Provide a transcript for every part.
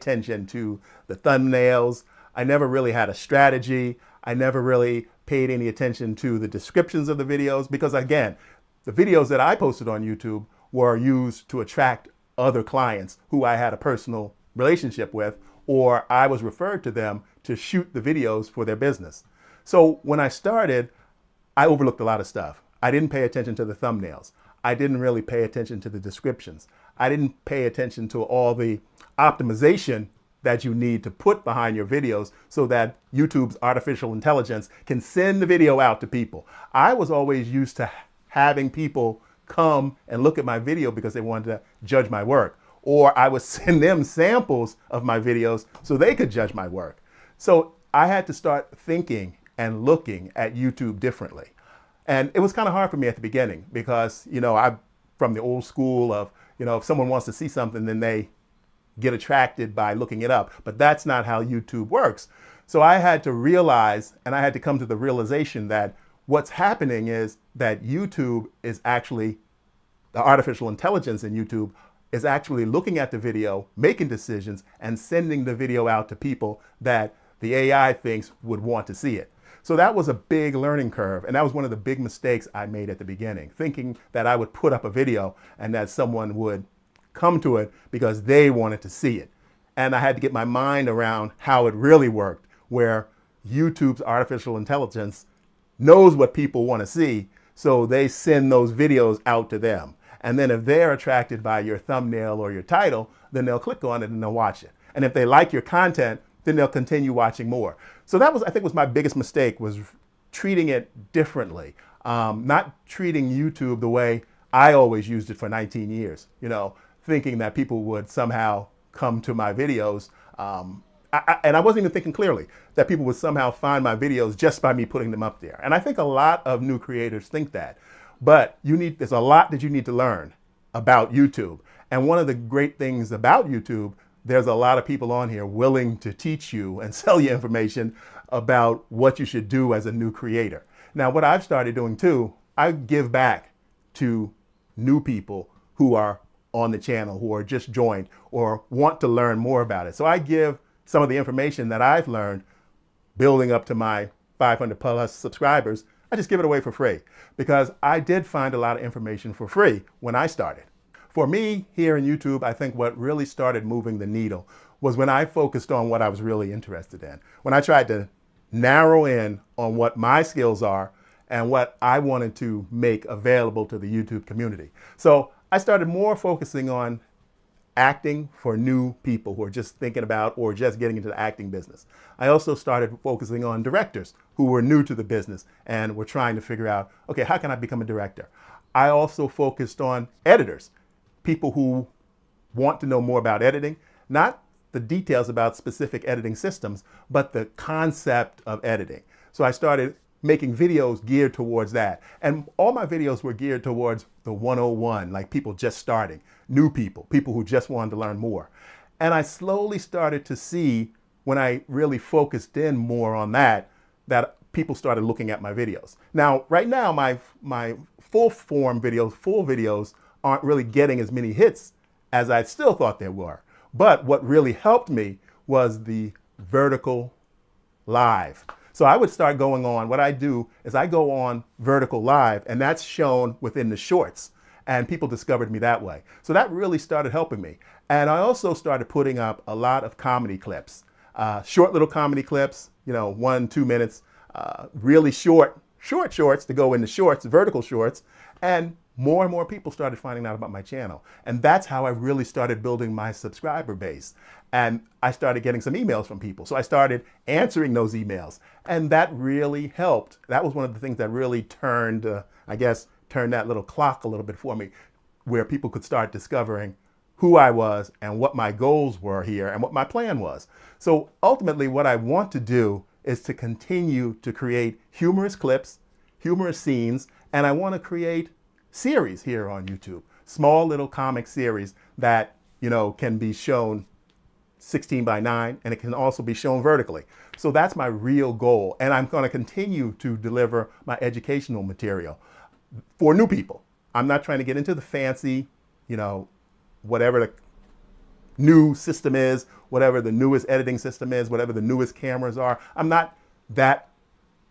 attention to the thumbnails. I never really had a strategy. I never really paid any attention to the descriptions of the videos because, again, the videos that I posted on YouTube were used to attract other clients who I had a personal relationship with, or I was referred to them to shoot the videos for their business. So when I started, I overlooked a lot of stuff. I didn't pay attention to the thumbnails. I didn't really pay attention to the descriptions. I didn't pay attention to all the optimization that you need to put behind your videos so that YouTube's artificial intelligence can send the video out to people. I was always used to having people come and look at my video because they wanted to judge my work, or I would send them samples of my videos so they could judge my work. So I had to start thinking and looking at YouTube differently. And it was kind of hard for me at the beginning because, I'm from the old school of, if someone wants to see something, then they get attracted by looking it up. But that's not how YouTube works. So I had to realize, and I had to come to the realization that what's happening is that YouTube is actually, the artificial intelligence in YouTube is actually looking at the video, making decisions, and sending the video out to people that the AI thinks would want to see it. So that was a big learning curve, and that was one of the big mistakes I made at the beginning, thinking that I would put up a video and that someone would come to it because they wanted to see it. And I had to get my mind around how it really worked, where YouTube's artificial intelligence knows what people want to see, so they send those videos out to them. And then if they're attracted by your thumbnail or your title, then they'll click on it and they'll watch it. And if they like your content, then they'll continue watching more. So that was, I think, was my biggest mistake, was treating it differently. Not treating YouTube the way I always used it for 19 years, thinking that people would somehow come to my videos. And I wasn't even thinking clearly that people would somehow find my videos just by me putting them up there. And I think a lot of new creators think that. But there's a lot that you need to learn about YouTube. And one of the great things about YouTube, there's a lot of people on here willing to teach you and sell you information about what you should do as a new creator. Now, what I've started doing too, I give back to new people who are on the channel, who are just joined or want to learn more about it. So I give some of the information that I've learned building up to my 500 plus subscribers. I just give it away for free because I did find a lot of information for free when I started. For me here in YouTube, I think what really started moving the needle was when I focused on what I was really interested in. When I tried to narrow in on what my skills are and what I wanted to make available to the YouTube community. So I started more focusing on acting for new people who are just thinking about or just getting into the acting business. I also started focusing on directors who were new to the business and were trying to figure out, okay, how can I become a director? I also focused on editors, people who want to know more about editing, not the details about specific editing systems, but the concept of editing. So I started making videos geared towards that. And all my videos were geared towards the 101, like people just starting, new people, people who just wanted to learn more. And I slowly started to see, when I really focused in more on that, that people started looking at my videos. Now, right now, my full videos aren't really getting as many hits as I still thought they were. But what really helped me was the vertical live. So I would start going on, what I do is I go on vertical live, and that's shown within the shorts, and people discovered me that way. So that really started helping me. And I also started putting up a lot of comedy clips, short little comedy clips, 1-2 minutes, really short shorts to go into shorts, vertical shorts, and more people started finding out about my channel. And that's how I really started building my subscriber base. And I started getting some emails from people. So I started answering those emails. And that really helped. That was one of the things that really turned that little clock a little bit for me, where people could start discovering who I was and what my goals were here and what my plan was. So ultimately, what I want to do is to continue to create humorous clips, humorous scenes, and I want to create series here on YouTube, small little comic series that, can be shown 16:9, and it can also be shown vertically. So that's my real goal. And I'm going to continue to deliver my educational material for new people. I'm not trying to get into the fancy, whatever the new system is, whatever the newest editing system is, whatever the newest cameras are. I'm not that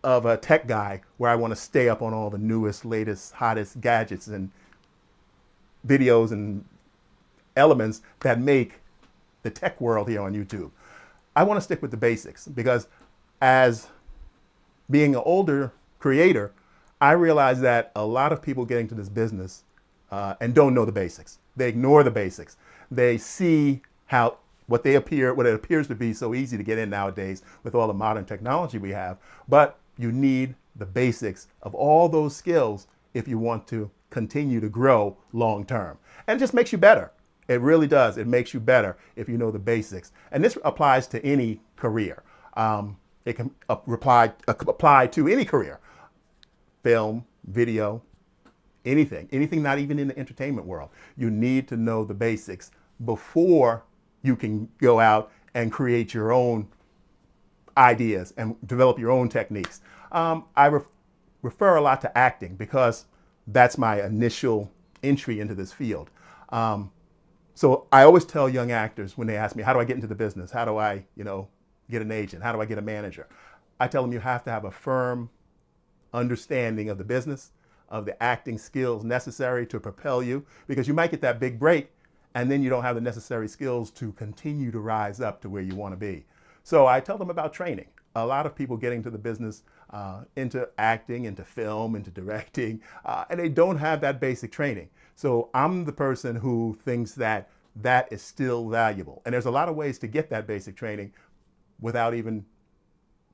of a tech guy where I want to stay up on all the newest, latest, hottest gadgets and videos and elements that make the tech world here on YouTube. I want to stick with the basics because as being an older creator, I realize that a lot of people get into this business and don't know the basics. They ignore the basics. They see how what it appears to be so easy to get in nowadays with all the modern technology we have, but you need the basics of all those skills if you want to continue to grow long term. And it just makes you better. It really does. It makes you better if you know the basics. And this applies to any career. It can apply to any career. Film, video, anything not even in the entertainment world. You need to know the basics before you can go out and create your own ideas and develop your own techniques. I refer a lot to acting because that's my initial entry into this field. So I always tell young actors when they ask me, how do I get into the business? How do I, get an agent? How do I get a manager? I tell them you have to have a firm understanding of the business, of the acting skills necessary to propel you, because you might get that big break and then you don't have the necessary skills to continue to rise up to where you want to be. So I tell them about training. A lot of people get into the business, into acting, into film, into directing, and they don't have that basic training. So I'm the person who thinks that that is still valuable. And there's a lot of ways to get that basic training without even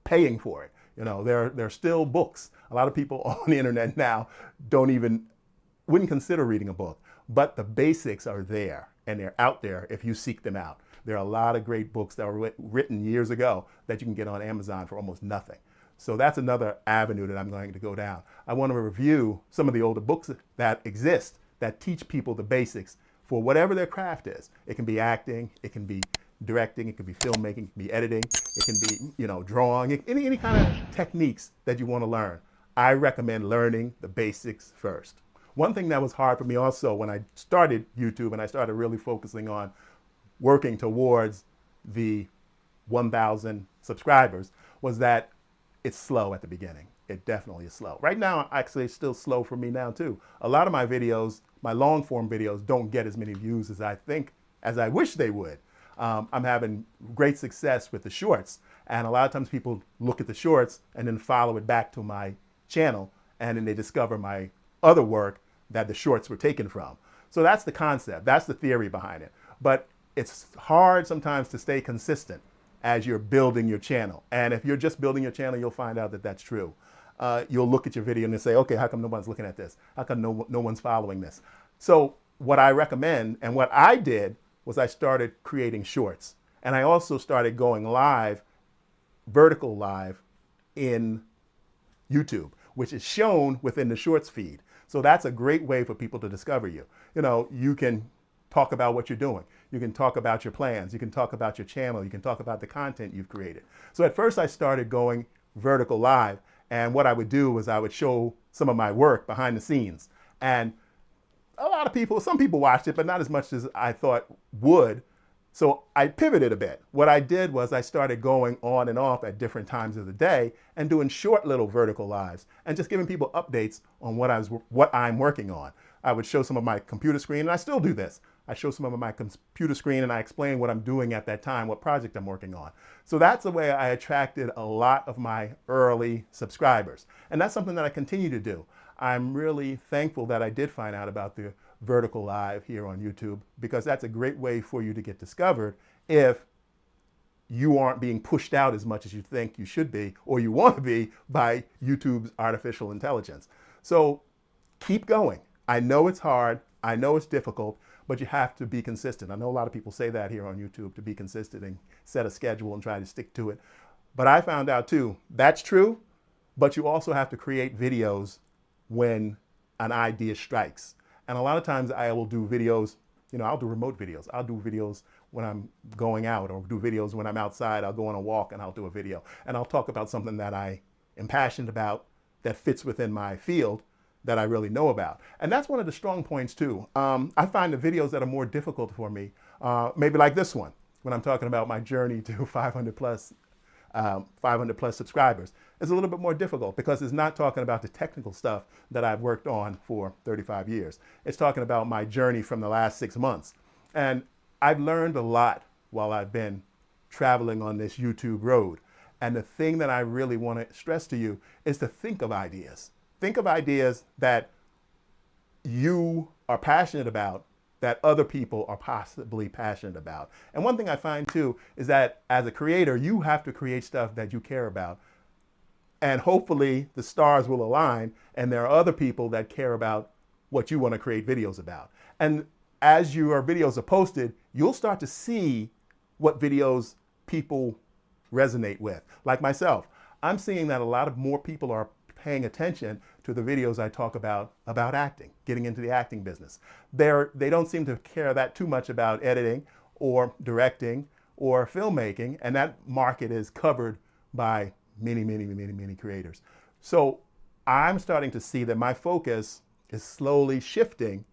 paying for it. There are still books. A lot of people on the internet now wouldn't consider reading a book, but the basics are there and they're out there if you seek them out. There are a lot of great books that were written years ago that you can get on Amazon for almost nothing. So that's another avenue that I'm going to go down. I want to review some of the older books that exist that teach people the basics for whatever their craft is. It can be acting, it can be directing, it can be filmmaking, it can be editing, it can be, drawing, any kind of techniques that you want to learn. I recommend learning the basics first. One thing that was hard for me also when I started YouTube and I started really focusing on working towards the 1,000 subscribers was that it's slow at the beginning. It definitely is slow. Right now, actually, it's still slow for me now too. A lot of my videos, my long form videos, don't get as many views as I wish they would. I'm having great success with the shorts. And a lot of times people look at the shorts and then follow it back to my channel and then they discover my other work that the shorts were taken from. So that's the concept. That's the theory behind it. But it's hard sometimes to stay consistent as you're building your channel. And if you're just building your channel, you'll find out that that's true. You'll look at your video and say, okay, how come no one's looking at this? How come no one's following this? So what I recommend and what I did was I started creating shorts. And I also started going live, vertical live in YouTube, which is shown within the shorts feed. So that's a great way for people to discover you. You can talk about what you're doing. You can talk about your plans. You can talk about your channel. You can talk about the content you've created. So at first I started going vertical live. And what I would do was I would show some of my work behind the scenes. And some people watched it, but not as much as I thought would. So I pivoted a bit. What I did was I started going on and off at different times of the day and doing short little vertical lives and just giving people updates on what I'm working on. I would show some of my computer screen, and I still do this. I show some of my computer screen and I explain what I'm doing at that time, what project I'm working on. So that's the way I attracted a lot of my early subscribers. And that's something that I continue to do. I'm really thankful that I did find out about the vertical live here on YouTube, because that's a great way for you to get discovered if you aren't being pushed out as much as you think you should be or you want to be by YouTube's artificial intelligence. So keep going. I know it's hard. I know it's difficult, but you have to be consistent. I know a lot of people say that here on YouTube, to be consistent and set a schedule and try to stick to it. But I found out too, that's true, but you also have to create videos when an idea strikes. And a lot of times I will do videos, I'll do remote videos. I'll do videos when I'm going out, or do videos when I'm outside. I'll go on a walk and I'll do a video. And I'll talk about something that I am passionate about that fits within my field that I really know about. And that's one of the strong points too. I find the videos that are more difficult for me Maybe like this one, when I'm talking about my journey to 500 plus subscribers. It's a little bit more difficult because it's not talking about the technical stuff that I've worked on for 35 years. It's talking about my journey from the last 6 months. And I've learned a lot while I've been traveling on this YouTube road. And the thing that I really want to stress to you is to think of ideas. Think of ideas that you are passionate about, that other people are possibly passionate about. And one thing I find too is that as a creator, you have to create stuff that you care about. And hopefully the stars will align and there are other people that care about what you want to create videos about. And as your videos are posted, you'll start to see what videos people resonate with. Like myself, I'm seeing that a lot of more people are paying attention to the videos I talk about acting, getting into the acting business. They don't seem to care that too much about editing or directing or filmmaking, and that market is covered by many creators. So I'm starting to see that my focus is slowly shifting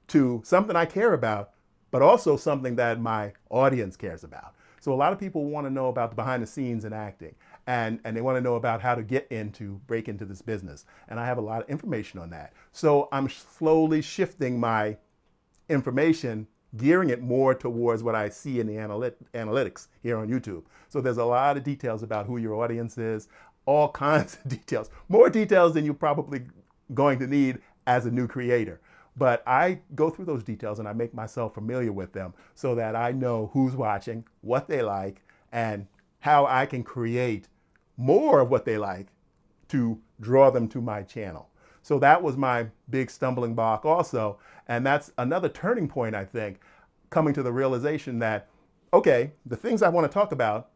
to something I care about, but also something that my audience cares about. So a lot of people want to know about the behind the scenes in acting, and they want to know about how to break into this business. And I have a lot of information on that. So I'm slowly shifting my information, gearing it more towards what I see in the analytics here on YouTube. So there's a lot of details about who your audience is, all kinds of details, more details than you're probably going to need as a new creator. But I go through those details and I make myself familiar with them so that I know who's watching, what they like, and how I can create more of what they like to draw them to my channel. So that was my big stumbling block also. And that's another turning point, I think, coming to the realization that, okay, the things I want to talk about,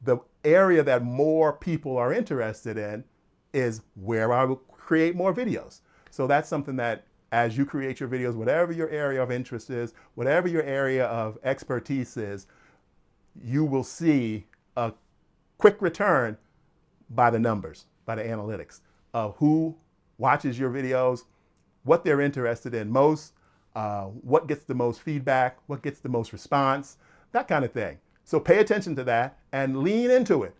the area that more people are interested in is where I will create more videos. So that's something that as you create your videos, whatever your area of interest is, whatever your area of expertise is, you will see a quick return by the numbers, by the analytics of who watches your videos, what they're interested in most, what gets the most feedback, what gets the most response, that kind of thing. So pay attention to that and lean into it.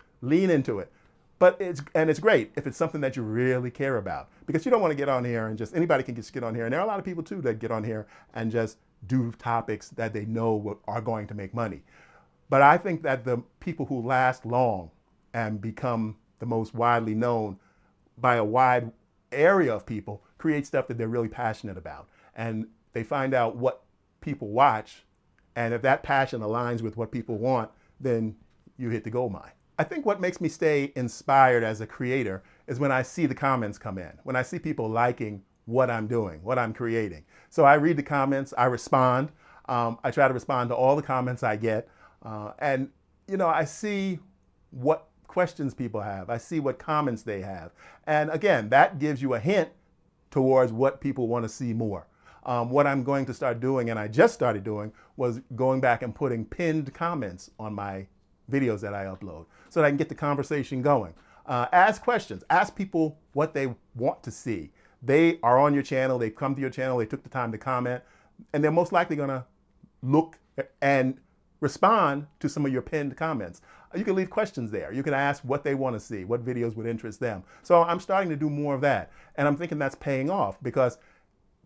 But it's great if it's something that you really care about, because you don't want to get on here and just, anybody can just get on here. And there are a lot of people too that get on here and just do topics that they know are going to make money. But I think that the people who last long and become the most widely known by a wide area of people create stuff that they're really passionate about. And they find out what people watch. And if that passion aligns with what people want, then you hit the gold mine. I think what makes me stay inspired as a creator is when I see the comments come in, when I see people liking what I'm doing, what I'm creating. So I read the comments, I respond. I try to respond to all the comments I get. And, you know, I see what questions people have. I see what comments they have. And again, that gives you a hint towards what people want to see more. What I'm going to start doing, and I just started doing, was going back and putting pinned comments on my videos that I upload so that I can get the conversation going. Ask questions, ask people what they want to see. They are on your channel, they've come to your channel, they took the time to comment, and they're most likely gonna look and respond to some of your pinned comments. You can leave questions there. You can ask what they want to see, what videos would interest them. So I'm starting to do more of that. And I'm thinking that's paying off because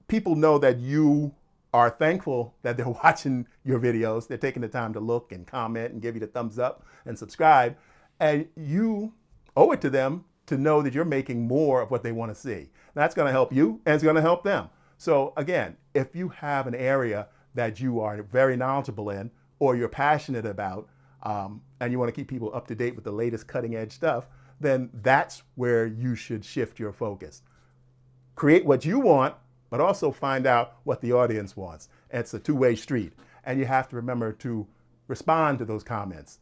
people know that you are thankful that they're watching your videos. They're taking the time to look and comment and give you the thumbs up and subscribe. And you owe it to them to know that you're making more of what they want to see. That's going to help you and it's going to help them. So again, if you have an area that you are very knowledgeable in or you're passionate about, and you want to keep people up to date with the latest cutting edge stuff, then that's where you should shift your focus. Create what you want, but also find out what the audience wants. It's a two-way street. And you have to remember to respond to those comments.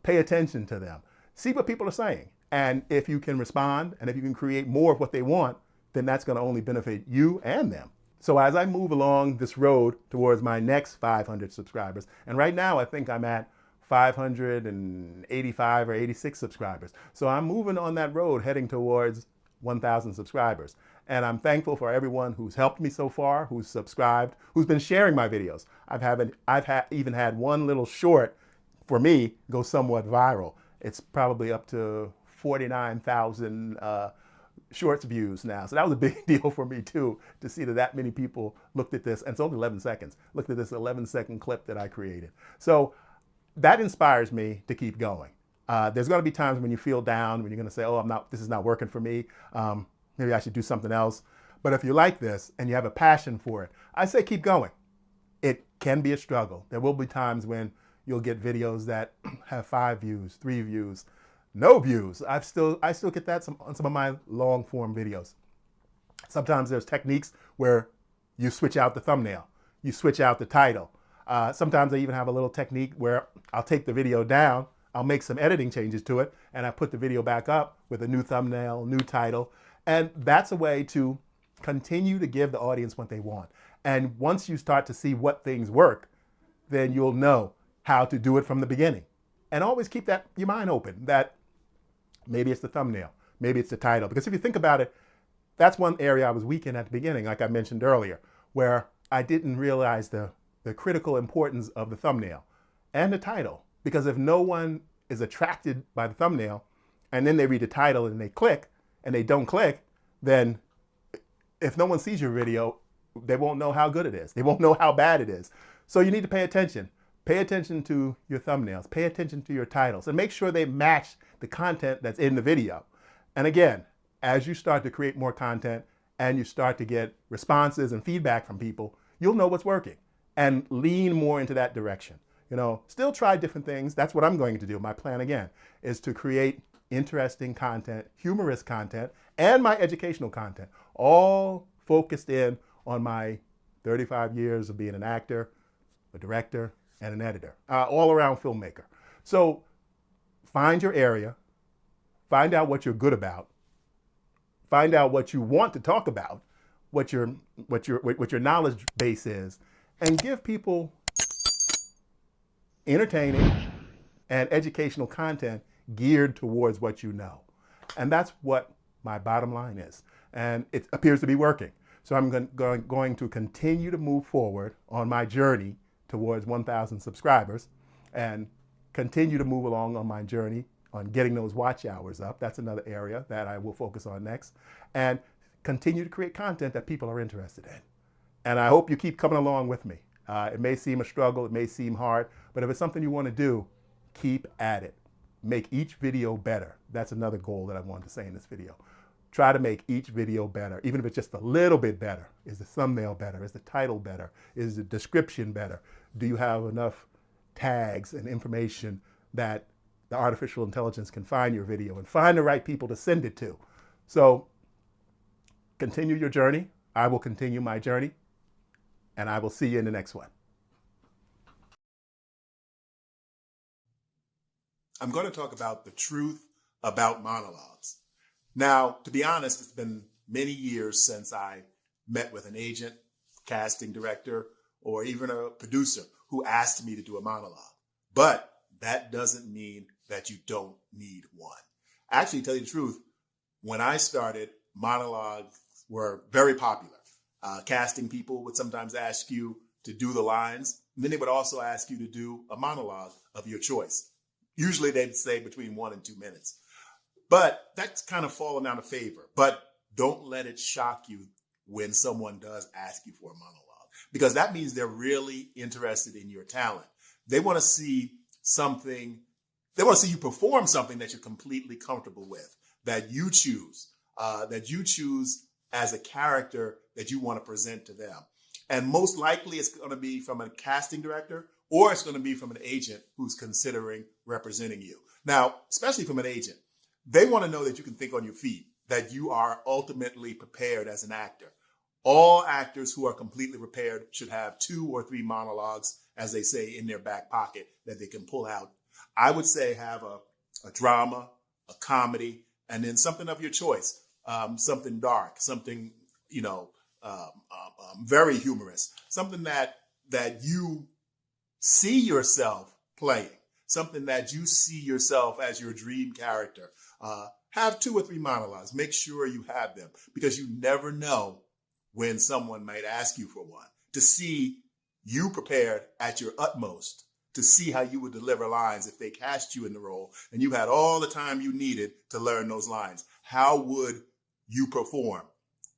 Pay attention to them. See what people are saying. And if you can respond and if you can create more of what they want, then that's going to only benefit you and them. So as I move along this road towards my next 500 subscribers, and right now I think I'm at 585 or 86 subscribers. So I'm moving on that road heading towards 1,000 subscribers. And I'm thankful for everyone who's helped me so far, who's subscribed, who's been sharing my videos. Even had one little short for me go somewhat viral. It's probably up to 49,000 shorts views now. So that was a big deal for me too, to see that many people looked at this, and it's only 11 seconds, looked at this 11-second clip that I created. So that inspires me to keep going. There's going to be times when you feel down, when you're going to say, oh, this is not working for me. Maybe I should do something else. But if you like this and you have a passion for it, I say keep going. It can be a struggle. There will be times when you'll get videos that have 5 views, 3 views, no views. I still get that on some of my long form videos. Sometimes there's techniques where you switch out the thumbnail, you switch out the title. Sometimes I even have a little technique where I'll take the video down, I'll make some editing changes to it, and I put the video back up with a new thumbnail, new title. And that's a way to continue to give the audience what they want. And once you start to see what things work, then you'll know how to do it from the beginning. And always keep your mind open, that maybe it's the thumbnail, maybe it's the title. Because if you think about it, that's one area I was weak in at the beginning, like I mentioned earlier, where I didn't realize the critical importance of the thumbnail and the title. Because if no one is attracted by the thumbnail, and then they read the title and they click, and they don't click, then if no one sees your video, they won't know how good it is. They won't know how bad it is. So you need to pay attention. Pay attention to your thumbnails. Pay attention to your titles, and make sure they match the content that's in the video. And again, as you start to create more content and you start to get responses and feedback from people, you'll know what's working and lean more into that direction. Still try different things. That's what I'm going to do. My plan, again, is to create interesting content, humorous content, and my educational content, all focused in on my 35 years of being an actor, a director, and an editor, all-around filmmaker. So find your area, find out what you're good about, find out what you want to talk about, what your knowledge base is, and give people entertaining and educational content geared towards what you know. And that's what my bottom line is. And it appears to be working. So I'm going to continue to move forward on my journey towards 1,000 subscribers, and continue to move along on my journey on getting those watch hours up. That's another area that I will focus on next. And continue to create content that people are interested in. And I hope you keep coming along with me. It may seem a struggle, it may seem hard, but if it's something you want to do, keep at it. Make each video better. That's another goal that I wanted to say in this video. Try to make each video better, even if it's just a little bit better. Is the thumbnail better? Is the title better? Is the description better? Do you have enough tags and information that the artificial intelligence can find your video and find the right people to send it to? So continue your journey. I will continue my journey, and I will see you in the next one. I'm going to talk about the truth about monologues. Now, to be honest, it's been many years since I met with an agent, casting director, or even a producer who asked me to do a monologue. But that doesn't mean that you don't need one. Actually, to tell you the truth, when I started, monologues were very popular. Casting people would sometimes ask you to do the lines, and then they would also ask you to do a monologue of your choice. Usually they'd say between 1 and 2 minutes. But that's kind of fallen out of favor. But don't let it shock you when someone does ask you for a monologue, because that means they're really interested in your talent. They want to see something, they want to see you perform something that you're completely comfortable with, that you choose as a character that you want to present to them. And most likely it's going to be from a casting director, or it's going to be from an agent who's considering representing you. Now, especially from an agent, they want to know that you can think on your feet, that you are ultimately prepared as an actor. All actors who are completely prepared should have 2 or 3 monologues, as they say, in their back pocket that they can pull out. I would say have a drama, a comedy, and then something of your choice, something dark, something, very humorous, something that you see yourself playing, something that you see yourself as your dream character. have 2 or 3 monologues. Make sure you have them, because you never know when someone might ask you for one, to see you prepared at your utmost, to see how you would deliver lines if they cast you in the role and you had all the time you needed to learn those lines. How would you perform?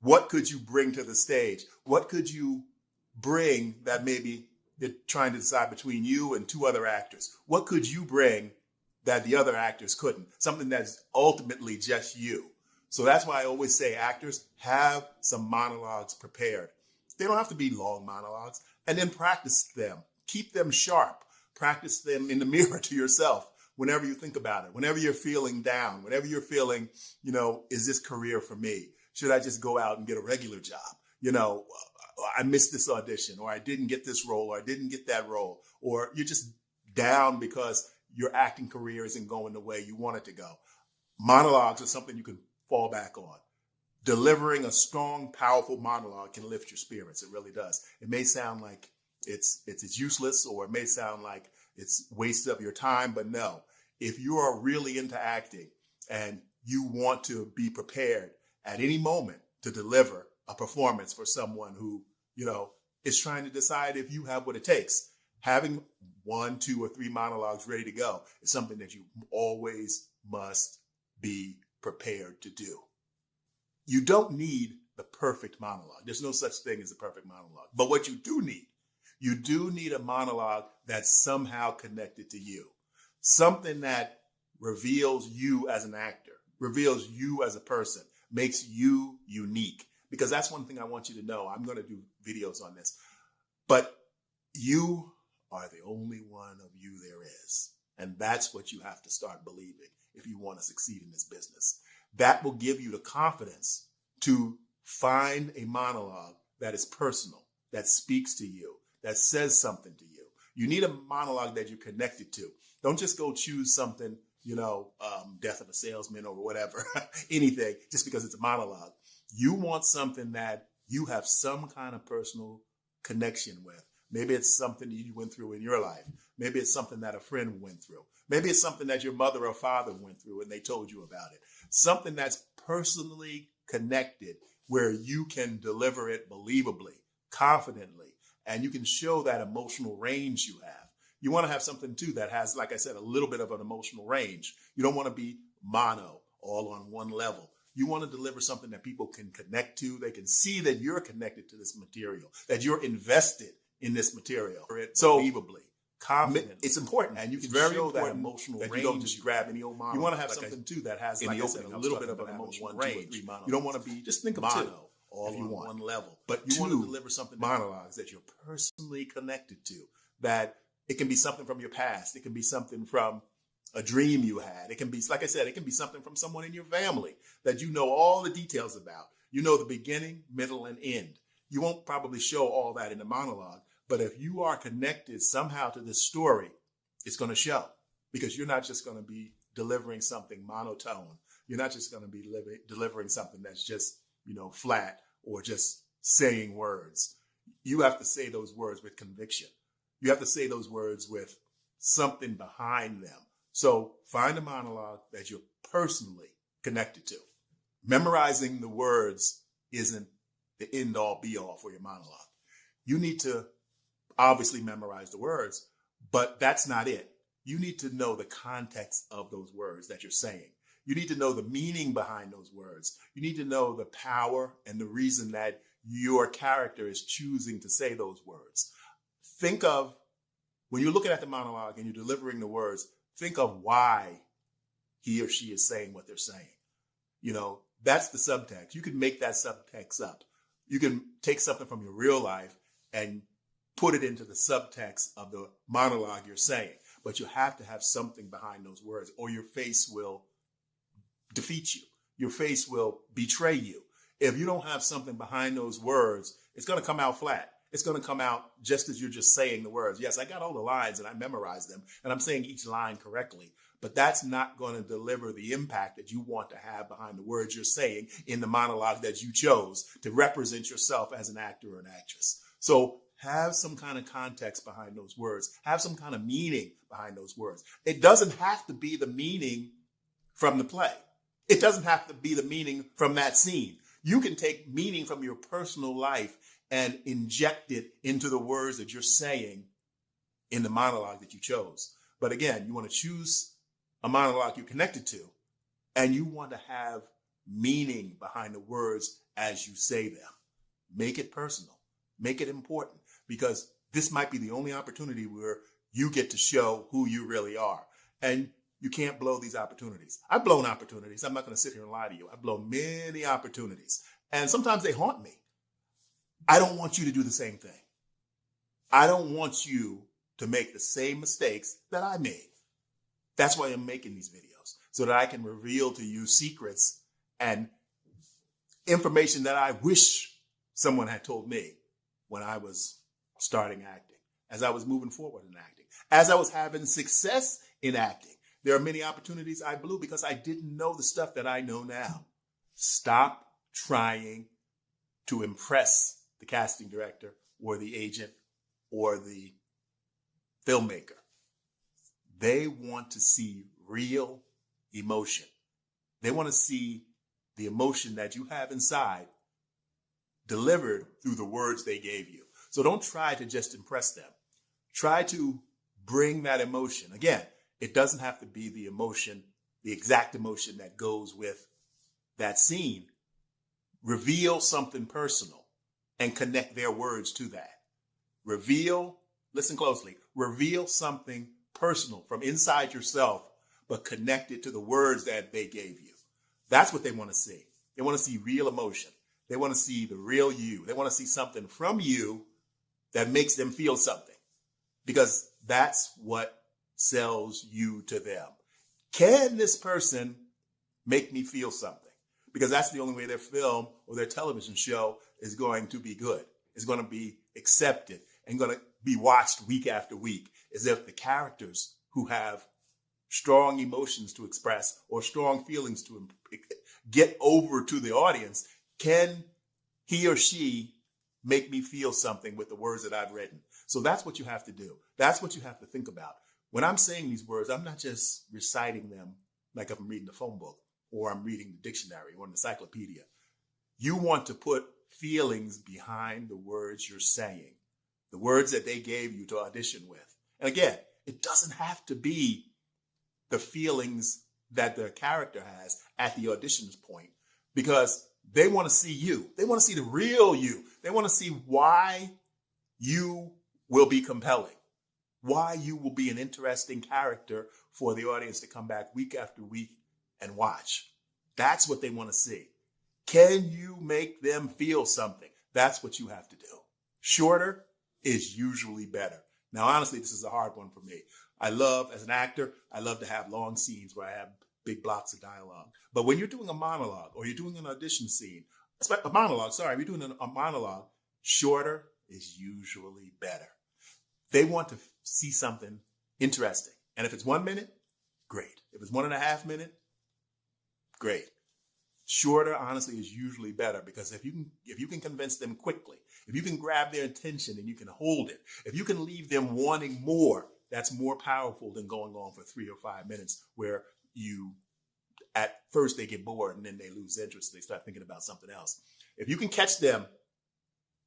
What could you bring to the stage? What could you bring that maybe they're trying to decide between you and 2 other actors? What could you bring that the other actors couldn't? Something that's ultimately just you. So that's why I always say, actors, have some monologues prepared. They don't have to be long monologues. And then practice them. Keep them sharp. Practice them in the mirror to yourself whenever you think about it, whenever you're feeling down, whenever you're feeling, is this career for me? Should I just go out and get a regular job? I missed this audition, or I didn't get this role, or I didn't get that role, or you're just down because your acting career isn't going the way you want it to go. Monologues are something you can fall back on. Delivering a strong, powerful monologue can lift your spirits. It really does. It may sound like it's useless, or it may sound like it's waste of your time, but no. If you are really into acting and you want to be prepared at any moment to deliver a performance for someone who, is trying to decide if you have what it takes, having 1, 2, or 3 monologues ready to go is something that you always must be prepared to do. You don't need the perfect monologue. There's no such thing as a perfect monologue. But what you do need a monologue that's somehow connected to you. Something that reveals you as an actor, reveals you as a person, makes you unique. Because that's one thing I want you to know. I'm going to do videos on this. But you are the only one of you there is. And that's what you have to start believing if you want to succeed in this business. That will give you the confidence to find a monologue that is personal, that speaks to you, that says something to you. You need a monologue that you're connected to. Don't just go choose something, Death of a Salesman or whatever, anything, just because it's a monologue. You want something that you have some kind of personal connection with. Maybe it's something that you went through in your life. Maybe it's something that a friend went through. Maybe it's something that your mother or father went through and they told you about it. Something that's personally connected where you can deliver it believably, confidently, and you can show that emotional range you have. You want to have something, too, that has, like I said, a little bit of an emotional range. You don't want to be mono, all on one level. You want to deliver something that people can connect to. They can see that you're connected to this material, that you're invested in this material. So, believably, confidently. It's important. And you can show that emotional range. You don't just grab any old monologue. You want to have something, too, that has, like I said, a little bit of an emotional range. You don't want to be, just think of mono, all on one level. But you want to deliver something, monologues that you're personally connected to, that it can be something from your past. It can be something from a dream you had. It can be, like I said, it can be something from someone in your family that you know all the details about. You know the beginning, middle, and end. You won't probably show all that in the monologue, but if you are connected somehow to this story, it's going to show, because you're not just going to be delivering something monotone. You're not just going to be delivering something that's just, flat or just saying words. You have to say those words with conviction. You have to say those words with something behind them. So find a monologue that you're personally connected to. Memorizing the words isn't the end all be all for your monologue. You need to obviously memorize the words, but that's not it. You need to know the context of those words that you're saying. You need to know the meaning behind those words. You need to know the power and the reason that your character is choosing to say those words. Think of, when you're looking at the monologue and you're delivering the words, think of why he or she is saying what they're saying. That's the subtext. You can make that subtext up. You can take something from your real life and put it into the subtext of the monologue you're saying. But you have to have something behind those words, or your face will defeat you. Your face will betray you. If you don't have something behind those words, it's going to come out flat. It's going to come out just as you're just saying the words. Yes, I got all the lines and I memorized them and I'm saying each line correctly, but that's not going to deliver the impact that you want to have behind the words you're saying in the monologue that you chose to represent yourself as an actor or an actress. So have some kind of context behind those words. Have some kind of meaning behind those words. It doesn't have to be the meaning from the play. It doesn't have to be the meaning from that scene. You can take meaning from your personal life and inject it into the words that you're saying in the monologue that you chose. But again, you want to choose a monologue you're connected to, and you want to have meaning behind the words as you say them. Make it personal. Make it important, because this might be the only opportunity where you get to show who you really are. And you can't blow these opportunities. I've blown opportunities. I'm not going to sit here and lie to you. I've blown many opportunities, and sometimes they haunt me. I don't want you to do the same thing. I don't want you to make the same mistakes that I made. That's why I'm making these videos, so that I can reveal to you secrets and information that I wish someone had told me when I was starting acting, as I was moving forward in acting, as I was having success in acting. There are many opportunities I blew because I didn't know the stuff that I know now. Stop trying to impress the casting director or the agent or the filmmaker. They want to see real emotion. They want to see the emotion that you have inside delivered through the words they gave you. So don't try to just impress them. Try to bring that emotion. Again, it doesn't have to be the emotion, the exact emotion that goes with that scene. Reveal something personal and connect their words to that. Listen closely, reveal something personal from inside yourself, but connect it to the words that they gave you. That's what they want to see. They want to see real emotion. They want to see the real you. They want to see something from you that makes them feel something, because that's what sells you to them. Can this person make me feel something? Because that's the only way their film or their television show is going to be good. It's going to be accepted and going to be watched week after week, as if the characters who have strong emotions to express or strong feelings to get over to the audience, can he or she make me feel something with the words that I've written? So that's what you have to do. That's what you have to think about. When I'm saying these words, I'm not just reciting them like if I'm reading a phone book or I'm reading the dictionary or an encyclopedia. You want to put feelings behind the words you're saying, the words that they gave you to audition with. And again, it doesn't have to be the feelings that the character has at the audition point, because they want to see you. They want to see the real you. They want to see why you will be compelling, why you will be an interesting character for the audience to come back week after week and watch. That's what they want to see. Can you make them feel something? That's what you have to do. Shorter is usually better. Now, honestly, this is a hard one for me. As an actor, I love to have long scenes where I have big blocks of dialogue. But when you're doing a monologue or you're doing an audition scene, a monologue, if you're doing a monologue, shorter is usually better. They want to see something interesting. And if it's 1 minute, great. If it's 1.5 minutes, great. Shorter, honestly, is usually better, because if you can convince them quickly, if you can grab their attention and you can hold it, if you can leave them wanting more, that's more powerful than going on for 3 or 5 minutes where at first they get bored and then they lose interest. They start thinking about something else. If you can catch them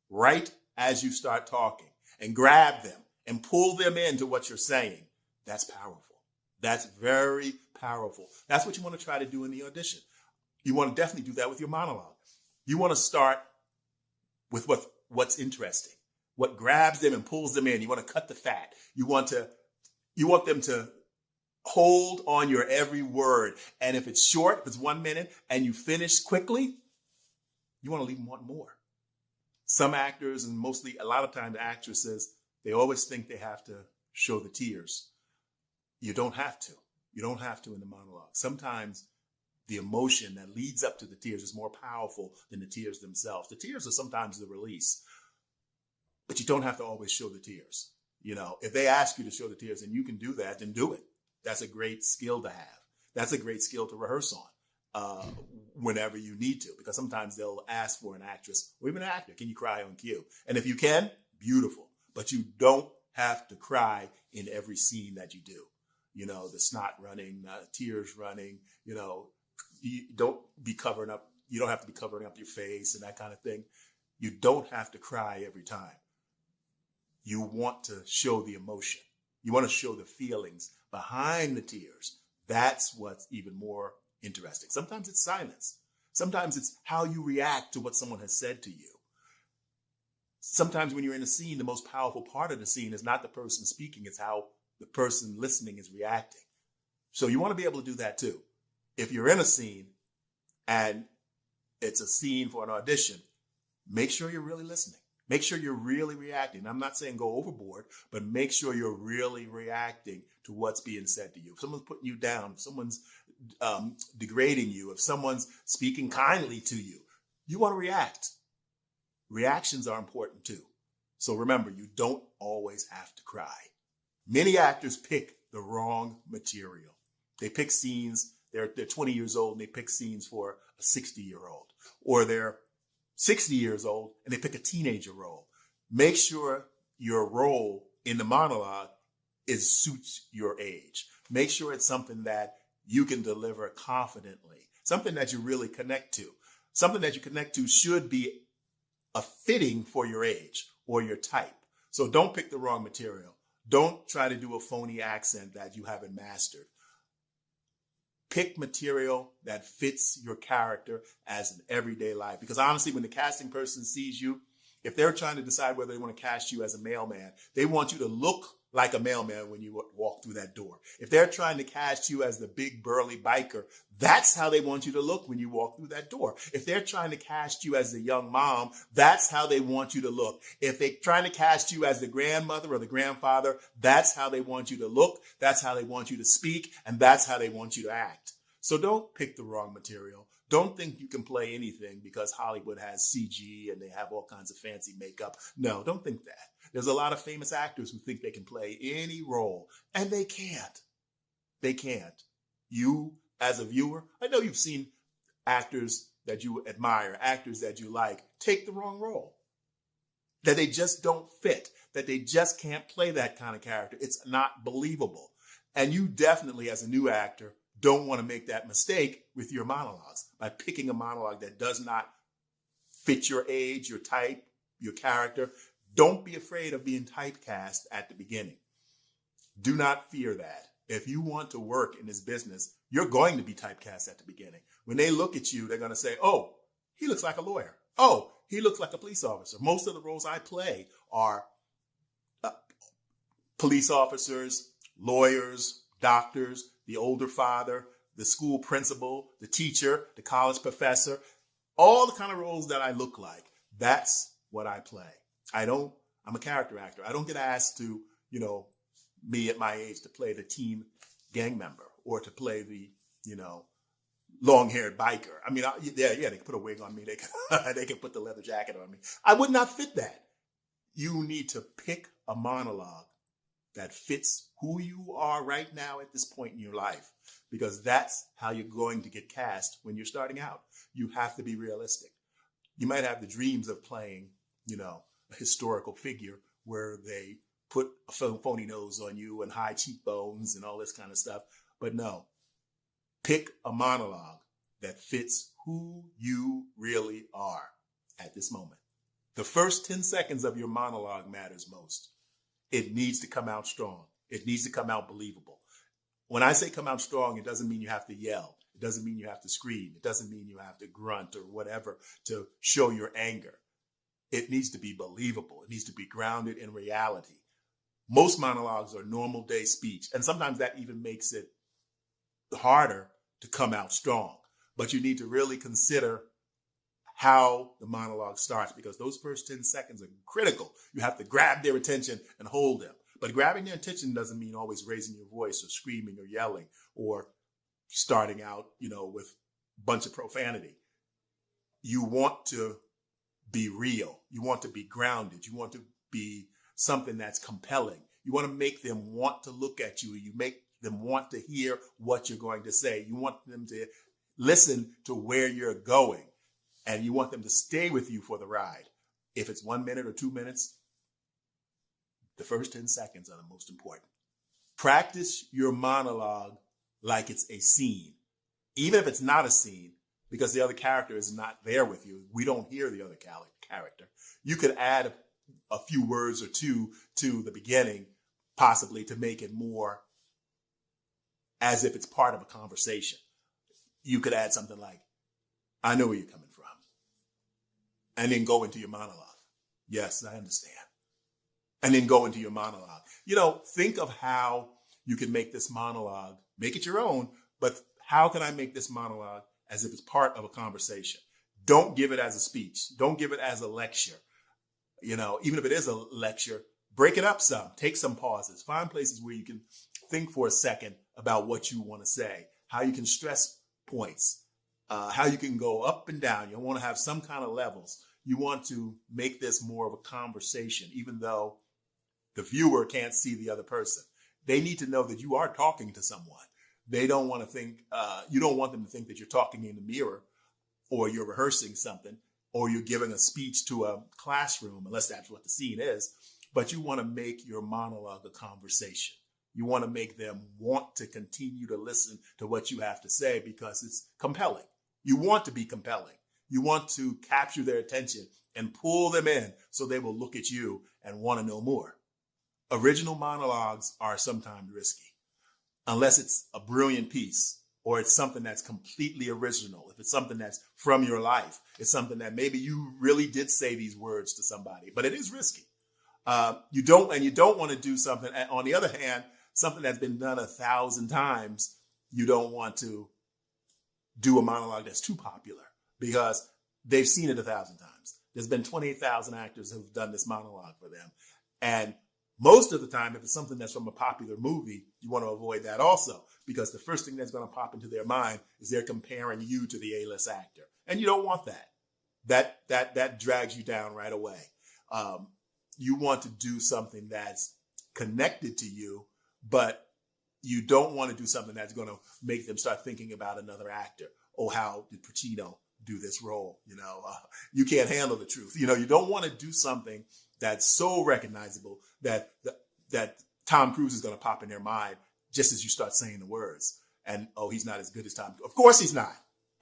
right as you start talking and grab them and pull them into what you're saying, that's powerful. That's very powerful. That's what you want to try to do in the audition. You want to definitely do that with your monologue. You want to start with what's interesting, what grabs them and pulls them in. You want to cut the fat. You want them to hold on your every word. And if it's short, if it's 1 minute and you finish quickly, you want to leave them wanting more. Some actors, and mostly a lot of times actresses, they always think they have to show the tears. You don't have to. You don't have to in the monologue. Sometimes the emotion that leads up to the tears is more powerful than the tears themselves. The tears are sometimes the release, but you don't have to always show the tears. If they ask you to show the tears and you can do that, then do it. That's a great skill to have. That's a great skill to rehearse on whenever you need to, because sometimes they'll ask for an actress or even an actor, can you cry on cue? And if you can, beautiful. But you don't have to cry in every scene that you do. The snot running, tears running, you don't be covering up. You don't have to be covering up your face and that kind of thing. You don't have to cry every time. You want to show the emotion. You want to show the feelings behind the tears. That's what's even more interesting. Sometimes it's silence. Sometimes it's how you react to what someone has said to you. Sometimes when you're in a scene, the most powerful part of the scene is not the person speaking, it's how the person listening is reacting. So you want to be able to do that too. If you're in a scene and it's a scene for an audition, make sure you're really listening. Make sure you're really reacting. I'm not saying go overboard, but make sure you're really reacting to what's being said to you. If someone's putting you down, if someone's degrading you, if someone's speaking kindly to you, you want to react. Reactions are important too. So remember, you don't always have to cry. Many actors pick the wrong material. They pick scenes, they're 20 years old and they pick scenes for a 60-year-old. Or they're 60 years old and they pick a teenager role. Make sure your role in the monologue suits your age. Make sure it's something that you can deliver confidently, something that you really connect to. Something that you connect to should be a fitting for your age or your type. So don't pick the wrong material. Don't try to do a phony accent that you haven't mastered. Pick material that fits your character as an everyday life. Because honestly, when the casting person sees you, if they're trying to decide whether they want to cast you as a mailman, they want you to look like a mailman when you walk through that door. If they're trying to cast you as the big burly biker, that's how they want you to look when you walk through that door. If they're trying to cast you as the young mom, that's how they want you to look. If they're trying to cast you as the grandmother or the grandfather, that's how they want you to look. That's how they want you to speak. And that's how they want you to act. So don't pick the wrong material. Don't think you can play anything because Hollywood has CG and they have all kinds of fancy makeup. No, don't think that. There's a lot of famous actors who think they can play any role, and they can't. They can't. You, as a viewer, I know you've seen actors that you admire, actors that you like, take the wrong role. That they just don't fit, that they just can't play that kind of character. It's not believable. And you definitely, as a new actor, don't want to make that mistake with your monologues by picking a monologue that does not fit your age, your type, your character. Don't be afraid of being typecast at the beginning. Do not fear that. If you want to work in this business, you're going to be typecast at the beginning. When they look at you, they're going to say, oh, he looks like a lawyer. Oh, he looks like a police officer. Most of the roles I play are police officers, lawyers, doctors, the older father, the school principal, the teacher, the college professor, all the kind of roles that I look like. That's what I play. I'm a character actor. I don't get asked to, me at my age to play the teen gang member or to play the, long-haired biker. I mean, they can put a wig on me. They can put the leather jacket on me. I would not fit that. You need to pick a monologue that fits who you are right now at this point in your life, because that's how you're going to get cast when you're starting out. You have to be realistic. You might have the dreams of playing, a historical figure where they put a phony nose on you and high cheekbones and all this kind of stuff. But no, pick a monologue that fits who you really are at this moment. The first 10 seconds of your monologue matters most. It needs to come out strong. It needs to come out believable. When I say come out strong, it doesn't mean you have to yell. It doesn't mean you have to scream. It doesn't mean you have to grunt or whatever to show your anger. It needs to be believable. It needs to be grounded in reality. Most monologues are normal day speech, and sometimes that even makes it harder to come out strong. But you need to really consider how the monologue starts, because those first 10 seconds are critical. You have to grab their attention and hold them. But grabbing their attention doesn't mean always raising your voice or screaming or yelling or starting out, with a bunch of profanity. You want to be real. You want to be grounded. You want to be something that's compelling. You want to make them want to look at you. You make them want to hear what you're going to say. You want them to listen to where you're going, and you want them to stay with you for the ride. If it's 1 minute or 2 minutes, the first 10 seconds are the most important. Practice your monologue like it's a scene. even if it's not a scene, because the other character is not there with you, we don't hear the other character. You could add a few words or two to the beginning, possibly to make it more as if it's part of a conversation. You could add something like, I know where you're coming from. And then go into your monologue. Yes, I understand. And then go into your monologue. Think of how you can make this monologue, make it your own, but how can I make this monologue as if it's part of a conversation? Don't give it as a speech. Don't give it as a lecture. Even if it is a lecture, break it up some, take some pauses, find places where you can think for a second about what you want to say, how you can stress points, how you can go up and down. You want to have some kind of levels. You want to make this more of a conversation, even though the viewer can't see the other person. They need to know that you are talking to someone. They don't want to think, you don't want them to think that you're talking in the mirror, or you're rehearsing something, or you're giving a speech to a classroom, unless that's what the scene is. But you want to make your monologue a conversation. You want to make them want to continue to listen to what you have to say because it's compelling. You want to be compelling. You want to capture their attention and pull them in so they will look at you and want to know more. Original monologues are sometimes risky, unless it's a brilliant piece or it's something that's completely original. If it's something that's from your life, it's something that maybe you really did say these words to somebody, but it is risky. You don't want to do something. On the other hand, something that's been done 1,000 times, you don't want to do a monologue that's too popular because they've seen it 1,000 times. There's been 28,000 actors who've done this monologue for them. And most of the time, if it's something that's from a popular movie, you want to avoid that also, because the first thing that's going to pop into their mind is they're comparing you to the A-list actor. And you don't want that. That drags you down right away. You want to do something that's connected to you, but you don't want to do something that's going to make them start thinking about another actor. Oh, how did Pacino do this role? You can't handle the truth. You don't want to do something that's so recognizable that Tom Cruise is going to pop in their mind just as you start saying the words. And, oh, he's not as good as Tom Cruise. Of course he's not.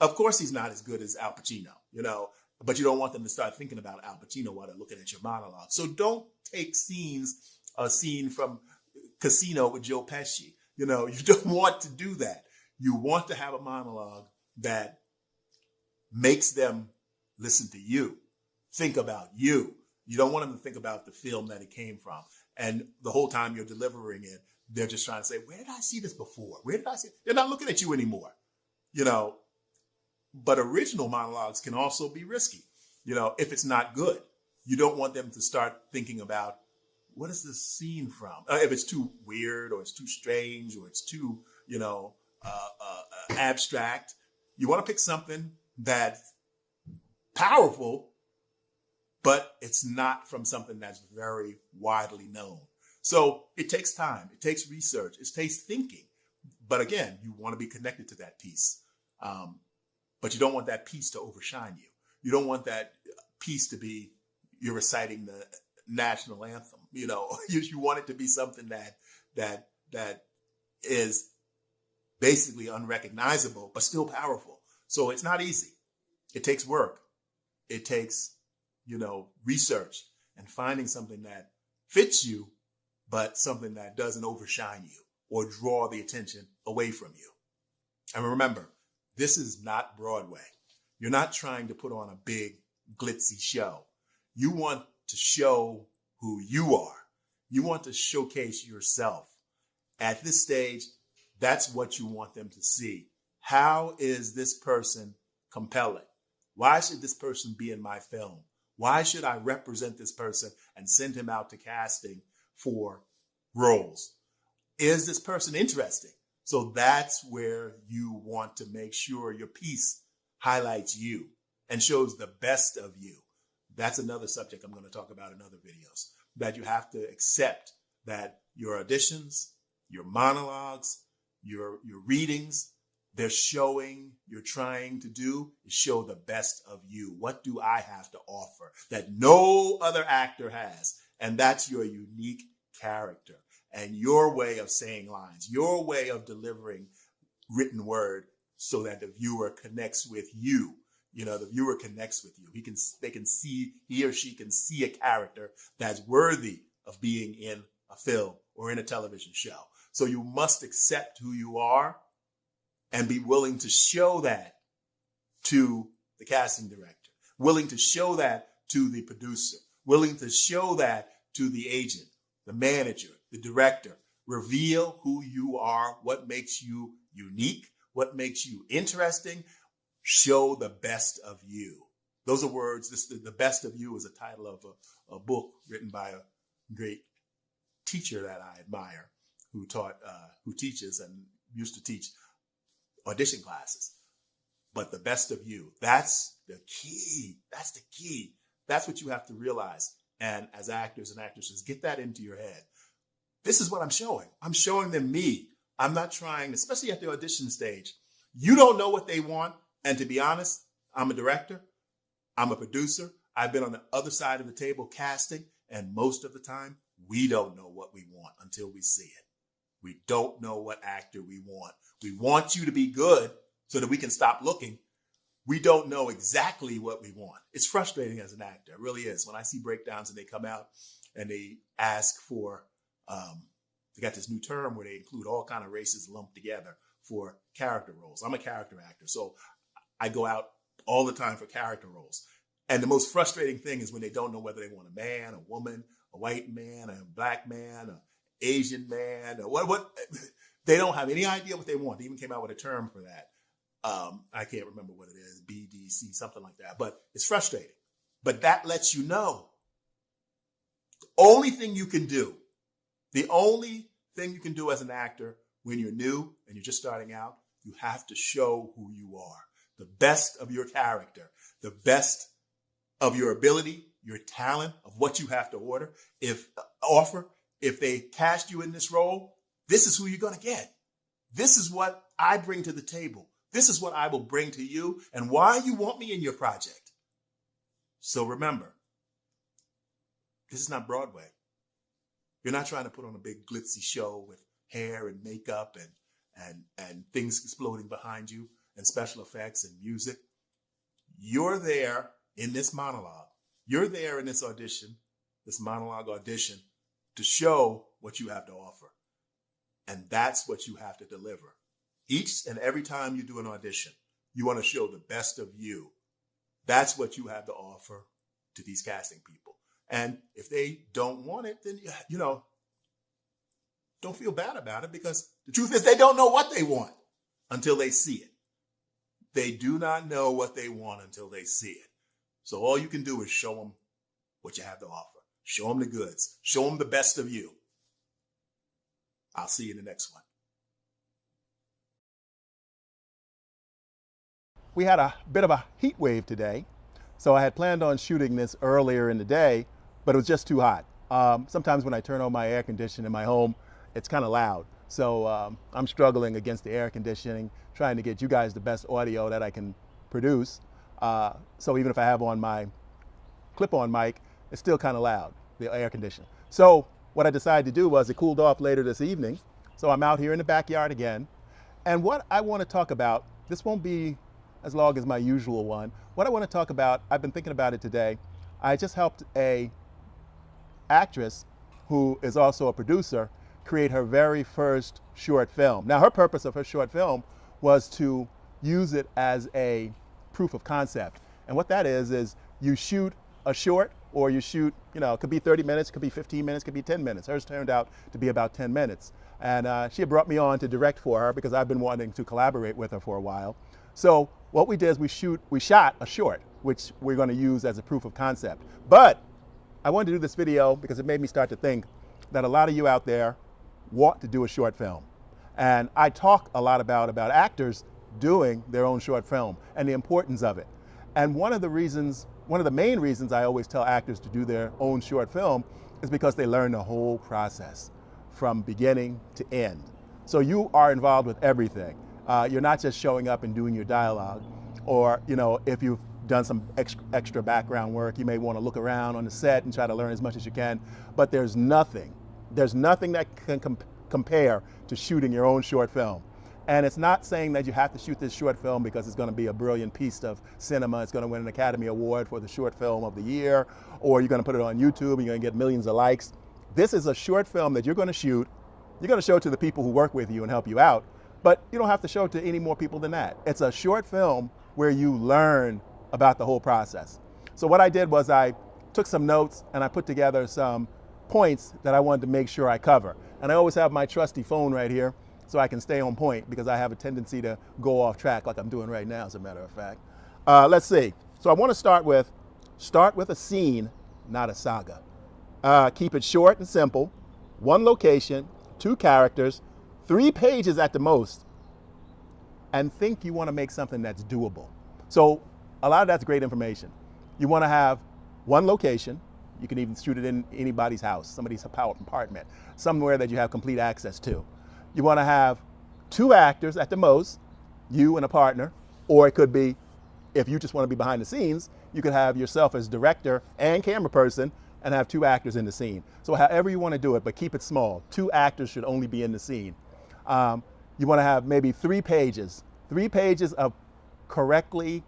Of course he's not as good as Al Pacino, but you don't want them to start thinking about Al Pacino while they're looking at your monologue. So don't take a scene from Casino with Joe Pesci. You don't want to do that. You want to have a monologue that makes them listen to you, think about you. You don't want them to think about the film that it came from. And the whole time you're delivering it, they're just trying to say, where did I see this before? Where did I see it? They're not looking at you anymore, But original monologues can also be risky, if it's not good. You don't want them to start thinking about, what is this scene from? If it's too weird or it's too strange or it's too, abstract, you want to pick something that's powerful, but it's not from something that's very widely known. So it takes time. It takes research. It takes thinking. But again, you want to be connected to that piece. But you don't want that piece to overshine you. You don't want that piece to be you're reciting the national anthem. You want it to be something that is basically unrecognizable, but still powerful. So it's not easy. It takes work. It takes, research and finding something that fits you, but something that doesn't overshine you or draw the attention away from you. And remember, this is not Broadway. You're not trying to put on a big glitzy show. You want to show who you are. You want to showcase yourself. At this stage, that's what you want them to see. How is this person compelling? Why should this person be in my film? Why should I represent this person and send him out to casting for roles? Is this person interesting? So that's where you want to make sure your piece highlights you and shows the best of you. That's another subject I'm going to talk about in other videos, that you have to accept that your auditions, your monologues, your readings, they're showing, you're trying to do is show the best of you. What do I have to offer that no other actor has? And that's your unique character and your way of saying lines, your way of delivering written word so that the viewer connects with you. You know, the viewer connects with you. He or she can see a character that's worthy of being in a film or in a television show. So you must accept who you are and be willing to show that to the casting director, willing to show that to the producer, willing to show that to the agent, the manager, the director. Reveal who you are, what makes you unique, what makes you interesting. Show the best of you. Those are words. The best of you is a title of a book written by a great teacher that I admire, who teaches and used to teach audition classes. But the best of you, that's the key. That's the key. That's what you have to realize. And as actors and actresses, get that into your head. This is what I'm showing. I'm showing them me. I'm not trying, especially at the audition stage. You don't know what they want. And to be honest, I'm a director. I'm a producer. I've been on the other side of the table casting. And most of the time, we don't know what we want until we see it. We don't know what actor we want. We want you to be good so that we can stop looking. We don't know exactly what we want. It's frustrating as an actor. It really is. When I see breakdowns and they come out and they ask for, they got this new term where they include all kind of races lumped together for character roles. I'm a character actor, so I go out all the time for character roles. And the most frustrating thing is when they don't know whether they want a man, a woman, a white man, a black man, an Asian man, or what. They don't have any idea what they want. They even came out with a term for that. I can't remember what it is, BDC, something like that. But it's frustrating. But that lets you know. The only thing you can do as an actor when you're new and you're just starting out, you have to show who you are. The best of your character, the best of your ability, your talent, of what you have to offer. If they cast you in this role, this is who you're going to get. This is what I bring to the table. This is what I will bring to you and why you want me in your project. So remember, this is not Broadway. You're not trying to put on a big glitzy show with hair and makeup and things exploding behind you and special effects and music. You're there in this monologue. You're there in this audition, this monologue audition, to show what you have to offer. And that's what you have to deliver. Each and every time you do an audition, you want to show the best of you. That's what you have to offer to these casting people. And if they don't want it, then, don't feel bad about it, because the truth is they don't know what they want until they see it. They do not know what they want until they see it. So all you can do is show them what you have to offer. Show them the goods. Show them the best of you. I'll see you in the next one. We had a bit of a heat wave today, so I had planned on shooting this earlier in the day, but it was just too hot. Sometimes when I turn on my air conditioning in my home, it's kind of loud. So I'm struggling against the air conditioning, trying to get you guys the best audio that I can produce. So even if I have on my clip-on mic, it's still kind of loud, the air conditioning. So what I decided to do was, it cooled off later this evening, so I'm out here in the backyard again. And what I want to talk about, this won't be as long as my usual one. What I want to talk about, I've been thinking about it today. I just helped a actress who is also a producer create her very first short film. Now, her purpose of her short film was to use it as a proof of concept. And what that is you shoot a short, or you shoot, it could be 30 minutes, could be 15 minutes, could be 10 minutes. Hers turned out to be about 10 minutes. And she had brought me on to direct for her because I've been wanting to collaborate with her for a while. So what we did is we shot a short, which we're going to use as a proof of concept. But I wanted to do this video because it made me start to think that a lot of you out there want to do a short film. And I talk a lot about actors doing their own short film and the importance of it. And one of the main reasons I always tell actors to do their own short film is because they learn the whole process from beginning to end. So you are involved with everything. You're not just showing up and doing your dialogue, or if you've done some extra background work, you may want to look around on the set and try to learn as much as you can. But there's nothing that can compare to shooting your own short film. And it's not saying that you have to shoot this short film because it's going to be a brilliant piece of cinema. It's going to win an Academy Award for the short film of the year, or you're going to put it on YouTube and you're going to get millions of likes. This is a short film that you're going to shoot. You're going to show it to the people who work with you and help you out, but you don't have to show it to any more people than that. It's a short film where you learn about the whole process. So what I did was I took some notes and I put together some points that I wanted to make sure I cover. And I always have my trusty phone right here so I can stay on point, because I have a tendency to go off track like I'm doing right now, as a matter of fact. Let's see. So I want to start with a scene, not a saga. Keep it short and simple. One location, 2 characters, 3 pages at the most, and think you want to make something that's doable. So a lot of that's great information. You want to have one location. You can even shoot it in anybody's house, somebody's apartment, somewhere that you have complete access to. You want to have 2 actors at the most, you and a partner, or it could be, if you just want to be behind the scenes, you could have yourself as director and camera person and have 2 actors in the scene. So however you want to do it, but keep it small. 2 actors should only be in the scene. You want to have maybe 3 pages of correctly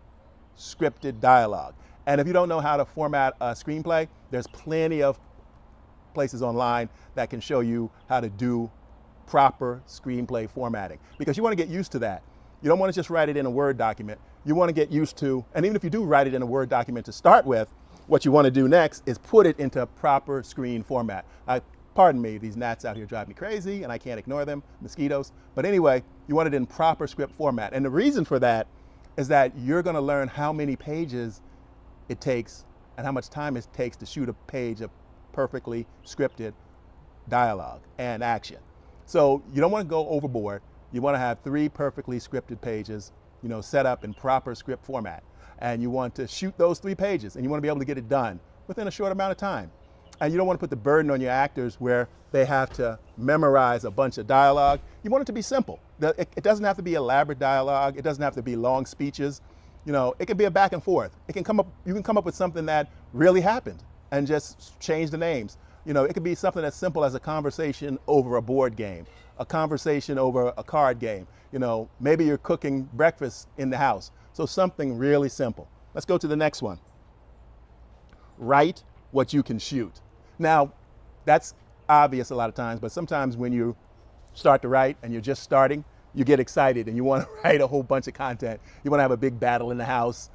scripted dialogue. And if you don't know how to format a screenplay, there's plenty of places online that can show you how to do proper screenplay formatting, because you want to get used to that. You don't want to just write it in a Word document. You want to get used to, and even if you do write it in a Word document to start with, what you want to do next is put it into proper screen format. Pardon me, these gnats out here drive me crazy and I can't ignore them, mosquitoes. But anyway, you want it in proper script format. And the reason for that is that you're going to learn how many pages it takes and how much time it takes to shoot a page of perfectly scripted dialogue and action. So you don't want to go overboard. You want to have 3 perfectly scripted pages, set up in proper script format. And you want to shoot those 3 pages, and you want to be able to get it done within a short amount of time. And you don't want to put the burden on your actors where they have to memorize a bunch of dialogue. You want it to be simple. It doesn't have to be elaborate dialogue. It doesn't have to be long speeches. It can be a back and forth. You can come up with something that really happened and just change the names. It could be something as simple as a conversation over a board game, a conversation over a card game. Maybe you're cooking breakfast in the house. So something really simple. Let's go to the next one. Write what you can shoot. Now, that's obvious a lot of times, but sometimes when you start to write and you're just starting, you get excited and you want to write a whole bunch of content. You want to have a big battle in the house.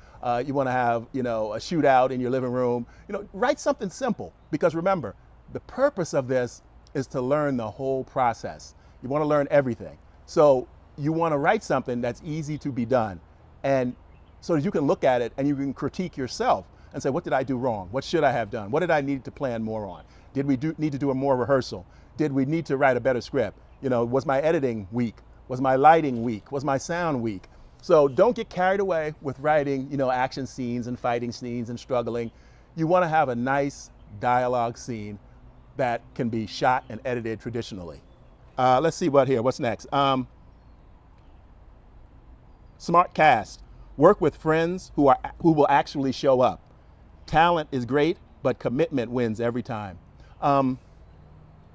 You want to have, a shootout in your living room. Write something simple, because remember, the purpose of this is to learn the whole process. You want to learn everything. So you want to write something that's easy to be done, and so that you can look at it and you can critique yourself and say, what did I do wrong? What should I have done? What did I need to plan more on? Did we need to do a more rehearsal? Did we need to write a better script? Was my editing weak? Was my lighting weak? Was my sound weak? So don't get carried away with writing, action scenes and fighting scenes and struggling. You want to have a nice dialogue scene that can be shot and edited traditionally. Let's see what's next. Smart cast. Work with friends who will actually show up. Talent is great, but commitment wins every time. You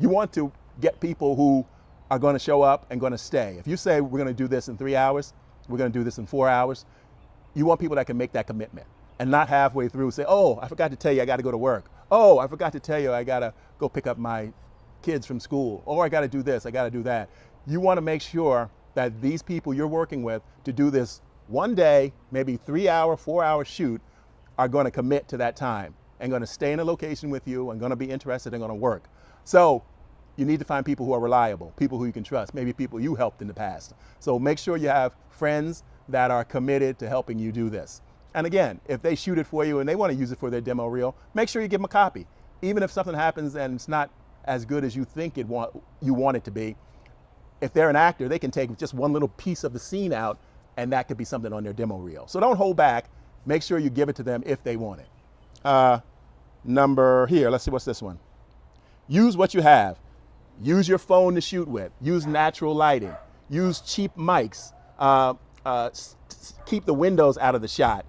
want to get people who are going to show up and going to stay. If you say we're going to do this in 3 hours, we're going to do this in 4 hours, you want people that can make that commitment and not halfway through say, oh, I forgot to tell you I got to go to work. Oh, I forgot to tell you I got to go pick up my kids from school. Or I got to do this, I got to do that. You want to make sure that these people you're working with to do this one day, maybe 3 hour, 4 hour shoot, are going to commit to that time and going to stay in a location with you and going to be interested and going to work. So you need to find people who are reliable, people who you can trust, maybe people you helped in the past. So make sure you have friends that are committed to helping you do this. And again, if they shoot it for you and they want to use it for their demo reel, make sure you give them a copy. Even if something happens and it's not as good as you think you want it to be, if they're an actor, they can take just one little piece of the scene out and that could be something on their demo reel. So don't hold back. Make sure you give it to them if they want it. Let's see, what's this one? Use what you have. Use your phone to shoot with. Use natural lighting. Use cheap mics. Keep the windows out of the shot.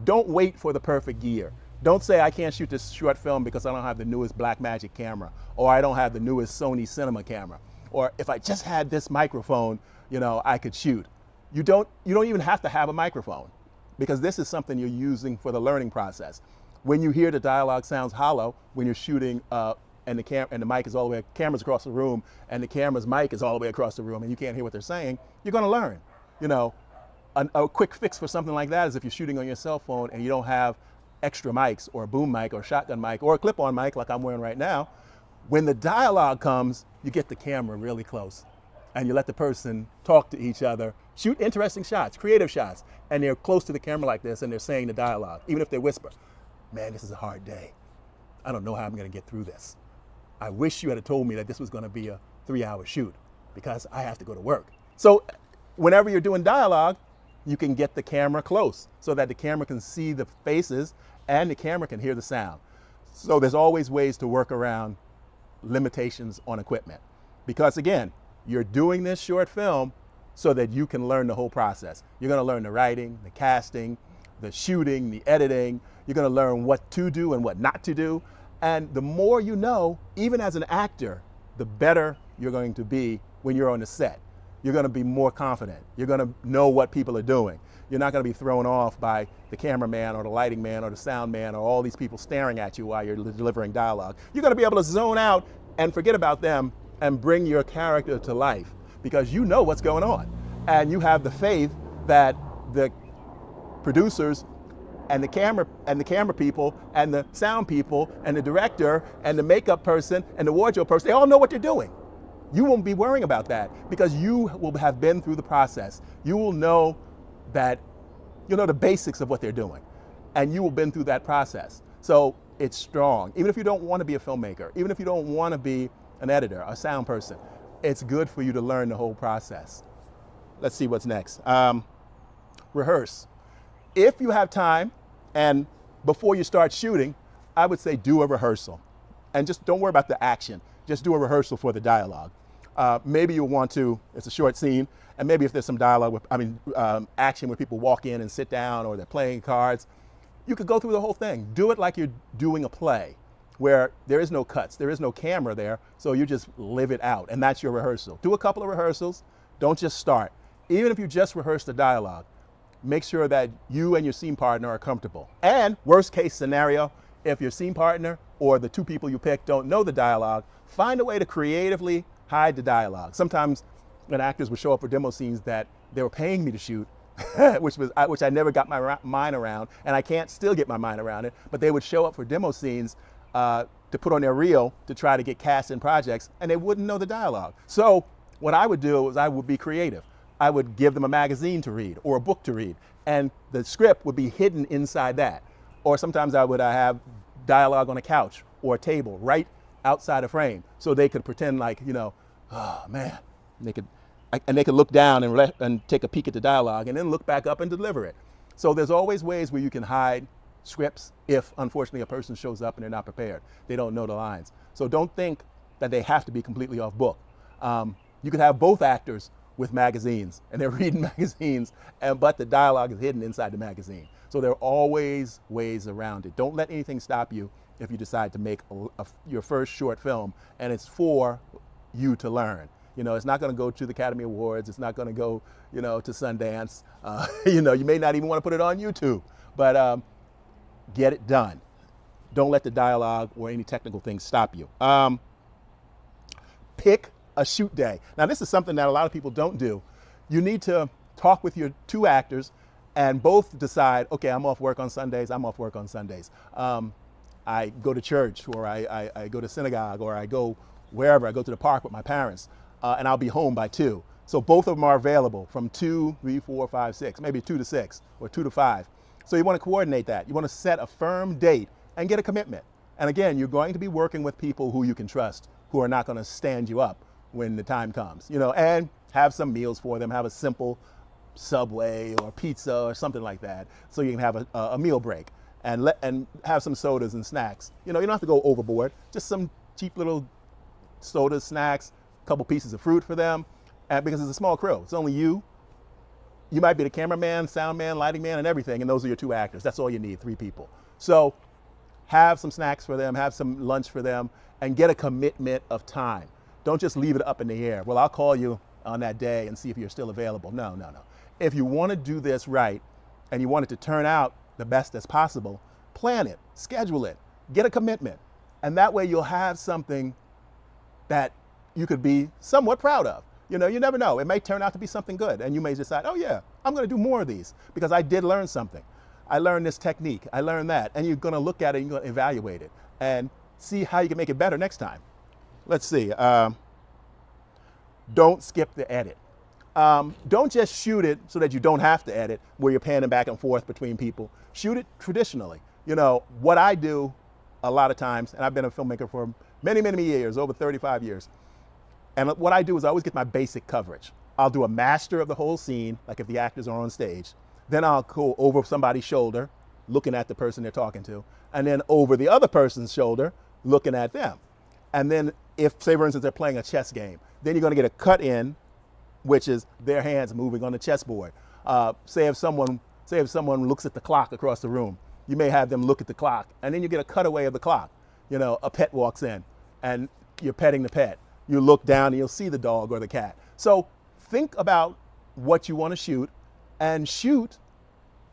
Don't wait for the perfect gear. Don't say I can't shoot this short film because I don't have the newest Blackmagic camera or I don't have the newest Sony Cinema camera. Or if I just had this microphone, I could shoot. You don't even have to have a microphone, because this is something you're using for the learning process. When you hear the dialogue sounds hollow, when you're shooting and the mic is all the way, camera's across the room, and the camera's mic is all the way across the room, and you can't hear what they're saying, you're going to learn. A quick fix for something like that is if you're shooting on your cell phone and you don't have extra mics or a boom mic or a shotgun mic or a clip-on mic like I'm wearing right now, when the dialogue comes, you get the camera really close and you let the person talk to each other, shoot interesting shots, creative shots, and they're close to the camera like this and they're saying the dialogue, even if they whisper, "Man, this is a hard day. I don't know how I'm going to get through this. I wish you had told me that this was going to be a 3-hour shoot because I have to go to work." So whenever you're doing dialogue, you can get the camera close so that the camera can see the faces and the camera can hear the sound. So there's always ways to work around limitations on equipment, because again, you're doing this short film so that you can learn the whole process. You're going to learn the writing, the casting, the shooting, the editing. You're going to learn what to do and what not to do. And the more you know, even as an actor, the better you're going to be when you're on the set. You're going to be more confident. You're going to know what people are doing. You're not going to be thrown off by the cameraman or the lighting man or the sound man or all these people staring at you while you're delivering dialogue. You're going to be able to zone out and forget about them and bring your character to life because you know what's going on. And you have the faith that the producers and the camera people and the sound people and the director and the makeup person and the wardrobe person, they all know what they're doing. You won't be worrying about that because you will have been through the process. You will know that, the basics of what they're doing, and you will have been through that process. So it's strong. Even if you don't want to be a filmmaker, even if you don't want to be an editor, a sound person, it's good for you to learn the whole process. Let's see what's next. Rehearse. If you have time and before you start shooting, I would say do a rehearsal. And just don't worry about the action. Just do a rehearsal for the dialogue. Maybe you'll want to, it's a short scene, and maybe if there's some dialogue, action where people walk in and sit down or they're playing cards, you could go through the whole thing. Do it like you're doing a play where there is no cuts, there is no camera there, so you just live it out, and that's your rehearsal. Do a couple of rehearsals, don't just start. Even if you just rehearse the dialogue, make sure that you and your scene partner are comfortable. And worst case scenario, if your scene partner or the two people you pick don't know the dialogue, find a way to creatively hide the dialogue. Sometimes when actors would show up for demo scenes that they were paying me to shoot, which I never got my mind around, and I can't still get my mind around it, but they would show up for demo scenes to put on their reel to try to get cast in projects, and they wouldn't know the dialogue. So what I would do is I would be creative. I would give them a magazine to read or a book to read, and the script would be hidden inside that. Or sometimes I would have dialogue on a couch or a table right outside a frame, so they could pretend like, oh man, and they could look down and take a peek at the dialogue and then look back up and deliver it. So there's always ways where you can hide scripts if unfortunately a person shows up and they're not prepared. They don't know the lines. So don't think that they have to be completely off book. You could have both actors with magazines and they're reading magazines, but the dialogue is hidden inside the magazine. So there are always ways around it. Don't let anything stop you if you decide to make your first short film and it's for you to learn. It's not going to go to the Academy Awards. It's not going to go, to Sundance. You may not even want to put it on YouTube, but get it done. Don't let the dialogue or any technical things stop you. Pick a shoot day. Now, this is something that a lot of people don't do. You need to talk with your two actors and both decide, okay, I'm off work on Sundays, I'm off work on Sundays. I go to church, or I go to synagogue, or I go wherever, I go to the park with my parents, and I'll be home by 2. So both of them are available from 2, 3, 4, 5, 6, maybe 2 to 6, or 2 to 5. So you want to coordinate that. You want to set a firm date and get a commitment. And again, you're going to be working with people who you can trust, who are not going to stand you up when the time comes, and have some meals for them, have a simple Subway or pizza or something like that, so you can have a meal break and have some sodas and snacks. You don't have to go overboard, just some cheap little sodas, snacks, a couple pieces of fruit for them, and because it's a small crew, it's only you. You might be the cameraman, sound man, lighting man, and everything, and those are your 2 actors. That's all you need, 3 people. So have some snacks for them, have some lunch for them, and get a commitment of time. Don't just leave it up in the air. Well, I'll call you on that day and see if you're still available. No, no, no. If you want to do this right and you want it to turn out the best as possible, plan it, schedule it, get a commitment. And that way you'll have something that you could be somewhat proud of. You know, you never know. It may turn out to be something good, and you may decide, oh yeah, I'm going to do more of these because I did learn something. I learned this technique. I learned that. And you're going to look at it and you're going to evaluate it and see how you can make it better next time. Let's see. Don't skip the edit. Don't just shoot it so that you don't have to edit, where you're panning back and forth between people. Shoot it traditionally. You know, what I do a lot of times, and I've been a filmmaker for many, many years, over 35 years. And what I do is I always get my basic coverage. I'll do a master of the whole scene, like if the actors are on stage. Then I'll go over somebody's shoulder, looking at the person they're talking to, and then over the other person's shoulder, looking at them. And then if, say for instance, they're playing a chess game, then you're gonna get a cut in, which is their hands moving on the chessboard. Say if someone looks at the clock across the room, you may have them look at the clock, and then you get a cutaway of the clock. You know, a pet walks in, and you're petting the pet. You look down and you'll see the dog or the cat. So think about what you want to shoot and shoot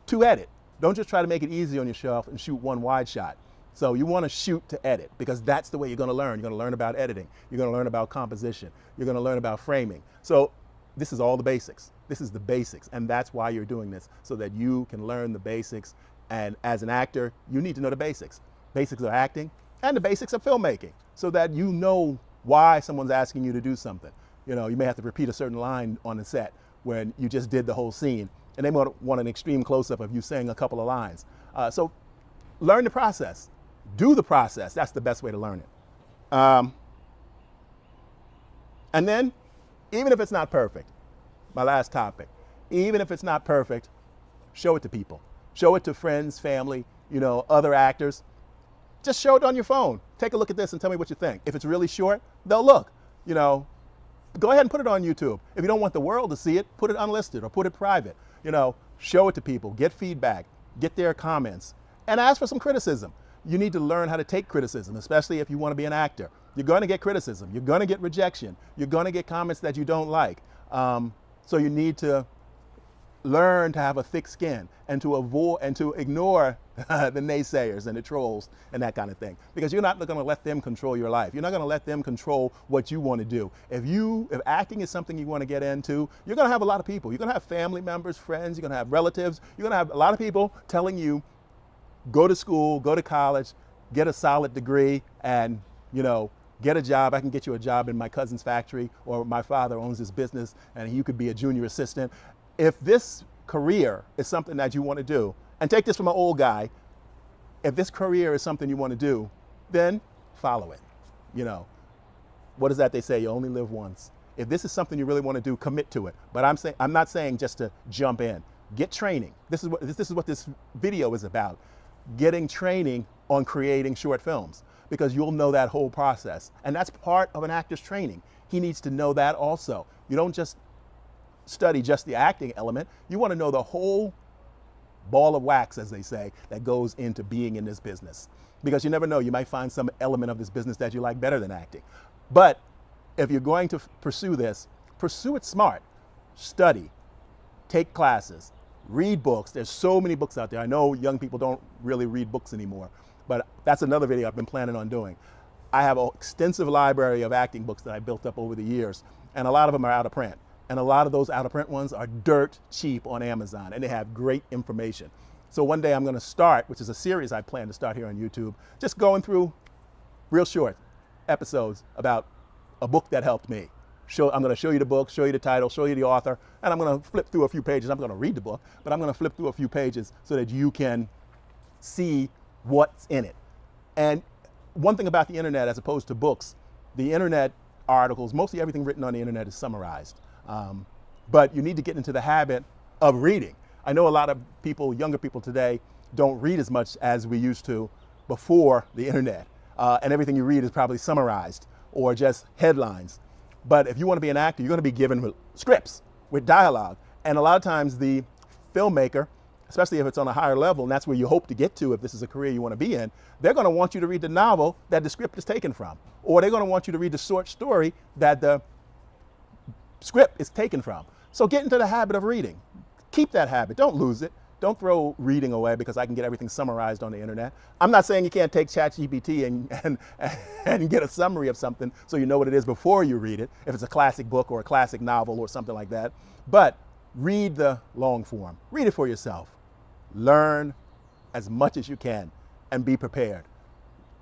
to edit. Don't just try to make it easy on yourself and shoot one wide shot. So you want to shoot to edit because that's the way you're going to learn. You're going to learn about editing. You're going to learn about composition. You're going to learn about framing. So this is all the basics. This is the basics. And that's why you're doing this, so that you can learn the basics. And as an actor, you need to know the basics. Basics of acting and the basics of filmmaking, so that you know why someone's asking you to do something. You know, you may have to repeat a certain line on the set when you just did the whole scene, and they might want an extreme close-up of you saying a couple of lines. So learn the process. Do the process. That's the best way to learn it. And then, even if it's not perfect, my last topic, even if it's not perfect, show it to people. Show it to friends, family, you know, other actors. Just show it on your phone. Take a look at this and tell me what you think. If it's really short, they'll look. You know, go ahead and put it on YouTube. If you don't want the world to see it, put it unlisted or put it private. You know, show it to people, get feedback, get their comments, and ask for some criticism. You need to learn how to take criticism, especially if you want to be an actor. You're going to get criticism. You're going to get rejection. You're going to get comments that you don't like. So you need to learn to have a thick skin and to avoid and to ignore the naysayers and the trolls and that kind of thing, because you're not going to let them control your life. You're not going to let them control what you want to do. If acting is something you want to get into, you're going to have a lot of people. You're going to have family members, friends, you're going to have relatives. You're going to have a lot of people telling you, go to school, go to college, get a solid degree, and, you know, get a job. I can get you a job in my cousin's factory, or my father owns this business and you could be a junior assistant. If this career is something that you want to do, and take this from an old guy, if this career is something you want to do, then follow it. You know, what is that they say? You only live once. If this is something you really want to do, commit to it. But I'm not saying just to jump in. Get training. This is what this video is about. Getting training on creating short films, because you'll know that whole process. And that's part of an actor's training. He needs to know that also. You don't just study just the acting element. You want to know the whole ball of wax, as they say, that goes into being in this business. Because you never know, you might find some element of this business that you like better than acting. But if you're going to pursue this, pursue it smart. Study, take classes, read books. There's so many books out there. I know young people don't really read books anymore, but that's another video I've been planning on doing. I have an extensive library of acting books that I built up over the years, and a lot of them are out of print. And a lot of those out-of-print ones are dirt cheap on Amazon, and they have great information. So one day I'm going to start, which is a series I plan to start here on YouTube, just going through real short episodes about a book that helped me. I'm going to show you the book, show you the title, show you the author, and I'm going to flip through a few pages. I'm going to read the book, but I'm going to flip through a few pages so that you can see what's in it. And one thing about the internet as opposed to books, the internet articles, mostly everything written on the internet is summarized. But you need to get into the habit of reading. I know a lot of people, younger people today, don't read as much as we used to before the internet. And everything you read is probably summarized or just headlines. But if you want to be an actor, you're going to be given scripts with dialogue. And a lot of times the filmmaker especially if it's on a higher level, and that's where you hope to get to if this is a career you want to be in, they're going to want you to read the novel that the script is taken from, or they're going to want you to read the short story that the script is taken from. So get into the habit of reading. Keep that habit. Don't lose it. Don't throw reading away because I can get everything summarized on the internet. I'm not saying you can't take ChatGPT and get a summary of something so you know what it is before you read it, if it's a classic book or a classic novel or something like that. But read the long form. Read it for yourself. Learn as much as you can and be prepared.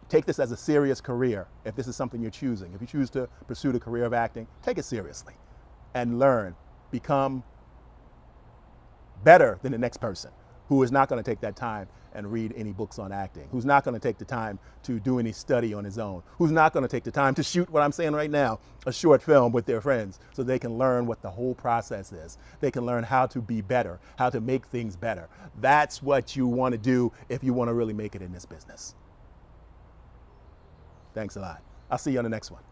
Take this as a serious career if this is something you're choosing. If you choose to pursue the career of acting, take it seriously and learn. Become better than the next person who is not going to take that time and read any books on acting, who's not going to take the time to do any study on his own, who's not going to take the time to shoot what I'm saying right now, a short film with their friends so they can learn what the whole process is. They can learn how to be better, how to make things better. That's what you want to do if you want to really make it in this business. Thanks a lot. I'll see you on the next one.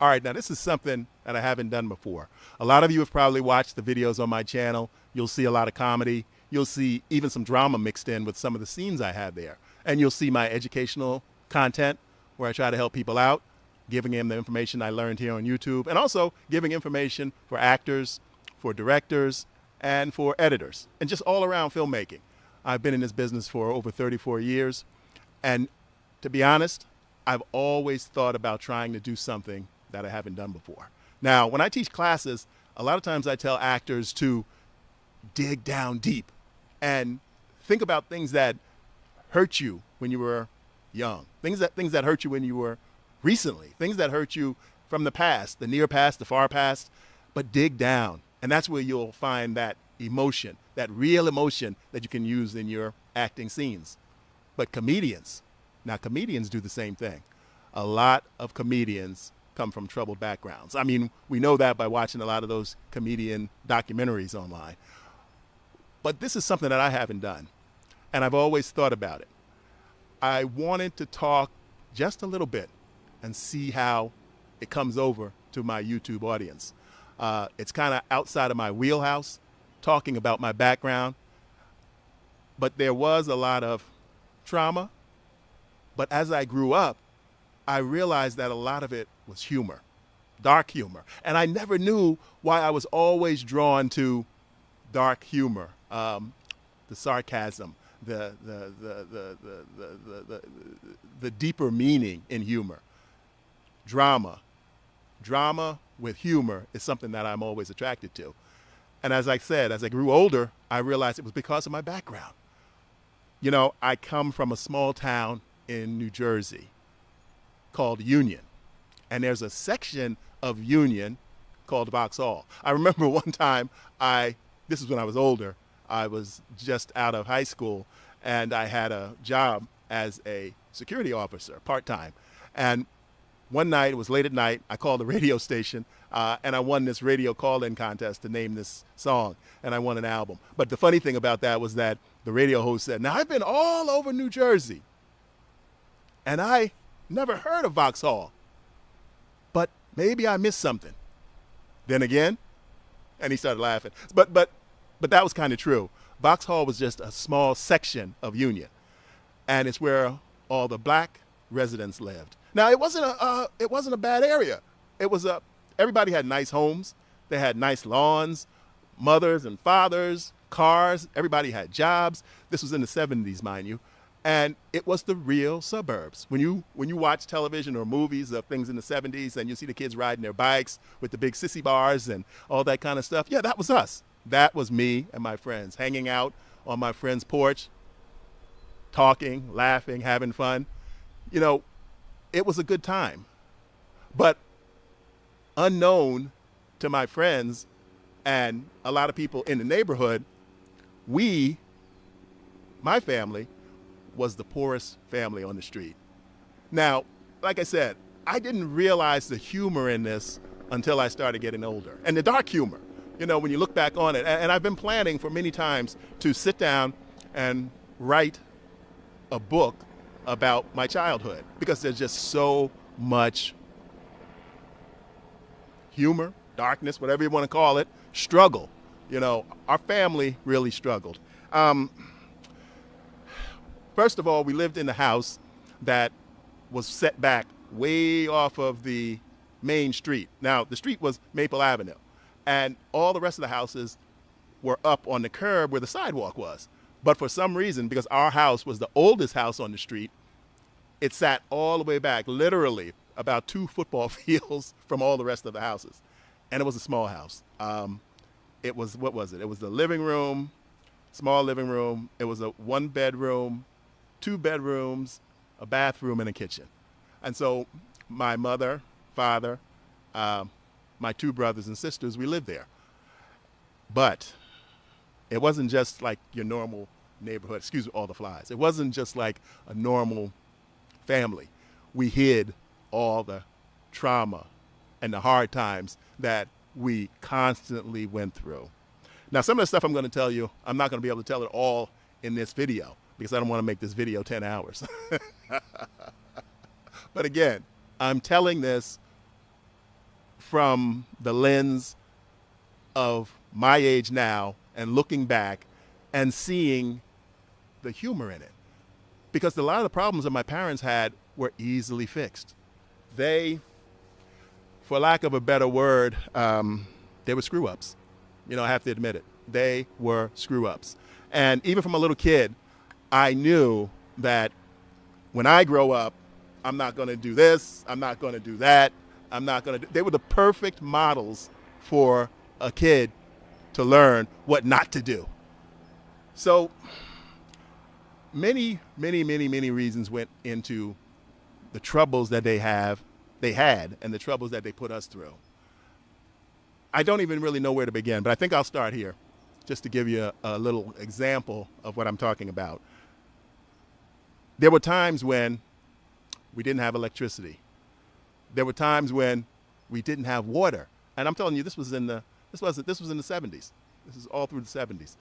All right, now this is something that I haven't done before. A lot of you have probably watched the videos on my channel. You'll see a lot of comedy. You'll see even some drama mixed in with some of the scenes I have there. And you'll see my educational content where I try to help people out, giving them the information I learned here on YouTube, and also giving information for actors, for directors, and for editors, and just all around filmmaking. I've been in this business for over 34 years. And to be honest, I've always thought about trying to do something that I haven't done before. Now, when I teach classes, a lot of times I tell actors to dig down deep and think about things that hurt you when you were young, things that hurt you when you were recently, things that hurt you from the past, the near past, the far past, but dig down. And that's where you'll find that emotion, that real emotion that you can use in your acting scenes. But comedians do the same thing. A lot of comedians come from troubled backgrounds. I mean, we know that by watching a lot of those comedian documentaries online. But this is something that I haven't done, and I've always thought about it. I wanted to talk just a little bit and see how it comes over to my YouTube audience. It's kind of outside of my wheelhouse, talking about my background, but there was a lot of trauma. But as I grew up, I realized that a lot of it was humor, dark humor. And I never knew why I was always drawn to dark humor, the sarcasm, the deeper meaning in humor. Drama with humor is something that I'm always attracted to. And as I said, as I grew older, I realized it was because of my background. You know, I come from a small town in New Jersey called Union. And there's a section of Union called Vauxhall. I remember one time, this is when I was older, I was just out of high school, and I had a job as a security officer, part-time. And one night, it was late at night, I called the radio station, and I won this radio call-in contest to name this song, and I won an album. But the funny thing about that was that the radio host said, "Now, I've been all over New Jersey, and I never heard of Vauxhall, but maybe I missed something." Then again, and he started laughing. But that was kind of true. Vauxhall was just a small section of Union, and it's where all the black residents lived. Now, it wasn't a bad area. It was everybody had nice homes. They had nice lawns, mothers and fathers, cars. Everybody had jobs. This was in the 70s, mind you. And it was the real suburbs. When you watch television or movies of things in the 70s and you see the kids riding their bikes with the big sissy bars and all that kind of stuff, yeah, that was us. That was me and my friends hanging out on my friend's porch, talking, laughing, having fun. You know, it was a good time. But unknown to my friends and a lot of people in the neighborhood, my family, was the poorest family on the street. Now, like I said, I didn't realize the humor in this until I started getting older. And the dark humor, you know, when you look back on it. And I've been planning for many times to sit down and write a book about my childhood because there's just so much humor, darkness, whatever you want to call it, struggle You know, our family really struggled. Um, First of all, we lived in a house that was set back way off of the main street. Now, the street was Maple Avenue, and all the rest of the houses were up on the curb where the sidewalk was. But for some reason, because our house was the oldest house on the street, it sat all the way back, literally about 2 football fields from all the rest of the houses. And it was a small house. It was, what was it? It was the living room, small living room. It was a 1 bedroom, 2 bedrooms, a bathroom, and a kitchen. And so my mother, father, my 2 brothers and sisters, we lived there. But it wasn't just like your normal neighborhood, excuse me, all the flies. It wasn't just like a normal family. We hid all the trauma and the hard times that we constantly went through. Now, some of the stuff I'm going to tell you, I'm not going to be able to tell it all in this video because I don't want to make this video 10 hours. But again, I'm telling this from the lens of my age now and looking back and seeing the humor in it. Because a lot of the problems that my parents had were easily fixed. They, for lack of a better word, they were screw-ups. You know, I have to admit it. They were screw-ups. And even from a little kid, I knew that when I grow up, I'm not going to do this, I'm not going to do that, I'm not going to do... They were the perfect models for a kid to learn what not to do. So many reasons went into the troubles that they had, and the troubles that they put us through. I don't even really know where to begin, but I think I'll start here just to give you a little example of what I'm talking about. There were times when we didn't have electricity. There were times when we didn't have water. And I'm telling you, this was in the 70s. This is all through the 70s.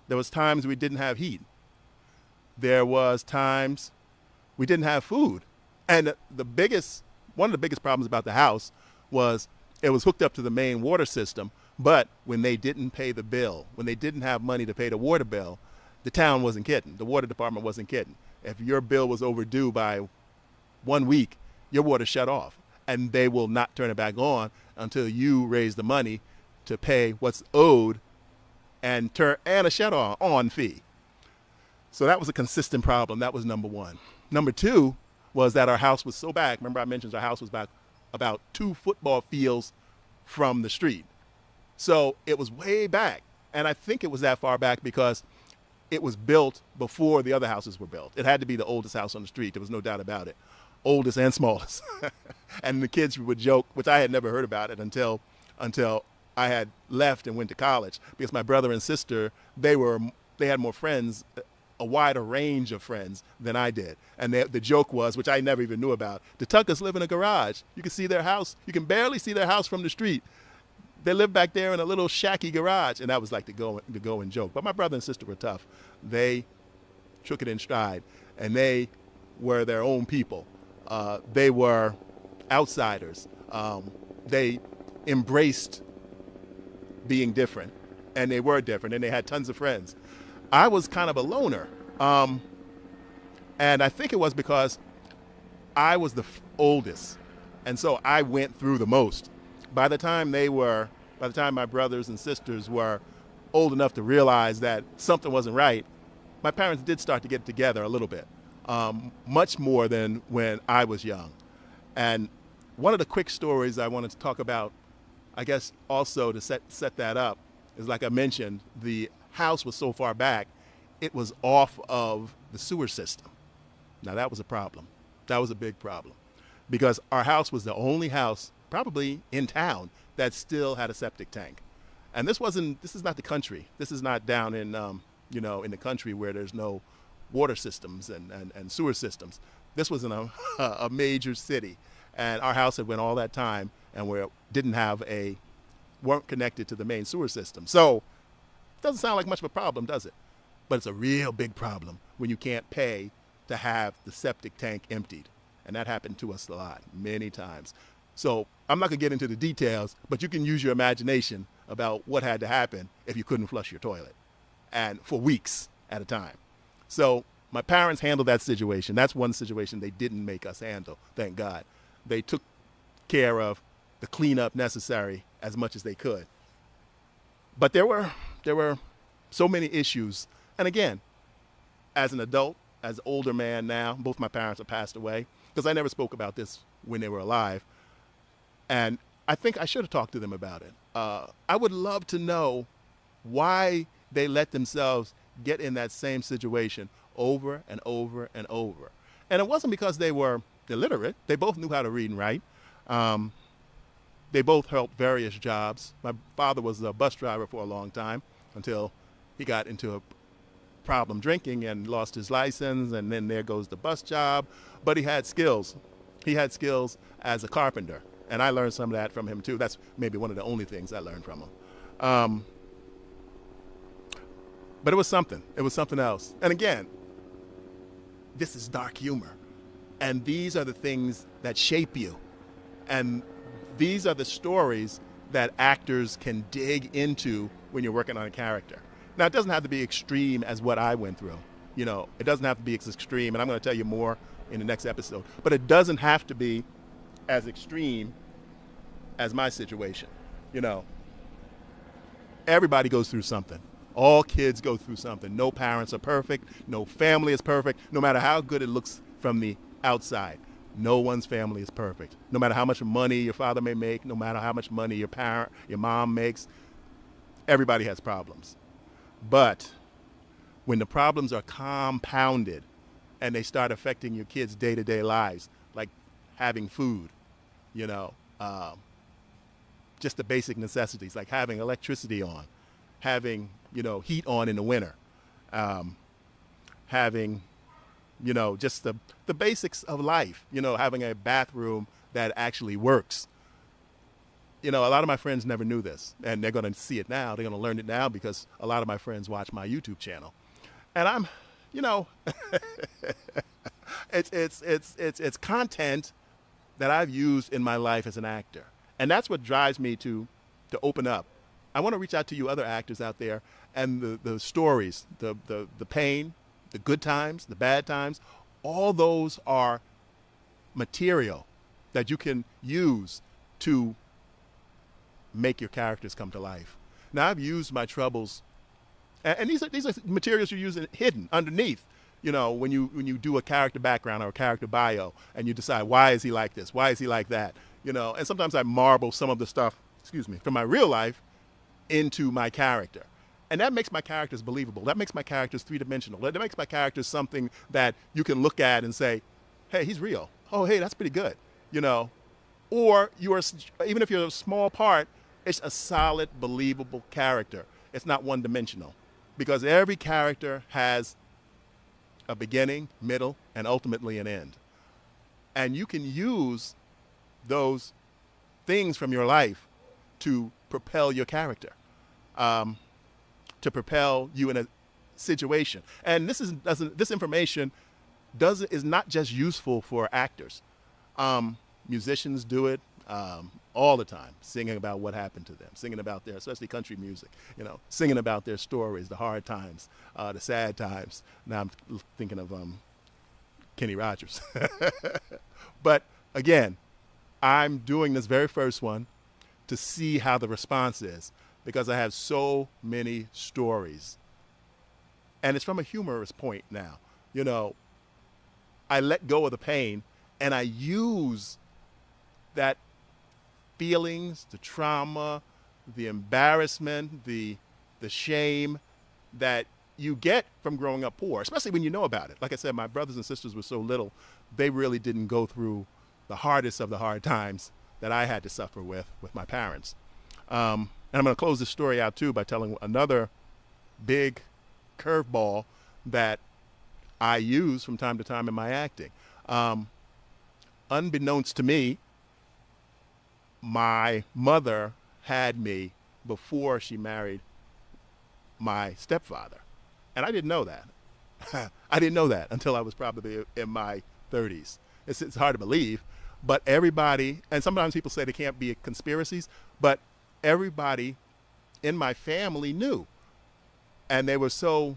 There was times we didn't have heat. There was times we didn't have food. And one of the biggest problems about the house was it was hooked up to the main water system, but when they didn't pay the bill, when they didn't have money to pay the water bill, the town wasn't kidding. The water department wasn't kidding. If your bill was overdue by 1 week, your water shut off, and they will not turn it back on until you raise the money to pay what's owed and a shut-on fee. So that was a consistent problem. That was number one. Number two was that our house was so back. Remember I mentioned our house was back about 2 football fields from the street. So it was way back. And I think it was that far back because it was built before the other houses were built. It had to be the oldest house on the street. There was no doubt about it. Oldest and smallest. And the kids would joke, which I had never heard about it until I had left and went to college, because my brother and sister, they had more friends, a wider range of friends than I did. And the joke was, which I never even knew about, the Tuckers live in a garage. You can see their house. You can barely see their house from the street. They lived back there in a little shacky garage. And that was like the go and joke. But my brother and sister were tough. They took it in stride, and they were their own people. They were outsiders. They embraced being different, and they were different, and they had tons of friends. I was kind of a loner, and I think it was because I was the oldest, and so I went through the most. By the time my brothers and sisters were old enough to realize that something wasn't right, my parents did start to get together a little bit, much more than when I was young. And one of the quick stories I wanted to talk about, I guess also to set that up, is, like I mentioned, the house was so far back, it was off of the sewer system. Now that was a problem. That was a big problem, because our house was the only house probably in town that still had a septic tank. And this is not the country. This is not down in, in the country where there's no water systems and sewer systems. This was in a major city. And our house had went all that time, and weren't connected to the main sewer system. So it doesn't sound like much of a problem, does it? But it's a real big problem when you can't pay to have the septic tank emptied. And that happened to us a lot, many times. So I'm not going to get into the details, but you can use your imagination about what had to happen if you couldn't flush your toilet, and for weeks at a time. So my parents handled that situation. That's one situation they didn't make us handle, thank God. They took care of the cleanup necessary as much as they could. But there were so many issues. And again, as an adult, as an older man now, both my parents have passed away, because I never spoke about this when they were alive. And I think I should have talked to them about it. I would love to know why they let themselves get in that same situation over and over and over. And it wasn't because they were illiterate. They both knew how to read and write. They both held various jobs. My father was a bus driver for a long time until he got into a problem drinking and lost his license, and then there goes the bus job. But he had skills. He had skills as a carpenter, and I learned some of that from him too. That's maybe one of the only things I learned from him. But it was something. It was something else. And again, this is dark humor. And these are the things that shape you. And these are the stories that actors can dig into when you're working on a character. Now, it doesn't have to be extreme as what I went through. You know, it doesn't have to be as extreme, and I'm going to tell you more in the next episode. But it doesn't have to be as extreme as my situation. You know, everybody goes through something. All kids go through something. No parents are perfect. No family is perfect. No matter how good it looks from the outside, no one's family is perfect. No matter how much money your father may make, no matter how much money your mom makes, everybody has problems. But when the problems are compounded and they start affecting your kids' day-to-day lives, like having food, you know, just the basic necessities, like having electricity on, having, you know, heat on in the winter, having, you know, just the basics of life, you know, having a bathroom that actually works. You know, a lot of my friends never knew this, and they're going to see it now. They're going to learn it now because a lot of my friends watch my YouTube channel. And I'm, you know, it's content that I've used in my life as an actor. And that's what drives me to open up. I want to reach out to you other actors out there, and the stories, the pain, the good times, the bad times, all those are material that you can use to make your characters come to life. Now, I've used my troubles, and these are materials you use hidden underneath. You know, when you do a character background or a character bio, and you decide, why is he like this? Why is he like that? You know, and sometimes I marble some of the stuff, from my real life into my character. And that makes my characters believable. That makes my characters three-dimensional. That makes my characters something that you can look at and say, hey, he's real. Oh, hey, that's pretty good. You know, or even if you're a small part, it's a solid, believable character. It's not one-dimensional, because every character has a beginning, middle, and ultimately an end. And you can use those things from your life to propel your character, to propel you in a situation. And this information is not just useful for actors. Musicians do it all the time, singing about what happened to them, singing about especially country music, you know, singing about their stories, the hard times, the sad times. Now I'm thinking of Kenny Rogers. But again, I'm doing this very first one to see how the response is, because I have so many stories. And it's from a humorous point now. You know, I let go of the pain, and I use that feelings, the trauma, the embarrassment, the shame that you get from growing up poor, especially when you know about it. Like I said, my brothers and sisters were so little, they really didn't go through the hardest of the hard times that I had to suffer with my parents. And I'm going to close this story out too by telling another big curveball that I use from time to time in my acting. Unbeknownst to me, my mother had me before she married my stepfather. And I didn't know that. I didn't know that until I was probably in my 30s. It's hard to believe, But everybody, and sometimes people say they can't be conspiracies, but everybody in my family knew. And they were so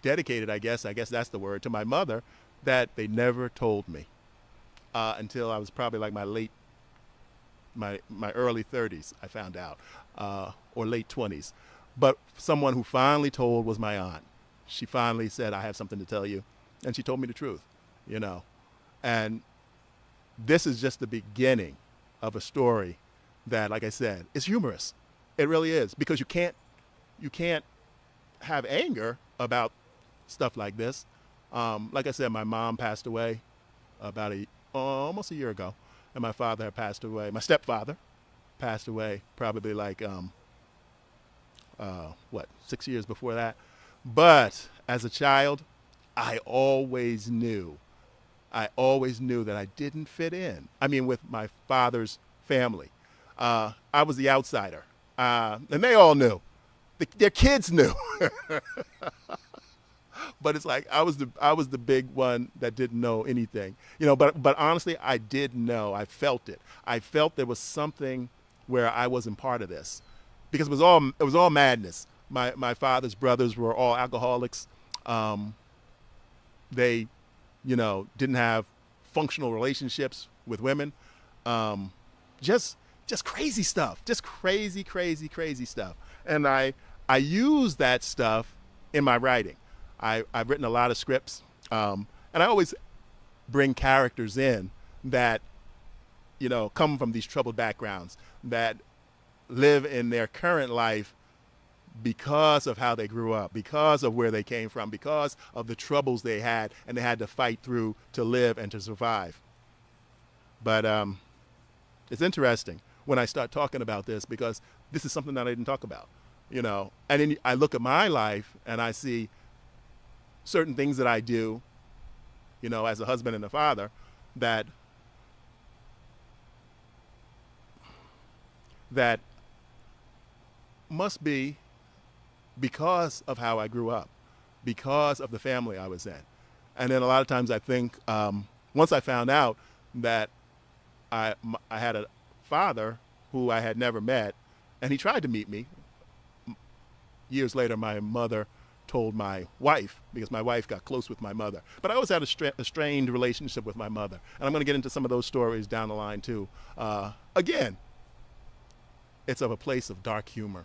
dedicated, I guess that's the word, to my mother, that they never told me until I was probably like my early 30s. I found out, or late 20s. But someone who finally told was my aunt. She finally said, "I have something to tell you," and she told me the truth, you know. And this is just the beginning of a story that, like I said, is humorous. It really is, because you can't have anger about stuff like this. Like I said, my mom passed away about almost a year ago, and my father had passed away. My stepfather passed away probably like 6 years before that. But as a child, I always knew that I didn't fit in. I mean, with my father's family, I was the outsider, and they all knew. Their kids knew. But it's like I was the big one that didn't know anything, you know. But honestly, I did know. I felt it. I felt there was something where I wasn't part of this, because it was all madness. My father's brothers were all alcoholics. They, you know, didn't have functional relationships with women. Just crazy stuff. Just crazy stuff. And I use that stuff in my writing. I've written a lot of scripts, and I always bring characters in that, you know, come from these troubled backgrounds, that live in their current life because of how they grew up, because of where they came from, because of the troubles they had, and they had to fight through to live and to survive. But it's interesting when I start talking about this, because this is something that I didn't talk about, you know. And then I look at my life and I see certain things that I do, you know, as a husband and a father, that must be because of how I grew up, because of the family I was in. And then a lot of times I think, once I found out that I had a father who I had never met, and he tried to meet me. Years later, my mother told my wife, because my wife got close with my mother. But I always had a strained relationship with my mother. And I'm going to get into some of those stories down the line too. Again, it's of a place of dark humor.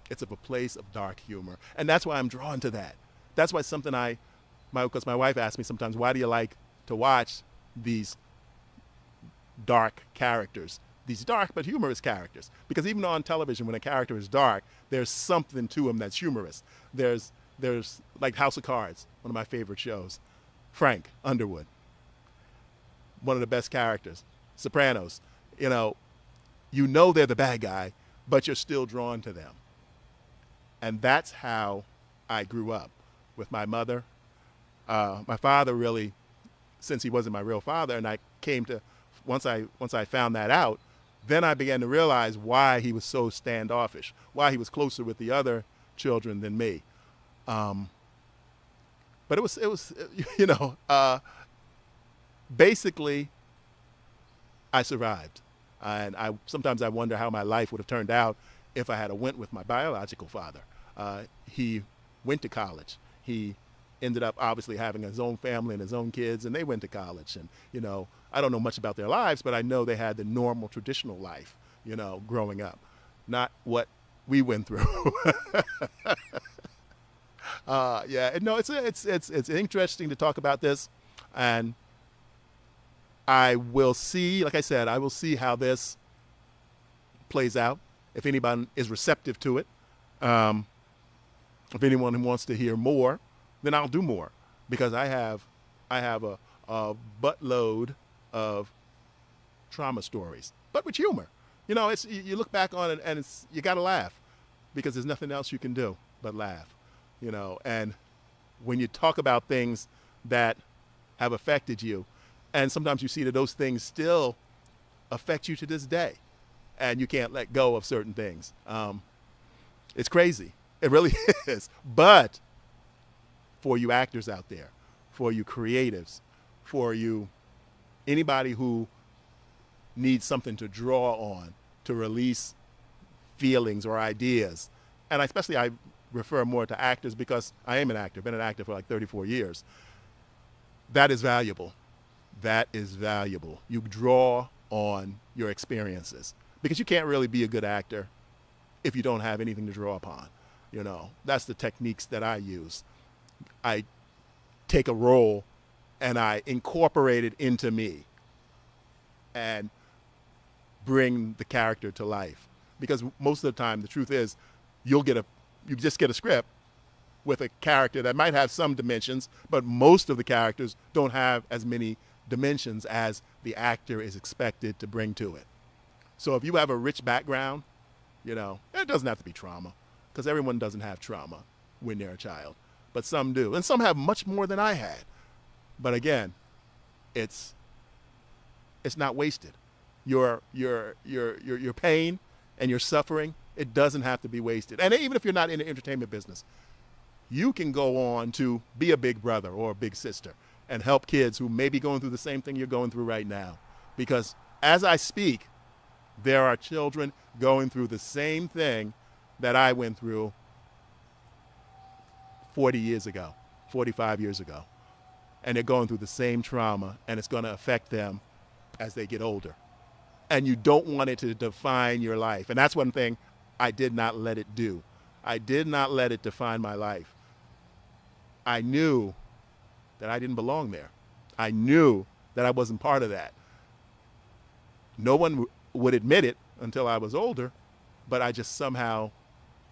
It's of a place of dark humor. And that's why I'm drawn to that. That's why something because my wife asks me sometimes, why do you like to watch these dark characters? These dark but humorous characters. Because even on television, when a character is dark, there's something to him that's humorous. There's like House of Cards, one of my favorite shows. Frank Underwood, one of the best characters. Sopranos, you know they're the bad guy, but you're still drawn to them. And that's how I grew up with my mother. My father really, since he wasn't my real father, and I came to, once I found that out, then I began to realize why he was so standoffish, why he was closer with the other children than me. But it was basically I survived. And sometimes I wonder how my life would have turned out if I had went with my biological father. He went to college. He ended up obviously having his own family and his own kids, and they went to college. And, I don't know much about their lives, but I know they had the normal, traditional life, growing up, not what we went through. It's interesting to talk about this, and I will see, like I said, I will see how this plays out. If anyone is receptive to it, if anyone who wants to hear more, then I'll do more, because I have a buttload of trauma stories, but with humor. You look back on it and you got to laugh, because there's nothing else you can do but laugh. And when you talk about things that have affected you, and sometimes you see that those things still affect you to this day, and you can't let go of certain things. It's crazy. It really is. But for you actors out there, for you creatives, for you Anybody who needs something to draw on to release feelings or ideas, and especially I refer more to actors because I am an actor, been an actor for like 34 years. That is valuable. That is valuable. You draw on your experiences because you can't really be a good actor if you don't have anything to draw upon. You know, that's the techniques that I use. I take a role and I incorporate it into me and bring the character to life. Because most of the time, the truth is, you just get a script with a character that might have some dimensions, but most of the characters don't have as many dimensions as the actor is expected to bring to it. So if you have a rich background, you know, it doesn't have to be trauma, because everyone doesn't have trauma when they're a child, but some do, and some have much more than I had. But again, it's not wasted. Your pain and your suffering, it doesn't have to be wasted. And even if you're not in the entertainment business, you can go on to be a big brother or a big sister and help kids who may be going through the same thing you're going through right now. Because as I speak, there are children going through the same thing that I went through 40 years ago, 45 years ago. And they're going through the same trauma, and it's going to affect them as they get older. And you don't want it to define your life. And that's one thing I did not let it do. I did not let it define my life. I knew that I didn't belong there. I knew that I wasn't part of that. No one would admit it until I was older, but I just somehow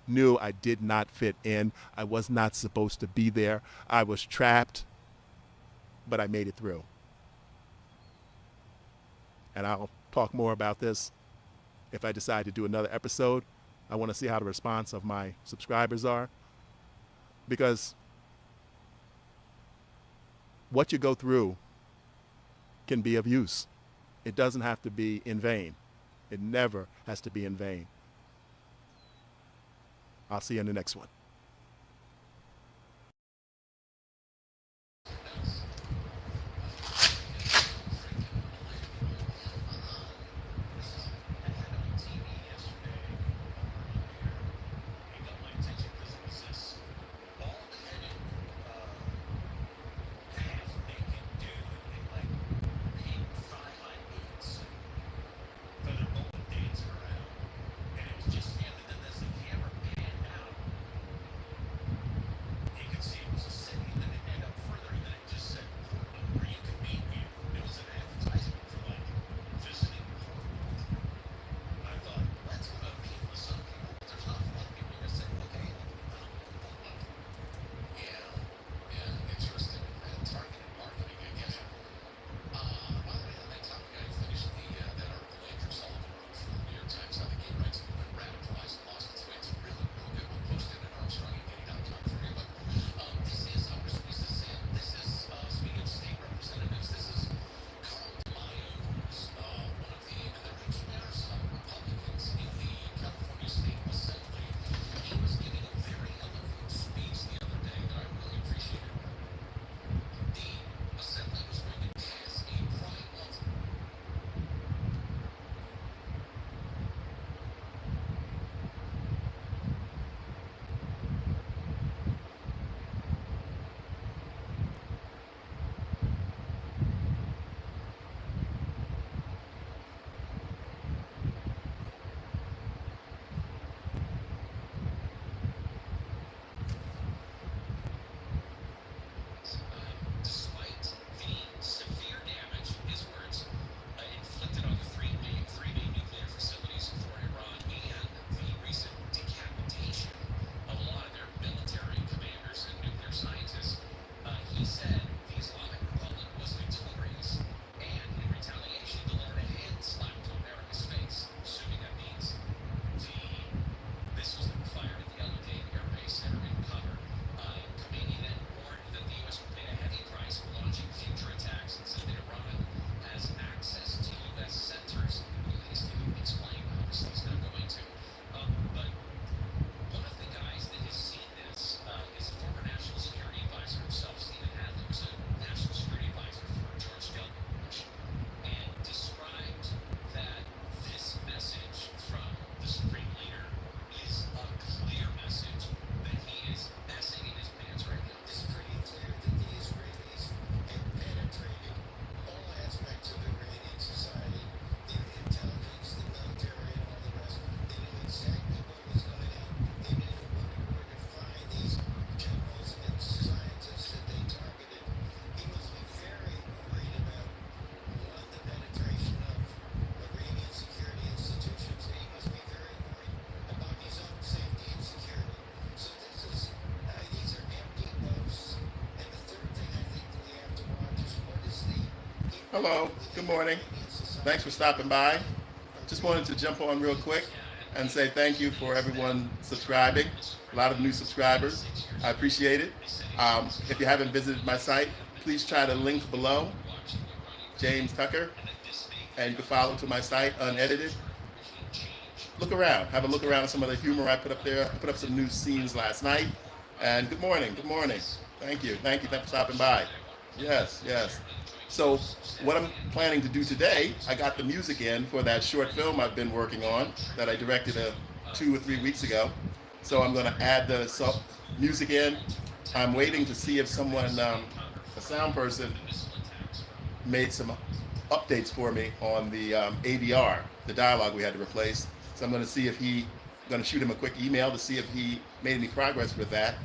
knew I did not fit in. I was not supposed to be there. I was trapped, but I made it through. And I'll talk more about this if I decide to do another episode. I want to see how the response of my subscribers are, because what you go through can be of use. It doesn't have to be in vain. It never has to be in vain. I'll see you in the next one. Hello, good morning. Thanks for stopping by. Just wanted to jump on real quick and say thank you for everyone subscribing. A lot of new subscribers. I appreciate it. If you haven't visited my site, please try the link below, James Tucker, and you can follow to my site, unedited. Look around. Have a look around at some of the humor I put up there. I put up some new scenes last night. And good morning. Good morning. Thank you. Thank you. Thanks for stopping by. Yes, yes. So what I'm planning to do today, I got the music in for that short film I've been working on that I directed 2 or 3 weeks ago. So I'm going to add the music in. I'm waiting to see if someone, a sound person, made some updates for me on the ADR, the dialogue we had to replace. So I'm going to see if going to shoot him a quick email to see if he made any progress with that,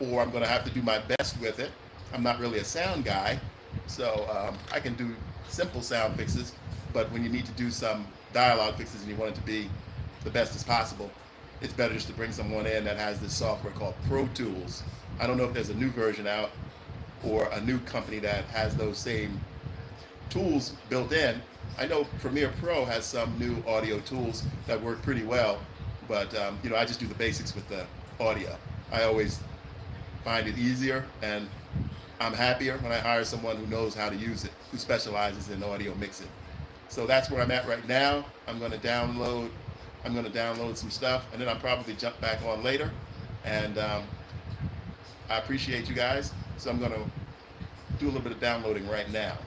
or I'm going to have to do my best with it. I'm not really a sound guy, so I can do simple sound fixes, but when you need to do some dialogue fixes and you want it to be the best as possible, it's better just to bring someone in that has this software called Pro Tools. I don't know if there's a new version out or a new company that has those same tools built in. I know Premiere Pro has some new audio tools that work pretty well, but I just do the basics with the audio. I always find it easier, and I'm happier when I hire someone who knows how to use it, who specializes in audio mixing. So that's where I'm at right now. I'm going to download some stuff, and then I'll probably jump back on later. And I appreciate you guys, so I'm going to do a little bit of downloading right now.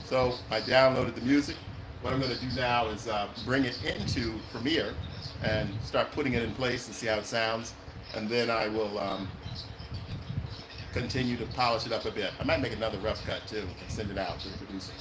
So I downloaded the music. What I'm going to do now is bring it into Premiere and start putting it in place and see how it sounds. And then I will continue to polish it up a bit. I might make another rough cut too and send it out to the producer.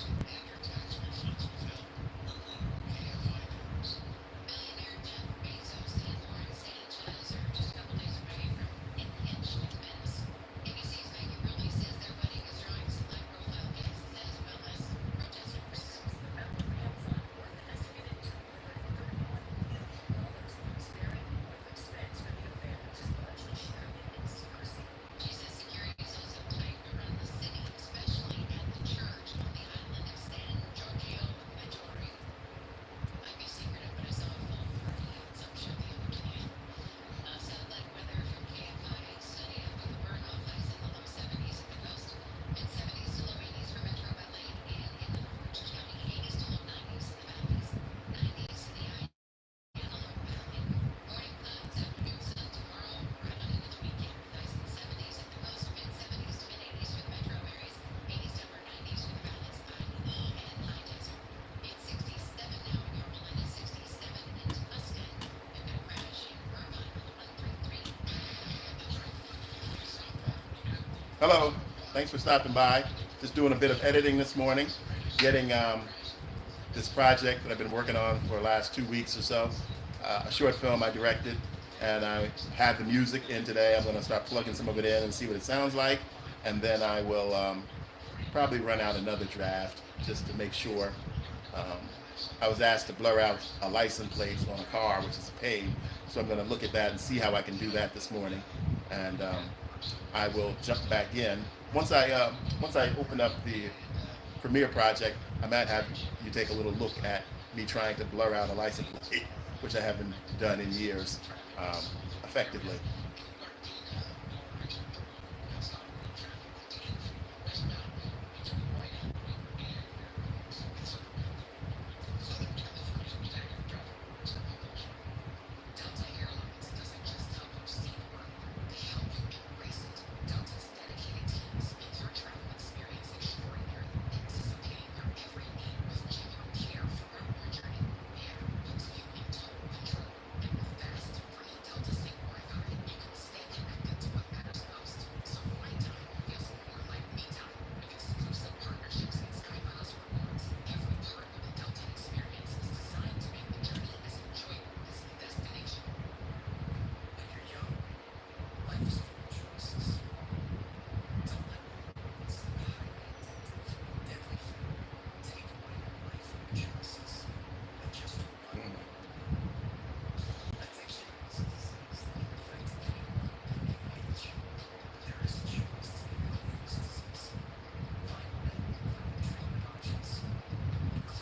Hello, thanks for stopping by. Just doing a bit of editing this morning, getting this project that I've been working on for the last 2 weeks or so, a short film I directed, and I had the music in today. I'm going to start plugging some of it in and see what it sounds like, and then I will probably run out another draft just to make sure. Um, I was asked to blur out a license plate on a car, which is a pain, so I'm going to look at that and see how I can do that this morning, and I will jump back in once I open up the Premiere project. I might have you take a little look at me trying to blur out a license plate, which I haven't done in years effectively.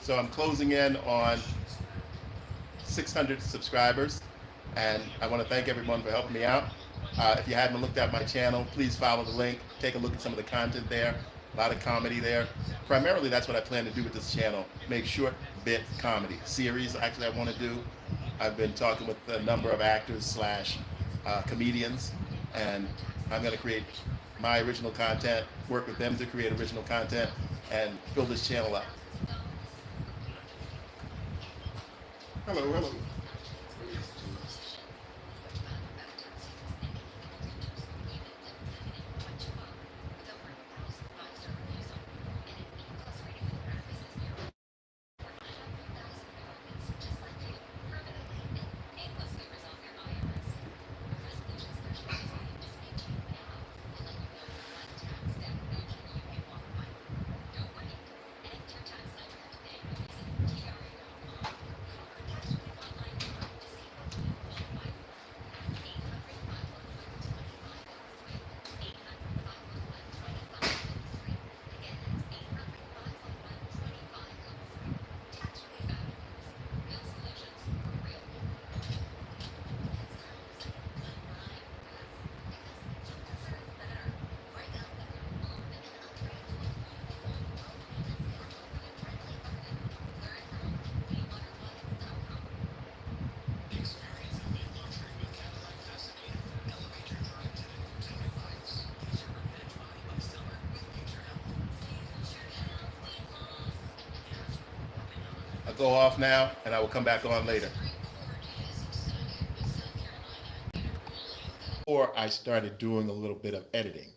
So I'm closing in on 600 subscribers, and I want to thank everyone for helping me out. If you haven't looked at my channel, please follow the link. Take a look at some of the content there. A lot of comedy there. Primarily, that's what I plan to do with this channel. Make short bit comedy series. Actually, I want to do. I've been talking with a number of actors slash comedians, and I'm going to create my original content, work with them to create original content, and fill this channel up. Hello, hello. I'll go off now, and I will come back on later. Or I started doing a little bit of editing.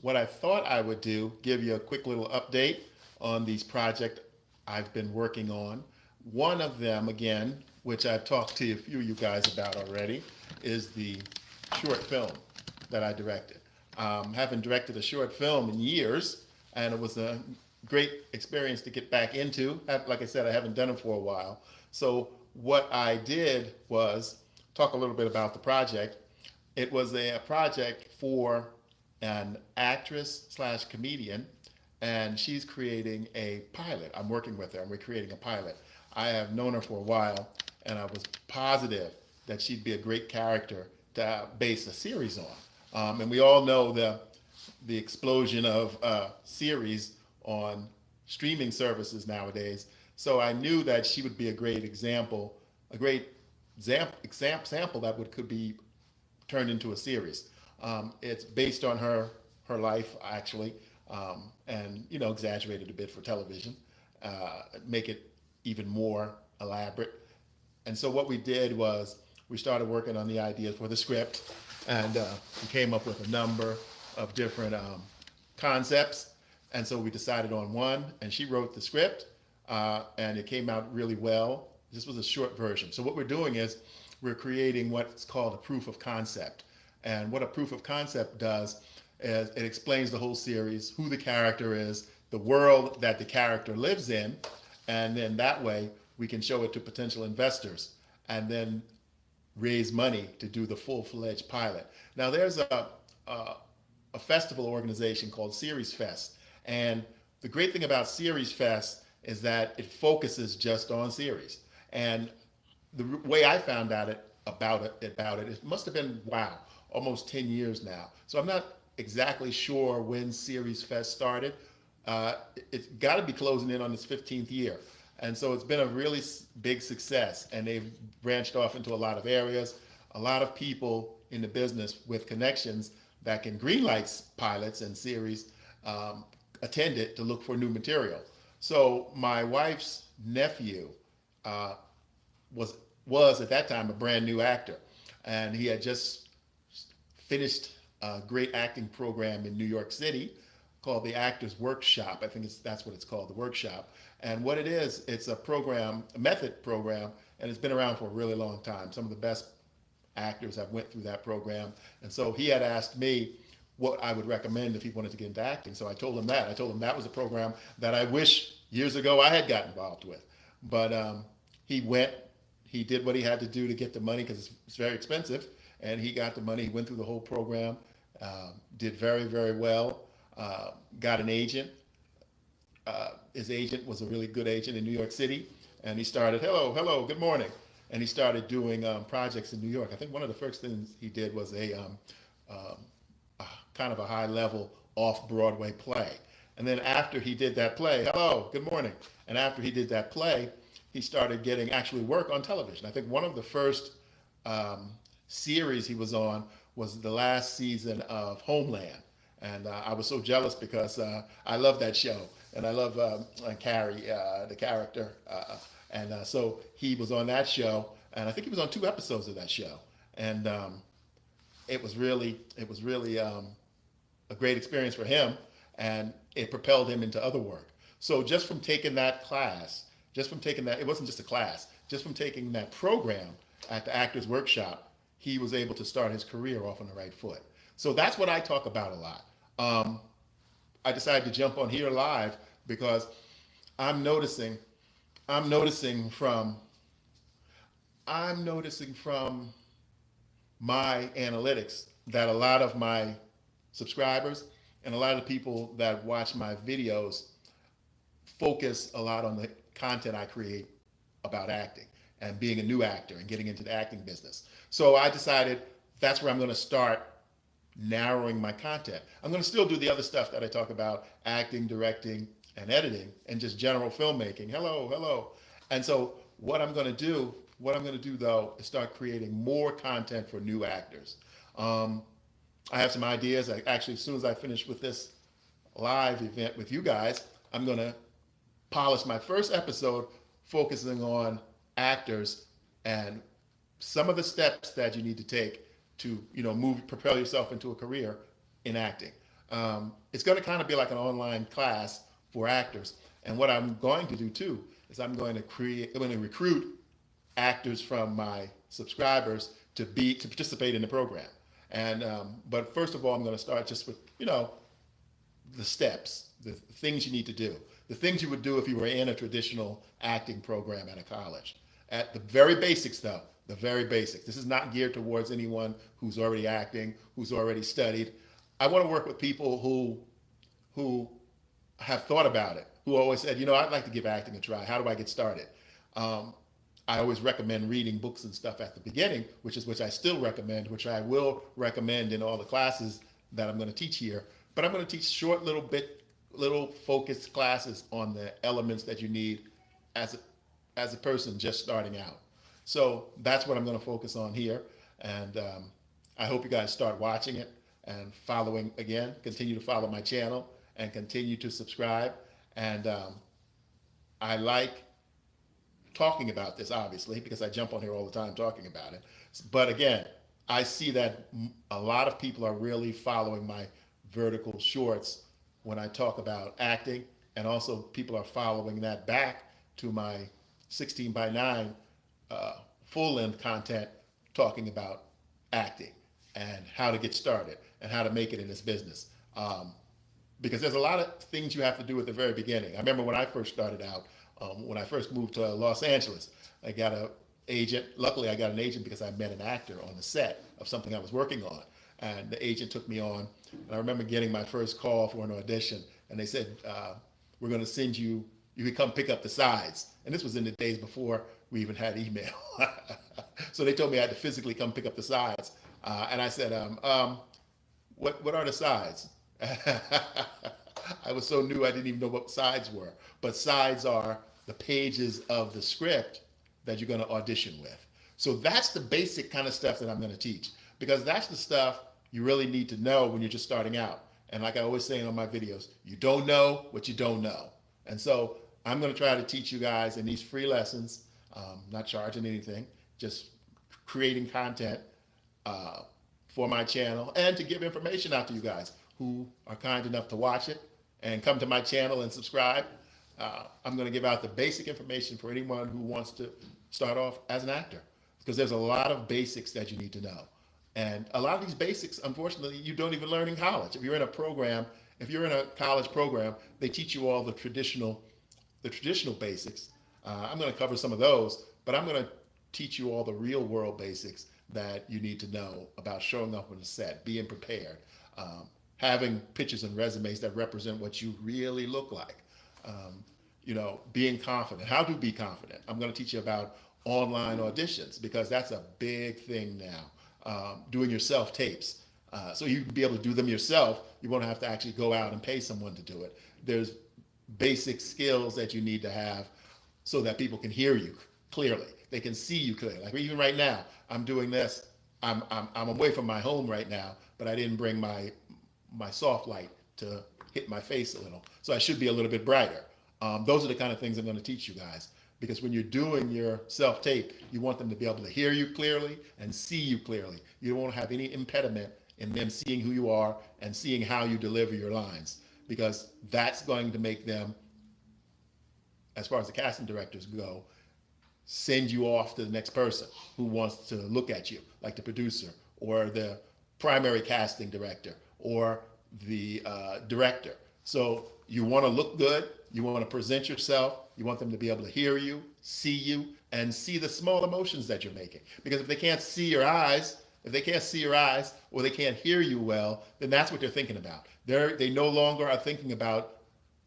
What I thought I would do, give you a quick little update on these projects I've been working on. One of them, again, which I've talked to a few of you guys about already, is the short film that I directed. Haven't directed a short film in years, and it was a great experience to get back into. Like I said, I haven't done it for a while. So what I did was talk a little bit about the project. It was a project for an actress slash comedian, and she's creating a pilot. I'm working with her, and we're creating a pilot. I have known her for a while, and I was positive that she'd be a great character to base a series on. And we all know the explosion of series on streaming services nowadays. So I knew that she would be a great example, a great sample that could be turned into a series. It's based on her life actually, and exaggerated a bit for television, make it even more elaborate. And so what we did was we started working on the ideas for the script, and we came up with a number, of different concepts, and so we decided on one, and she wrote the script, and it came out really well. This was a short version. So what we're doing is we're creating what's called a proof of concept. And what a proof of concept does is it explains the whole series, who the character is, the world that the character lives in, and then that way we can show it to potential investors and then raise money to do the full-fledged pilot. Now there's a festival organization called Series Fest, and the great thing about Series Fest is that it focuses just on series. And the way I found out about it must have been, wow, almost 10 years now. So I'm not exactly sure when Series Fest started. It's got to be closing in on its 15th year. And so it's been a really big success, and they've branched off into a lot of areas. A lot of people in the business with connections that can greenlight pilots and series attend it to look for new material. So my wife's nephew was at that time a brand new actor, and he had just finished a great acting program in New York City called the Actors Workshop. I think that's what it's called, the Workshop. And what it is, it's a program, a method program, and it's been around for a really long time. Some of the best actors have went through that program. And so he had asked me what I would recommend if he wanted to get into acting. So I told him that. I told him that was a program that I wish years ago I had got involved with. But he went, he did what he had to do to get the money because it's very expensive. And he got the money, he went through the whole program, did very, very well, got an agent. His agent was a really good agent in New York City. And he started, hello, good morning. And he started doing projects in New York. I think one of the first things he did was a kind of a high level off Broadway play. And then after he did that play, hello, good morning. And after he did that play, he started getting actually work on television. I think one of the first series he was on was the last season of Homeland. And I was so jealous because I love that show. And I love Carrie, the character. And so he was on that show. And I think he was on 2 episodes of that show. And it was really a great experience for him. And it propelled him into other work. So just from taking that class, it wasn't just a class, just from taking that program at the Actors Workshop, he was able to start his career off on the right foot. So that's what I talk about a lot. I decided to jump on here live because I'm noticing from my analytics that a lot of my subscribers and a lot of the people that watch my videos focus a lot on the content I create about acting and being a new actor and getting into the acting business. So I decided that's where I'm going to start narrowing my content. I'm going to still do the other stuff that I talk about, acting, directing, and editing, and just general filmmaking. Hello. And so what I'm going to do though is start creating more content for new actors. I have some ideas. Actually, as soon as I finish with this live event with you guys, I'm going to polish my first episode focusing on actors and some of the steps that you need to take to propel yourself into a career in acting. It's going to kind of be like an online class for actors. And what I'm going to do too is I'm going to recruit actors from my subscribers to participate in the program. And but first of all, I'm going to start just with the steps, the things you need to do, the things you would do if you were in a traditional acting program at a college. At the very basics, though, the very basics. This is not geared towards anyone who's already acting, who's already studied. I want to work with people who have thought about it, who always said, I'd like to give acting a try. How do I get started? I always recommend reading books and stuff at the beginning, which I still recommend, which I will recommend in all the classes that I'm going to teach here. But I'm going to teach short little focused classes on the elements that you need as a person just starting out. So that's what I'm going to focus on here. And I hope you guys start watching it and following again. Continue to follow my channel and continue to subscribe. And I like talking about this, obviously, because I jump on here all the time talking about it. But again, I see that a lot of people are really following my vertical shorts when I talk about acting, and also people are following that back to my 16 by 9 full length content talking about acting and how to get started and how to make it in this business. Because there's a lot of things you have to do at the very beginning. I remember when I first started out, when I first moved to Los Angeles, I got an agent. Luckily, I got an agent because I met an actor on the set of something I was working on. And the agent took me on. And I remember getting my first call for an audition. And they said, we're going to send you, you can come pick up the sides. And this was in the days before we even had email. So they told me I had to physically come pick up the sides. And I said, what are the sides? I was so new, I didn't even know what sides were. But sides are the pages of the script that you're going to audition with. So that's the basic kind of stuff that I'm going to teach, because that's the stuff you really need to know when you're just starting out. And like I always say in all my videos, you don't know what you don't know. And so I'm going to try to teach you guys in these free lessons, not charging anything, just creating content for my channel, and to give information out to you guys who are kind enough to watch it and come to my channel and subscribe. I'm going to give out the basic information for anyone who wants to start off as an actor, because there's a lot of basics that you need to know. And a lot of these basics, unfortunately, you don't even learn in college. If you're in a program, if you're in a college program, they teach you all the traditional basics. I'm going to cover some of those, but I'm going to teach you all the real world basics that you need to know about showing up on the set, being prepared, having pictures and resumes that represent what you really look like, being confident, how to be confident. I'm going to teach you about online auditions, because that's a big thing now, doing your self-tapes. So you can be able to do them yourself. You won't have to actually go out and pay someone to do it. There's basic skills that you need to have so that people can hear you clearly. They can see you clearly. Like even right now, I'm doing this. I'm away from my home right now, but I didn't bring my soft light to hit my face a little. So I should be a little bit brighter. Those are the kind of things I'm going to teach you guys. Because when you're doing your self-tape, you want them to be able to hear you clearly and see you clearly. You don't want to have any impediment in them seeing who you are and seeing how you deliver your lines, because that's going to make them, as far as the casting directors go, send you off to the next person who wants to look at you, like the producer or the primary casting director or the director. So you want to look good, you want to present yourself, you want them to be able to hear you, and see the small emotions that you're making. Because if they can't see your eyes, or they can't hear you well, then that's what they're thinking about. They no longer are thinking about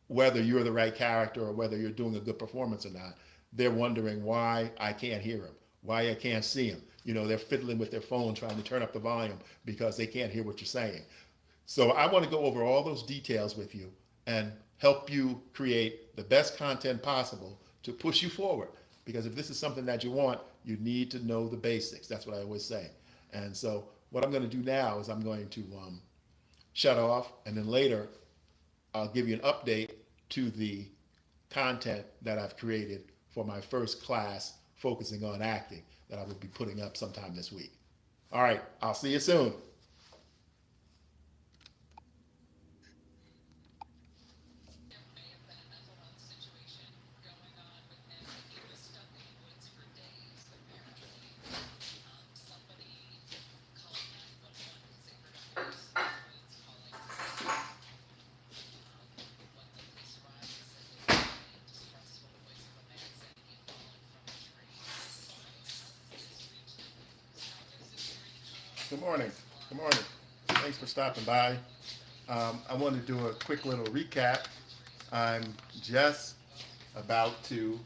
whether you're the right character or whether you're doing a good performance or not. They're wondering why I can't hear him, why I can't see him. They're fiddling with their phone trying to turn up the volume because they can't hear what you're saying. So I want to go over all those details with you and help you create the best content possible to push you forward. Because if this is something that you want, you need to know the basics. That's what I always say. And so what I'm going to do now is I'm going to shut off, and then later I'll give you an update to the content that I've created for my first class focusing on acting that I will be putting up sometime this week. All right, I'll see you soon. Good morning. Good morning. Thanks for stopping by. I want to do a quick little recap. I'm just about to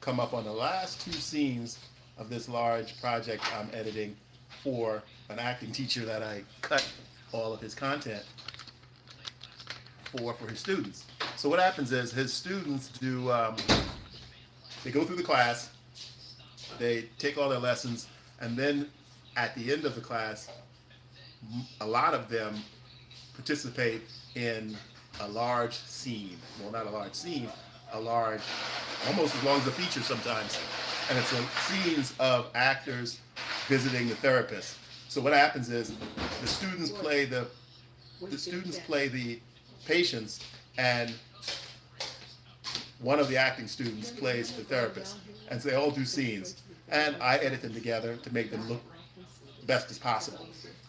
come up on the last 2 scenes of this large project I'm editing for an acting teacher that I cut all of his content for his students. So what happens is his students they go through the class, they take all their lessons, and then at the end of the class, a lot of them participate in a large scene. Well, not a large scene, almost as long as a feature sometimes. And it's scenes of actors visiting the therapist. So what happens is the students play the the students play the patients, and one of the acting students plays the therapist, and so they all do scenes, and I edit them together to make them look best as possible.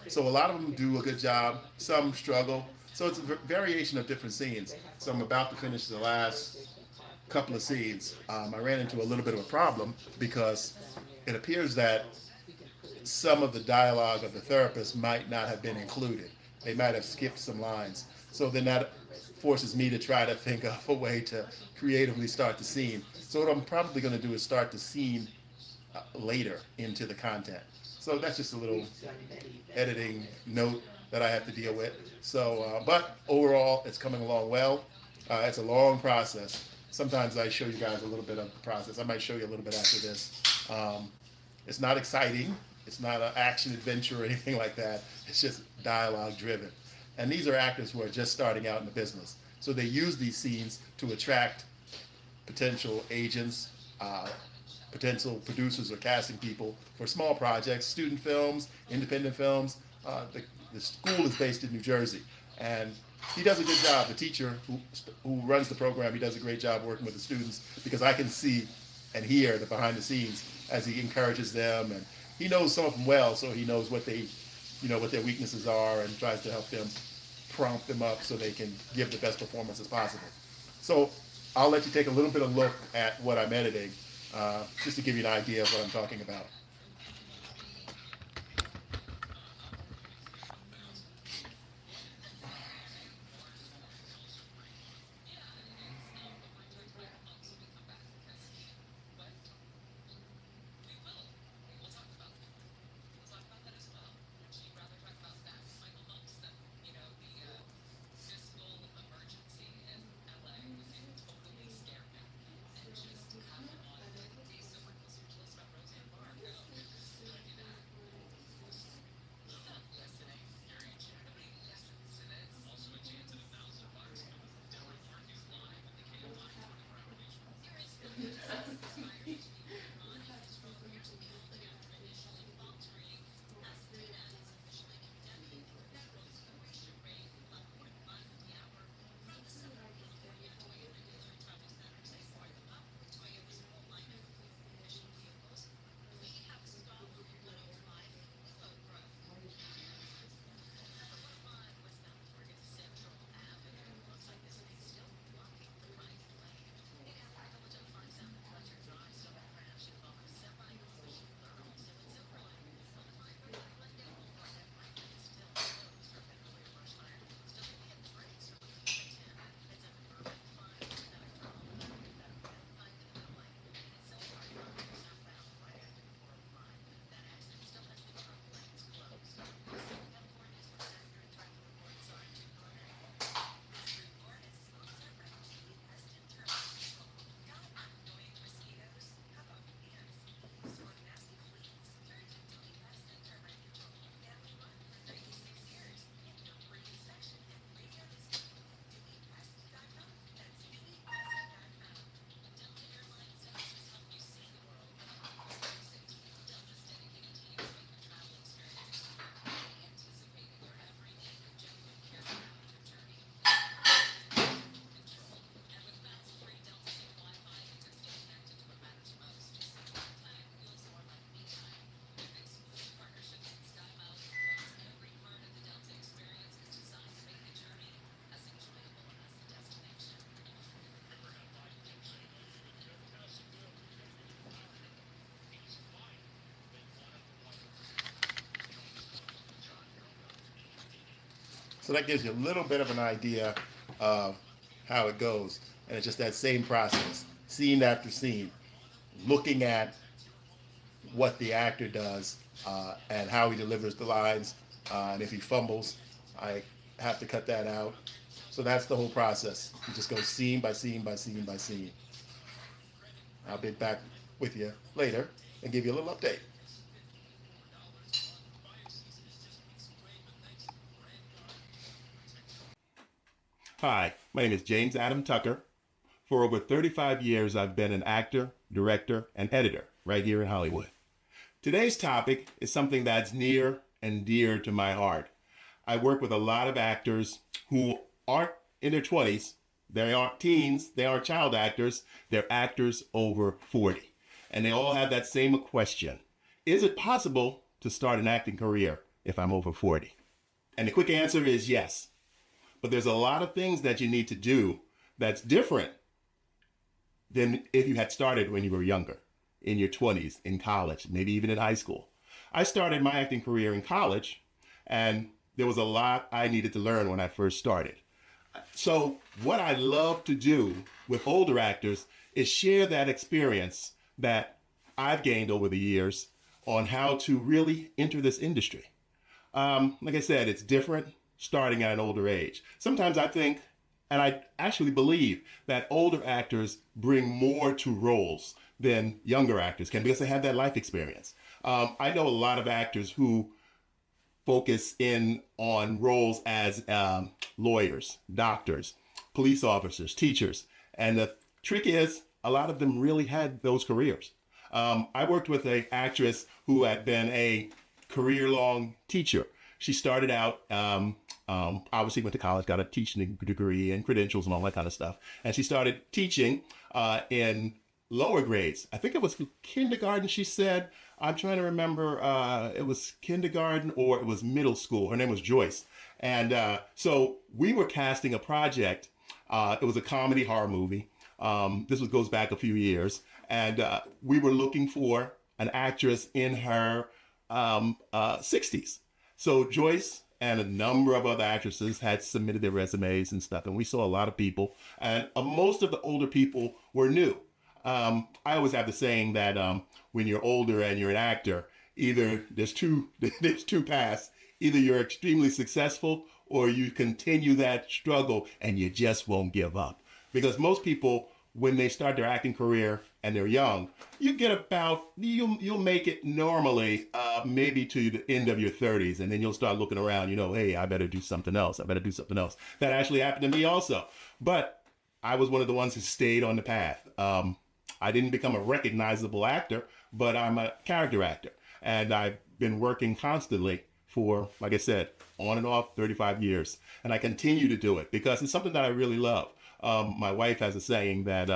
So a lot of them do a good job, some struggle, so it's a variation of different scenes. So I'm about to finish the last couple of scenes. I ran into a little bit of a problem because it appears that some of the dialogue of the therapist might not have been included. They might have skipped some lines. So then that forces me to try to think of a way to creatively start the scene. So what I'm probably going to do is start the scene later into the content. So that's just a little editing note that I have to deal with. So, but overall, it's coming along well. It's a long process. Sometimes I show you guys a little bit of the process. I might show you a little bit after this. It's not exciting. It's not an action adventure or anything like that. It's just dialogue driven. And these are actors who are just starting out in the business. So they use these scenes to attract potential agents, potential producers or casting people for small projects, student films, independent films. The school is based in New Jersey, and he does a good job. The teacher who runs the program, he does a great job working with the students, because I can see and hear the behind the scenes as he encourages them, and he knows some of them well, so he knows what they, what their weaknesses are, and tries to help them, prompt them up so they can give the best performance as possible. So I'll let you take a little bit of look at what I'm editing, just to give you an idea of what I'm talking about. So that gives you a little bit of an idea of how it goes. And it's just that same process, scene after scene, looking at what the actor does, and how he delivers the lines. And if he fumbles, I have to cut that out. So that's the whole process. You just go scene by scene by scene by scene. I'll be back with you later and give you a little update. Hi, my name is James Adam Tucker. For over 35 years, I've been an actor, director, and editor right here in Hollywood. Today's topic is something that's near and dear to my heart. I work with a lot of actors who aren't in their 20s. They aren't teens. They aren't child actors. They're actors over 40. And they all have that same question. Is it possible to start an acting career if I'm over 40? And the quick answer is yes. But there's a lot of things that you need to do that's different than if you had started when you were younger, in your 20s, in college, maybe even in high school. I started my acting career in college, and there was a lot I needed to learn when I first started. So what I love to do with older actors is share that experience that I've gained over the years on how to really enter this industry. Like I said, it's different starting at an older age. Sometimes I think, and I actually believe, that older actors bring more to roles than younger actors can because they have that life experience. I know a lot of actors who focus in on roles as lawyers, doctors, police officers, teachers. And the trick is, a lot of them really had those careers. I worked with an actress who had been a career-long teacher. She started out, obviously went to college, got a teaching degree and credentials and all that kind of stuff. And she started teaching in lower grades. I think it was kindergarten, she said. I'm trying to remember, it was kindergarten or it was middle school. Her name was Joyce. And so we were casting a project. It was a comedy horror movie. Goes back a few years. And we were looking for an actress in her 60s. So Joyce and a number of other actresses had submitted their resumes and stuff. And we saw a lot of people. And most of the older people were new. I always have the saying that when you're older and you're an actor, either there's two paths. Either you're extremely successful or you continue that struggle and you just won't give up. Because most people, when they start their acting career and they're young, you'll make it normally maybe to the end of your 30s, and then you'll start looking around, hey, I better do something else. That actually happened to me also. But I was one of the ones who stayed on the path. I didn't become a recognizable actor, but I'm a character actor. And I've been working constantly for, like I said, on and off 35 years. And I continue to do it because it's something that I really love. My wife has a saying that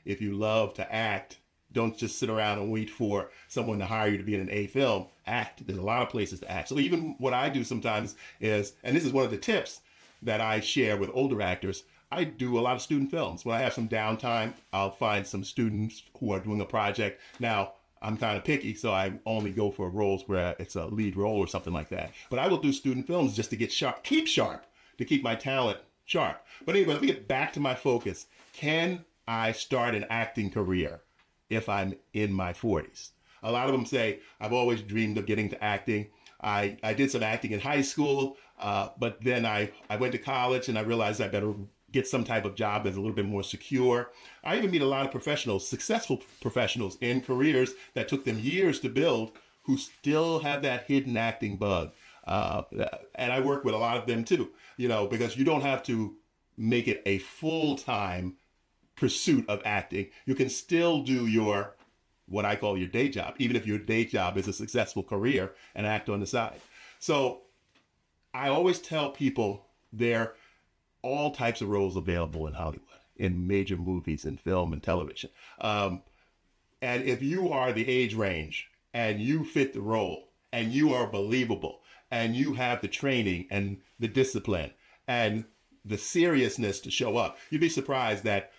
if you love to act, don't just sit around and wait for someone to hire you to be in an A film. Act. There's a lot of places to act. So even what I do sometimes is, and this is one of the tips that I share with older actors, I do a lot of student films. When I have some downtime, I'll find some students who are doing a project. Now, I'm kind of picky, so I only go for roles where it's a lead role or something like that. But I will do student films just to get sharp, to keep my talent sharp. But anyway, let me get back to my focus. Can I start an acting career if I'm in my 40s? A lot of them say, I've always dreamed of getting to acting. I did some acting in high school, but then I went to college and I realized I better get some type of job that's a little bit more secure. I even meet a lot of professionals, successful professionals in careers that took them years to build, who still have that hidden acting bug. And I work with a lot of them too, because you don't have to make it a full-time pursuit of acting. You can still do what I call your day job, even if your day job is a successful career, and act on the side. So I always tell people there all types of roles available in Hollywood, in major movies and film and television. And if you are the age range and you fit the role and you are believable and you have the training and the discipline and the seriousness to show up, you'd be surprised that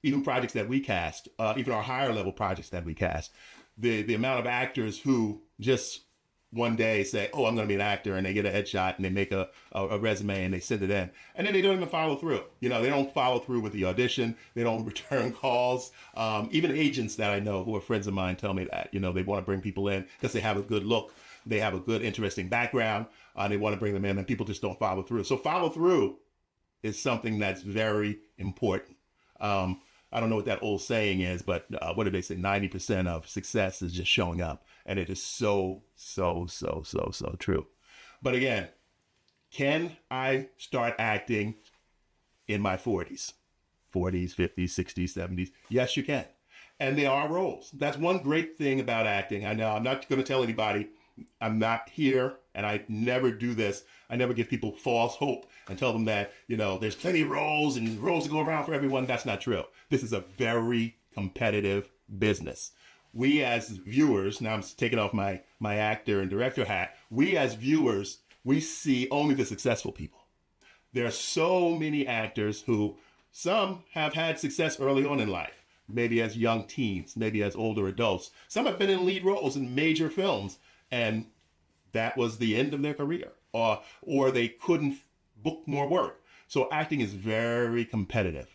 even projects that we cast, even our higher level projects that we cast, the amount of actors who just one day say, oh, I'm going to be an actor, and they get a headshot and they make a resume and they send it in. And then they don't even follow through. They don't follow through with the audition. They don't return calls. Even agents that I know who are friends of mine tell me that, they want to bring people in because they have a good look. They have a good, interesting background. They want to bring them in, and people just don't follow through. So follow through is something that's very important. I don't know what that old saying is, but what do they say? 90% of success is just showing up. And it is so true. But again, can I start acting in my 40s, 50s, 60s, 70s? Yes, you can. And there are roles. That's one great thing about acting. I know I'm not going to tell anybody I'm not here, and I never do this. I never give people false hope and tell them that, there's plenty of roles and roles to go around for everyone. That's not true. This is a very competitive business. We as viewers, now I'm taking off my actor and director hat, we as viewers, we see only the successful people. There are so many actors who, some have had success early on in life, maybe as young teens, maybe as older adults. Some have been in lead roles in major films, and that was the end of their career, or they couldn't book more work. So acting is very competitive.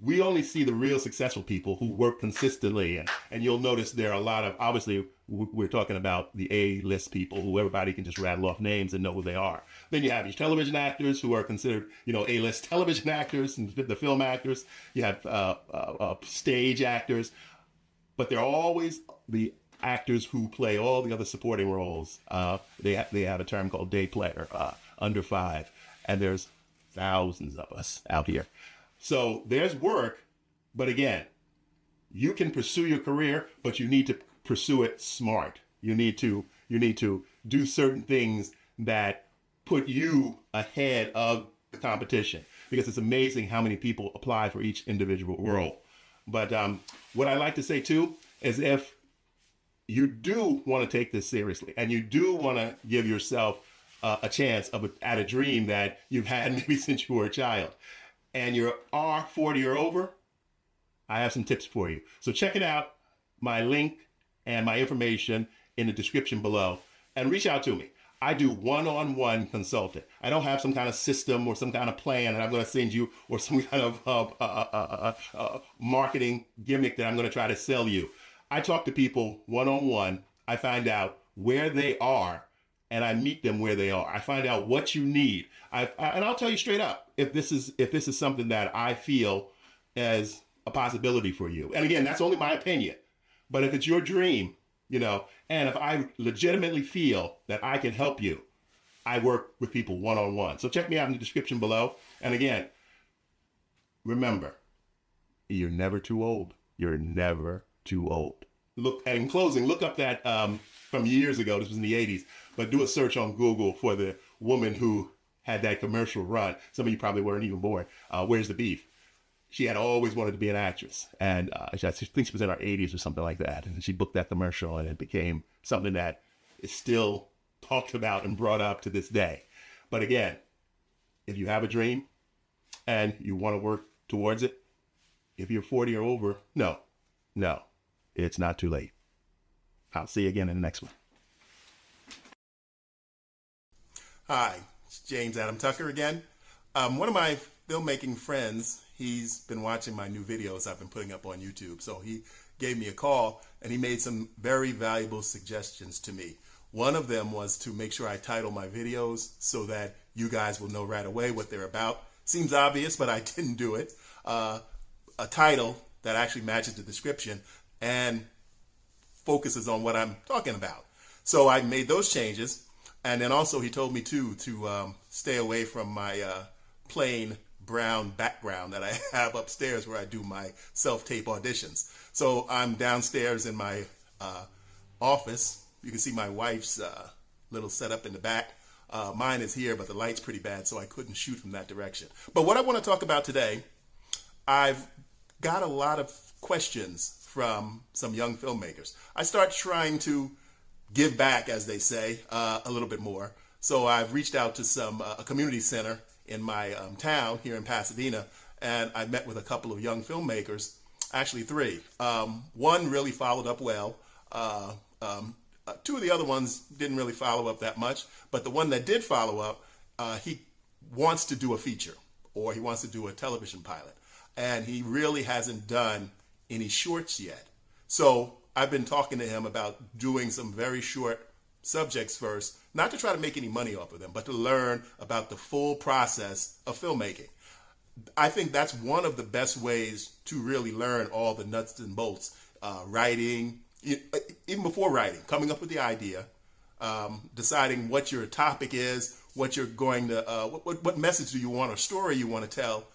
We only see the real successful people who work consistently, and you'll notice there are a lot of, obviously, we're talking about the A-list people who everybody can just rattle off names and know who they are. Then you have these television actors who are considered, A-list television actors and the film actors. You have stage actors, but they're always the actors who play all the other supporting roles. They have a term called day player, under 5, and there's thousands of us out here. So there's work, but again, you can pursue your career, but you need to pursue it smart. You need to do certain things that put you ahead of the competition, because it's amazing how many people apply for each individual role. But what I like to say too is, if you do want to take this seriously and you do want to give yourself a chance at a dream that you've had maybe since you were a child, and you're 40 or over, I have some tips for you. So check it out, my link and my information in the description below, and reach out to me. I do one-on-one consulting. I don't have some kind of system or some kind of plan that I'm going to send you, or some kind of marketing gimmick that I'm going to try to sell you. I talk to people one-on-one. I find out where they are, and I meet them where they are. I find out what you need. And I'll tell you straight up if this is something that I feel as a possibility for you. And again, that's only my opinion. But if it's your dream, and if I legitimately feel that I can help you, I work with people one-on-one. So check me out in the description below. And again, remember, you're never too old. You're never too old. In closing, look up that from years ago. This was in the 80s. But do a search on Google for the woman who had that commercial run. Some of you probably weren't even born. Where's the Beef? She had always wanted to be an actress. And I think she was in her 80s or something like that. And she booked that commercial, and it became something that is still talked about and brought up to this day. But again, if you have a dream and you want to work towards it, if you're 40 or over, no, it's not too late. I'll see you again in the next one. Hi, it's James Adam Tucker again. One of my filmmaking friends, he's been watching my new videos I've been putting up on YouTube. So he gave me a call, and he made some very valuable suggestions to me. One of them was to make sure I title my videos so that you guys will know right away what they're about. Seems obvious, but I didn't do it. A title that actually matches the description and focuses on what I'm talking about. So I made those changes. And then also he told me to stay away from my plain brown background that I have upstairs where I do my self-tape auditions. So I'm downstairs in my office. You can see my wife's little setup in the back. Mine is here, but the light's pretty bad, so I couldn't shoot from that direction. But what I want to talk about today, I've got a lot of questions from some young filmmakers. I start trying to give back, as they say, a little bit more. So I've reached out to a community center in my town here in Pasadena, and I met with a couple of young filmmakers, actually 3. One really followed up well. 2 of the other ones didn't really follow up that much, but the one that did follow up, he wants to do a feature, or he wants to do a television pilot, and he really hasn't done any shorts yet. So I've been talking to him about doing some very short subjects first, not to try to make any money off of them, but to learn about the full process of filmmaking. I think that's one of the best ways to really learn all the nuts and bolts, writing, even before writing, coming up with the idea, deciding what your topic is, what you're going to, what message do you want or story you want to tell,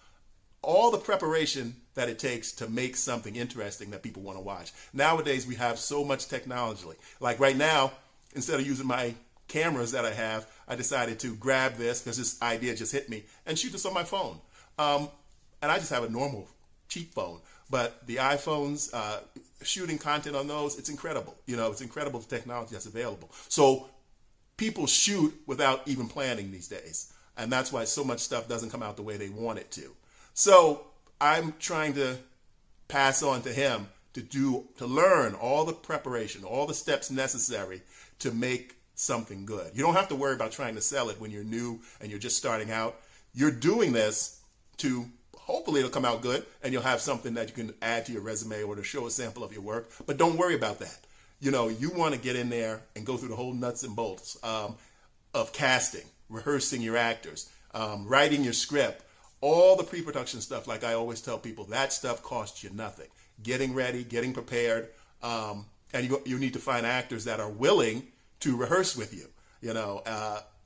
all the preparation that it takes to make something interesting that people want to watch. Nowadays, we have so much technology. Like right now, instead of using my cameras that I have, I decided to grab this because this idea just hit me and shoot this on my phone. And I just have a normal cheap phone, but the iPhones, shooting content on those, it's incredible. It's incredible the technology that's available. So people shoot without even planning these days. And that's why so much stuff doesn't come out the way they want it to. So I'm trying to pass on to him to learn all the preparation, all the steps necessary to make something good. You don't have to worry about trying to sell it when you're new and you're just starting out. You're doing this to hopefully it'll come out good and you'll have something that you can add to your resume or to show a sample of your work. But don't worry about that. You want to get in there and go through the whole nuts and bolts of casting, rehearsing your actors, writing your script, all the pre-production stuff. Like I always tell people, that stuff costs you nothing. Getting ready, getting prepared, and you need to find actors that are willing to rehearse with you.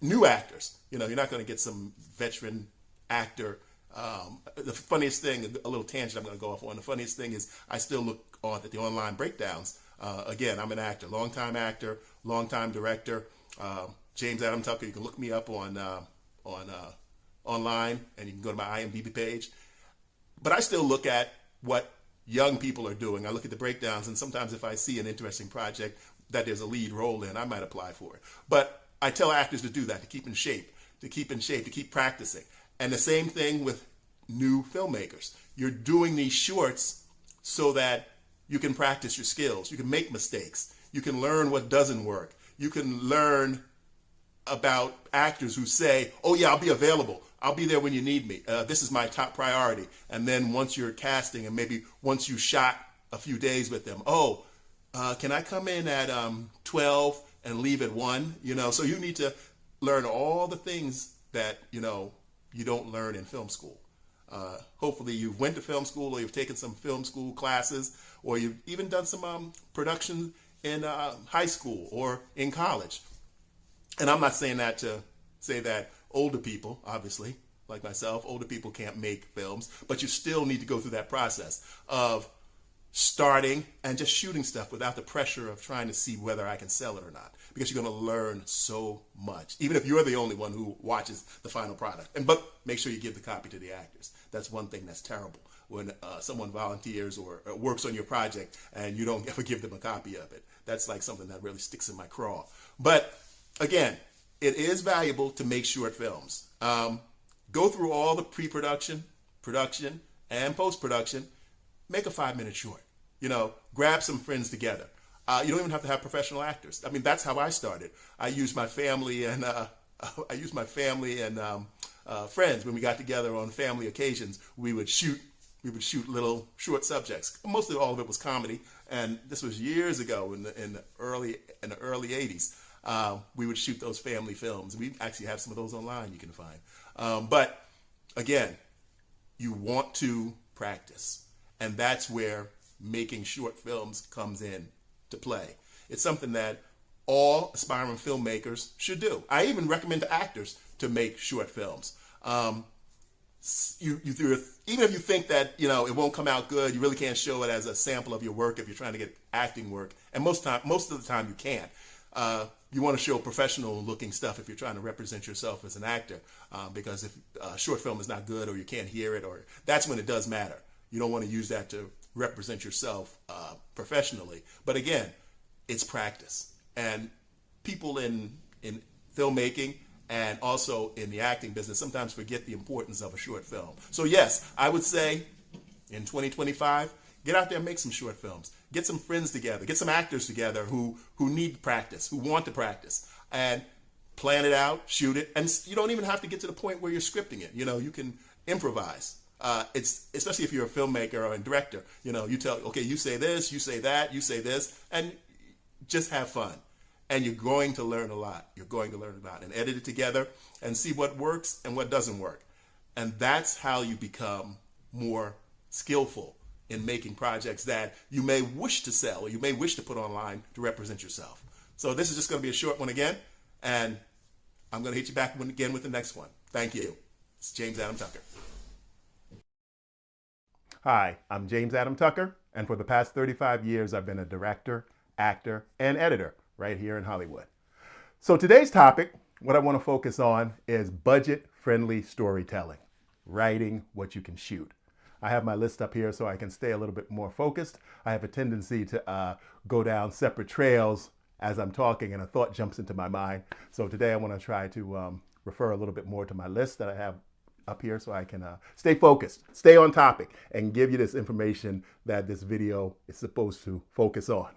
New actors. You're not going to get some veteran actor. The funniest thing, a little tangent I'm going to go off on. The funniest thing is I still look on at the online breakdowns. Again, I'm an actor, longtime director. James Adam Tucker. You can look me up on online, and you can go to my IMDb page. But I still look at what young people are doing. I look at the breakdowns, and sometimes if I see an interesting project that there's a lead role in, I might apply for it. But I tell actors to do that, to keep in shape, to keep practicing. And the same thing with new filmmakers. You're doing these shorts so that you can practice your skills. You can make mistakes. You can learn what doesn't work. You can learn about actors who say, oh yeah, I'll be available. I'll be there when you need me. This is my top priority. And then once you're casting and maybe once you shot a few days with them, can I come in at 12 and leave at 1? So you need to learn all the things that, you don't learn in film school. Hopefully you've went to film school or you've taken some film school classes or you've even done some production in high school or in college. And I'm not saying that to say that older people, obviously, like myself, older people can't make films, but you still need to go through that process of starting and just shooting stuff without the pressure of trying to see whether I can sell it or not, because you're going to learn so much, even if you're the only one who watches the final product. But make sure you give the copy to the actors. That's one thing that's terrible, when someone volunteers or works on your project and you don't ever give them a copy of it. That's like something that really sticks in my craw. But again, it is valuable to make short films. Go through all the pre-production, production, and post-production. Make a 5-minute short. Grab some friends together. You don't even have to have professional actors. I mean, that's how I started. I used my family and friends when we got together on family occasions. We would shoot little short subjects. Mostly all of it was comedy, and this was years ago in the early 80s. We would shoot those family films. We actually have some of those online you can find. But again, you want to practice. And that's where making short films comes in to play. It's something that all aspiring filmmakers should do. I even recommend to actors to make short films. Even if you think that it won't come out good, you really can't show it as a sample of your work if you're trying to get acting work. And most of the time you can't. You want to show professional looking stuff if you're trying to represent yourself as an actor, because if a short film is not good or you can't hear it, or that's when it does matter. You don't want to use that to represent yourself professionally. But again, it's practice. And people in filmmaking and also in the acting business sometimes forget the importance of a short film. So yes, I would say in 2025, get out there and make some short films. Get some friends together. Get some actors together who need practice, who want to practice. And plan it out, shoot it. And you don't even have to get to the point where you're scripting it. You can improvise. It's especially if you're a filmmaker or a director, you tell, okay, you say this, you say that, you say this, and just have fun. And you're going to learn a lot. You're going to learn a lot and edit it together and see what works and what doesn't work. And that's how you become more skillful in making projects that you may wish to sell or you may wish to put online to represent yourself. So this is just going to be a short one again, and I'm going to hit you back again with the next one. Thank you. It's James Adam Tucker. Hi, I'm James Adam Tucker, and for the past 35 years, I've been a director, actor, and editor right here in Hollywood. So today's topic, what I want to focus on is budget-friendly storytelling, writing what you can shoot. I have my list up here so I can stay a little bit more focused. I have a tendency to go down separate trails as I'm talking and a thought jumps into my mind. So today I want to try to refer a little bit more to my list that I have up here so I can stay focused, stay on topic, and give you this information that this video is supposed to focus on.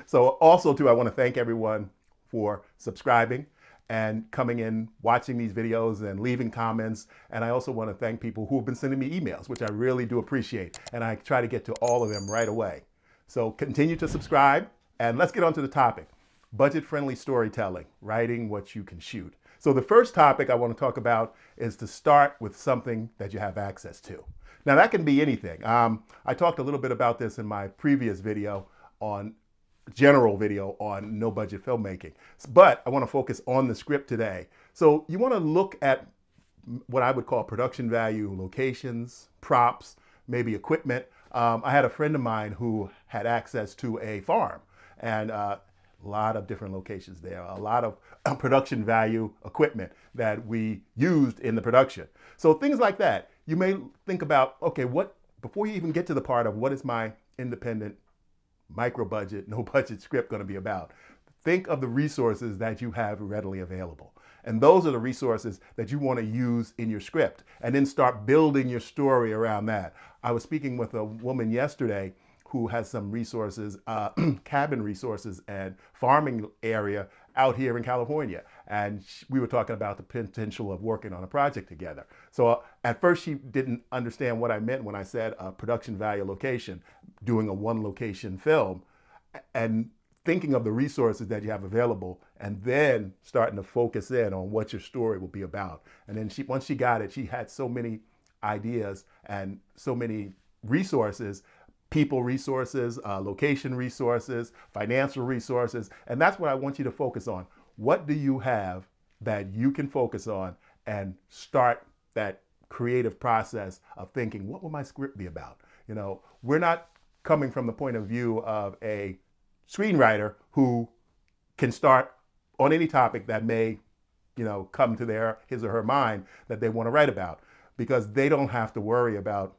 So also too, I want to thank everyone for subscribing and coming in, watching these videos and leaving comments. And I also want to thank people who have been sending me emails, which I really do appreciate. And I try to get to all of them right away. So continue to subscribe and let's get on to the topic. Budget-friendly storytelling, writing what you can shoot. So the first topic I want to talk about is to start with something that you have access to. Now that can be anything. I talked a little bit about this in my previous general video on no budget filmmaking, but I want to focus on the script today. So you want to look at what I would call production value, locations, props, maybe equipment. I had a friend of mine who had access to a farm and a lot of different locations there, a lot of production value equipment that we used in the production. So things like that, you may think about, okay, before you even get to the part of what is my independent micro budget, no budget script going to be about, think of the resources that you have readily available. And those are the resources that you want to use in your script and then start building your story around that. I was speaking with a woman yesterday who has some resources, cabin resources and farming area out here in California. And we were talking about the potential of working on a project together. So at first she didn't understand what I meant when I said a production value location, doing a one location film and thinking of the resources that you have available and then starting to focus in on what your story will be about. And then once she got it, she had so many ideas and so many resources, people resources, location resources, financial resources. And that's what I want you to focus on. What do you have that you can focus on and start that creative process of thinking, what will my script be about? You know, we're not coming from the point of view of a screenwriter who can start on any topic that may, come to his or her mind that they want to write about, because they don't have to worry about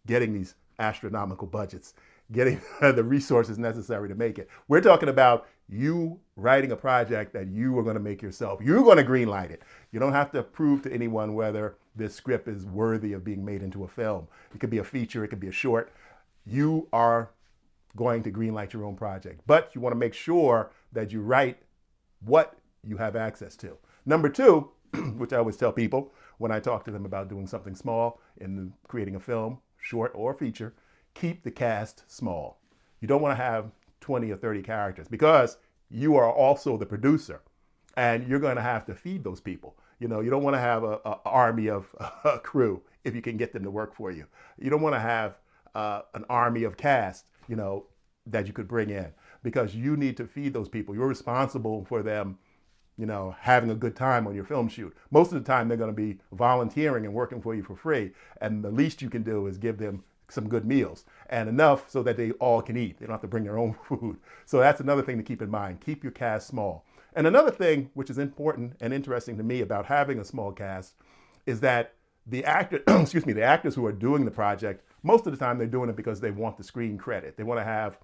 getting these astronomical budgets, getting the resources necessary to make it. We're talking about you writing a project that you are going to make yourself. You're going to greenlight it. You don't have to prove to anyone whether this script is worthy of being made into a film. It could be a feature, it could be a short. You are going to greenlight your own project, but you want to make sure that you write what you have access to. Number two, which I always tell people when I talk to them about doing something small in creating a film, short or feature, keep the cast small. You don't want to have 20 or 30 characters because you are also the producer and you're going to have to feed those people. You don't want to have an army of crew if you can get them to work for you. You don't want to have an army of cast, that you could bring in, because you need to feed those people. You're responsible for them, having a good time on your film shoot. Most of the time they're going to be volunteering and working for you for free. And the least you can do is give them some good meals and enough so that they all can eat. They don't have to bring their own food. So that's another thing to keep in mind. Keep your cast small. And another thing which is important and interesting to me about having a small cast is that the actors who are doing the project, most of the time they're doing it because they want the screen credit. They want to have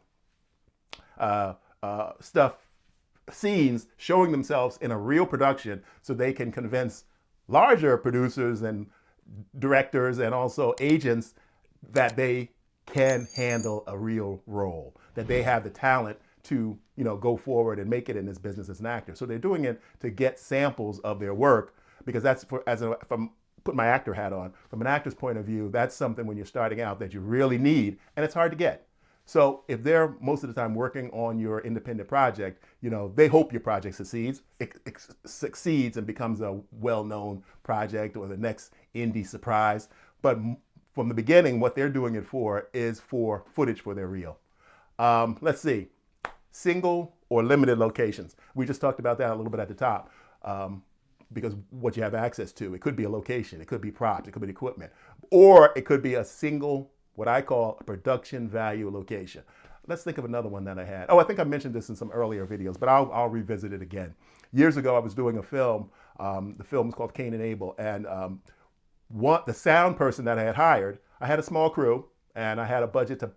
scenes showing themselves in a real production so they can convince larger producers and directors and also agents that they can handle a real role, that they have the talent to go forward and make it in this business as an actor. So they're doing it to get samples of their work, because that's if I'm putting my actor hat on, from an actor's point of view, that's something when you're starting out that you really need, and it's hard to get. So if they're most of the time working on your independent project, they hope your project succeeds. It succeeds and becomes a well-known project or the next indie surprise. But from the beginning, what they're doing it for is for footage for their reel. Let's see, single or limited locations. We just talked about that a little bit at the top. Because what you have access to, it could be a location, it could be props, it could be equipment, or it could be a single, what I call a production value location. let's think of another one that I had. Oh, I think I mentioned this in some earlier videos, but I'll revisit it again. Years ago, I was doing a film. The film is called Cain and Abel, and the sound person that I had hired, I had a small crew, and I had a budget to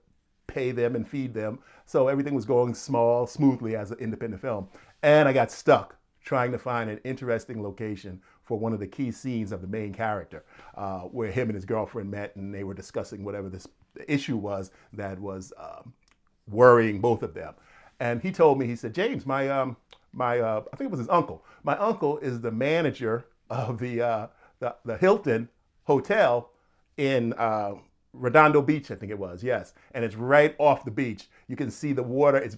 pay them and feed them, so everything was going smoothly as an independent film. And I got stuck trying to find an interesting location for one of the key scenes of the main character, where him and his girlfriend met and they were discussing whatever this issue was that was worrying both of them. And he told me, he said, James, I think it was his uncle. My uncle is the manager of the Hilton Hotel in Redondo Beach, I think it was, yes. And it's right off the beach. You can see the water. It's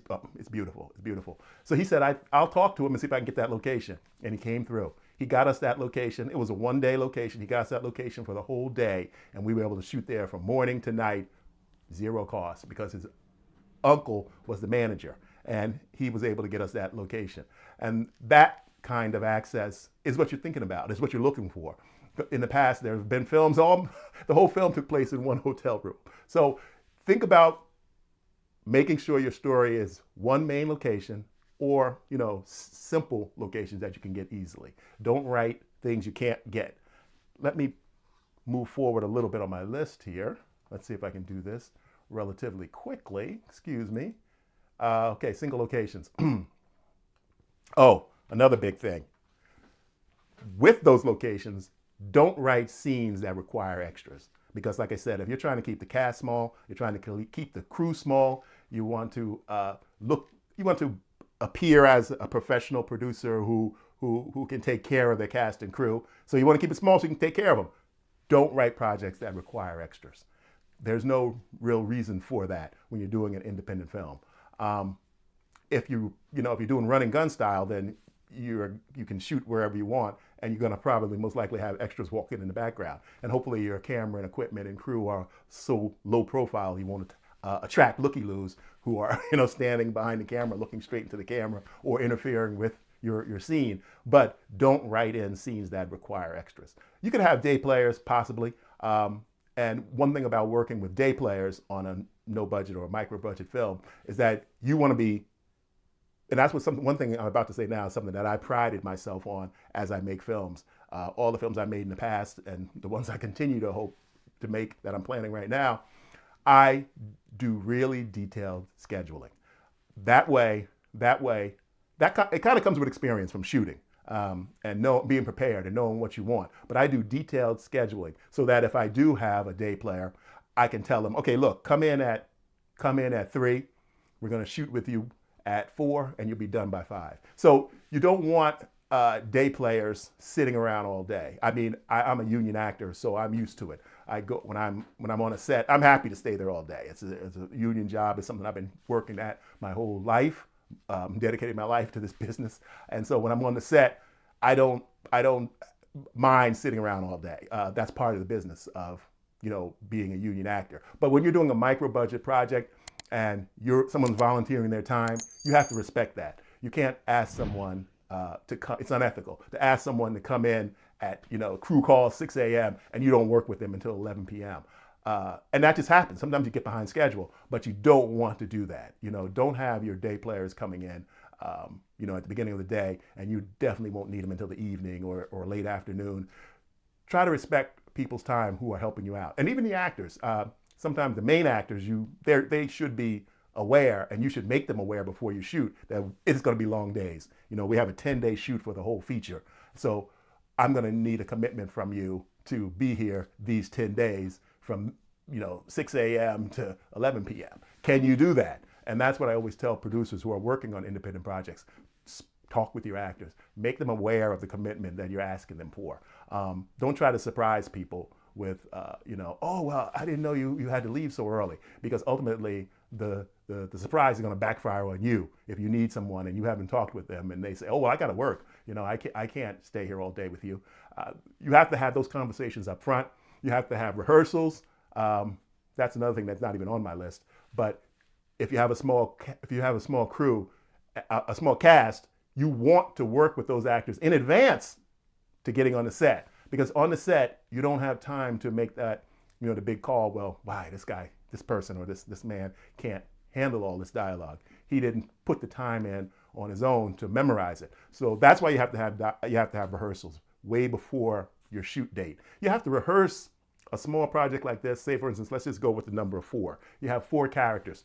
beautiful. It's beautiful. So he said, I'll talk to him and see if I can get that location. And he came through. He got us that location. It was a one-day location. He got us that location for the whole day. And we were able to shoot there from morning to night, zero cost, because his uncle was the manager. And he was able to get us that location. And that kind of access is what you're thinking about, is what you're looking for. In the past, there have been films, the whole film took place in one hotel room. So think about making sure your story is one main location or, simple locations that you can get easily. Don't write things you can't get. Let me move forward a little bit on my list here. Let's see if I can do this relatively quickly. Excuse me. Okay, single locations. Oh, another big thing. With those locations, don't write scenes that require extras. Because like I said, if you're trying to keep the cast small, you're trying to keep the crew small, you want to appear as a professional producer who can take care of their cast and crew. So you want to keep it small so you can take care of them. Don't write projects that require extras. There's no real reason for that when you're doing an independent film. If you're doing run and gun style, then you can shoot wherever you want, and you're going to probably most likely have extras walking in the background. And hopefully your camera and equipment and crew are so low profile you won't attract looky-loos who are standing behind the camera looking straight into the camera or interfering with your scene. But don't write in scenes that require extras. You could have day players possibly. And one thing about working with day players on a no budget or a micro budget film is that you want to be, and that's one thing I'm about to say now is something that I prided myself on as I make films. All the films I made in the past and the ones I continue to hope to make that I'm planning right now, I do really detailed scheduling. That way, it kind of comes with experience from shooting and being prepared and knowing what you want. But I do detailed scheduling so that if I do have a day player, I can tell them, okay, look, come in at 3. We're going to shoot with you at 4 and you'll be done by 5. So you don't want day players sitting around all day. I mean, I'm a union actor, so I'm used to it. I go when I'm on a set, I'm happy to stay there all day. It's a union job. It's something I've been working at my whole life. Dedicated my life to this business, and so when I'm on the set, I don't mind sitting around all day. That's part of the business of being a union actor. But when you're doing a micro budget project and someone's volunteering their time, you have to respect that. You can't ask someone to come. It's unethical to ask someone to come in at crew call 6 a.m. and you don't work with them until 11 p.m. And that just happens. Sometimes you get behind schedule, but you don't want to do that. Don't have your day players coming in, at the beginning of the day, and you definitely won't need them until the evening or late afternoon. Try to respect people's time who are helping you out. And even the actors, sometimes the main actors, they should be aware, and you should make them aware before you shoot that it's going to be long days. We have a 10-day shoot for the whole feature. So I'm going to need a commitment from you to be here these 10 days from 6 a.m. to 11 p.m. Can you do that? And that's what I always tell producers who are working on independent projects. Talk with your actors. Make them aware of the commitment that you're asking them for. Don't try to surprise people with, oh, well, I didn't know you had to leave so early, because ultimately the surprise is going to backfire on you if you need someone and you haven't talked with them and they say, oh, well, I got to work. I can't stay here all day with you. You have to have those conversations up front. You have to have rehearsals. That's another thing that's not even on my list. But if you have a small crew, a small cast, you want to work with those actors in advance to getting on the set, because on the set you don't have time to make that the big call. Well, why this person or this man can't handle all this dialogue. He didn't put the time in on his own to memorize it. So that's why you have to have rehearsals way before your shoot date. You have to rehearse a small project like this. Say, for instance, let's just go with the number of 4. You have 4 characters.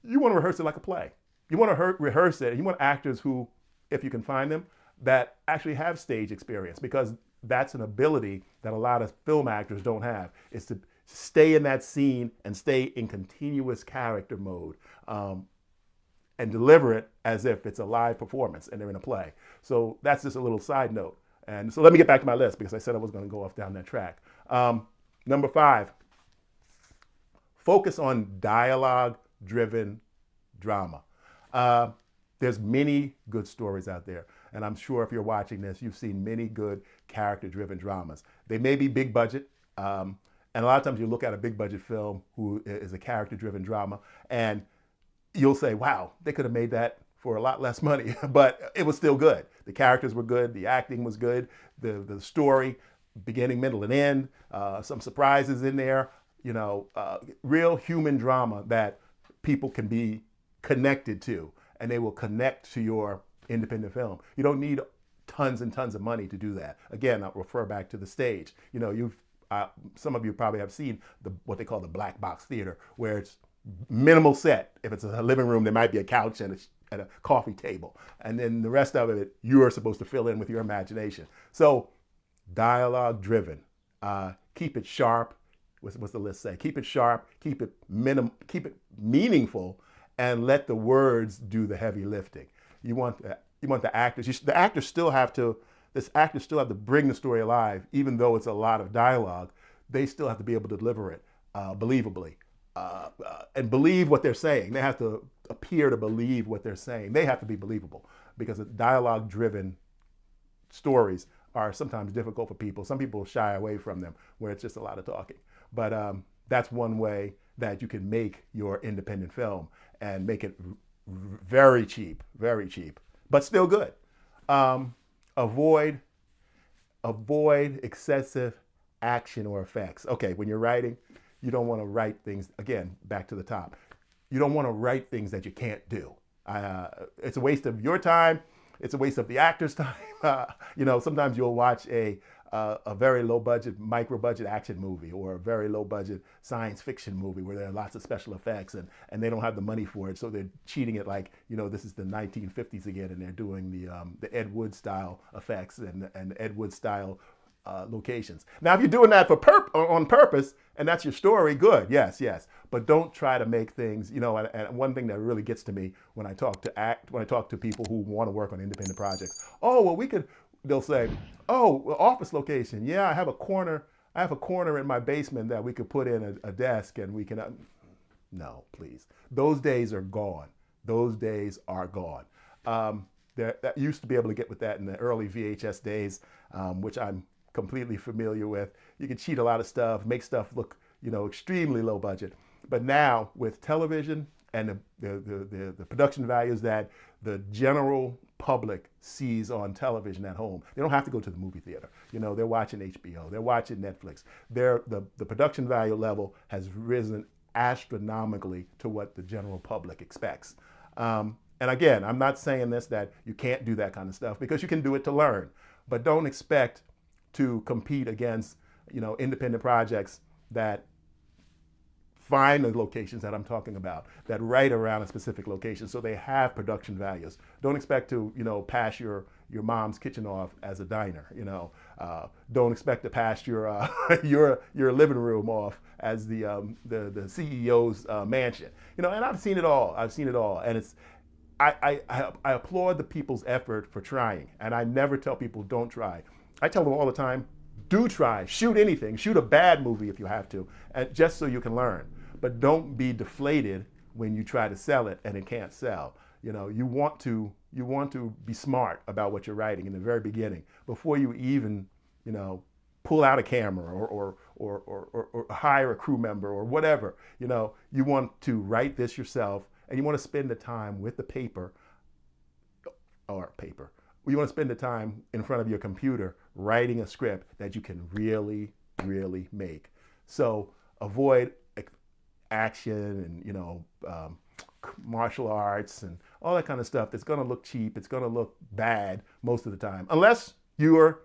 You want to rehearse it like a play. You want to rehearse it, and you want actors who, if you can find them, that actually have stage experience, because that's an ability that a lot of film actors don't have, is to stay in that scene and stay in continuous character mode, and deliver it as if it's a live performance and they're in a play. So that's just a little side note. And so let me get back to my list, because I said I was going to go off down that track. Number 5, focus on dialogue-driven drama. There's many good stories out there. And I'm sure if you're watching this, you've seen many good character-driven dramas. They may be big budget. And a lot of times you look at a big budget film who is a character-driven drama, and you'll say, wow, they could have made that for a lot less money, but it was still good. The characters were good, the acting was good, the story, beginning, middle, and end, some surprises in there, real human drama that people can be connected to, and they will connect to your independent film. You don't need tons and tons of money to do that. Again, I'll refer back to the stage. Some of you probably have seen what they call the black box theater, where it's minimal set. If it's a living room, there might be a couch and a coffee table. And then the rest of it, you are supposed to fill in with your imagination. So dialogue driven, keep it sharp. What's the list say? Keep it sharp, keep it meaningful, and let the words do the heavy lifting. You want the actors. The actors still have to bring the story alive, even though it's a lot of dialogue. They still have to be able to deliver it believably, and believe what they're saying. They have to appear to believe what they're saying. They have to be believable, because dialogue-driven stories are sometimes difficult for people. Some people shy away from them, where it's just a lot of talking. But that's one way that you can make your independent film and make it very cheap, but still good. Avoid excessive action or effects. Okay, when you're writing, you don't want to write things, again, back to the top. You don't want to write things that you can't do. It's a waste of your time. It's a waste of the actor's time. Sometimes you'll watch a very low budget, micro budget action movie, or a very low budget science fiction movie where there are lots of special effects, and they don't have the money for it. So they're cheating it like, this is the 1950s again, and they're doing the Ed Wood style effects and Ed Wood style locations. Now, if you're doing that on purpose, and that's your story, good, yes. But don't try to make things, and one thing that really gets to me when I talk to people who want to work on independent projects. Oh, well, they'll say, oh, office location. Yeah, I have a corner in my basement that we could put in a desk, and we can, no, please. Those days are gone. That used to be able to get with that in the early VHS days, which I'm completely familiar with. You can cheat a lot of stuff, make stuff look, extremely low budget. But now with television and the production values that the general public sees on television at home, they don't have to go to the movie theater. They're watching HBO, they're watching Netflix. The production value level has risen astronomically to what the general public expects. And again, I'm not saying that you can't do that kind of stuff, because you can do it to learn, but don't expect to compete against, independent projects that find the locations that I'm talking about, that write around a specific location, so they have production values. Don't expect to, pass your mom's kitchen off as a diner. Don't expect to pass your your living room off as the CEO's mansion. And I've seen it all. And it's I applaud the people's effort for trying, and I never tell people don't try. I tell them all the time, do try, shoot anything, shoot a bad movie if you have to, and just so you can learn. But don't be deflated when you try to sell it and it can't sell. You want to be smart about what you're writing in the very beginning, before you even, pull out a camera or hire a crew member or whatever. You want to write this yourself, and you want to spend the time with the paper. You want to spend the time in front of your computer writing a script that you can really, really make. So avoid action and martial arts and all that kind of stuff that's going to look cheap. It's going to look bad most of the time, unless you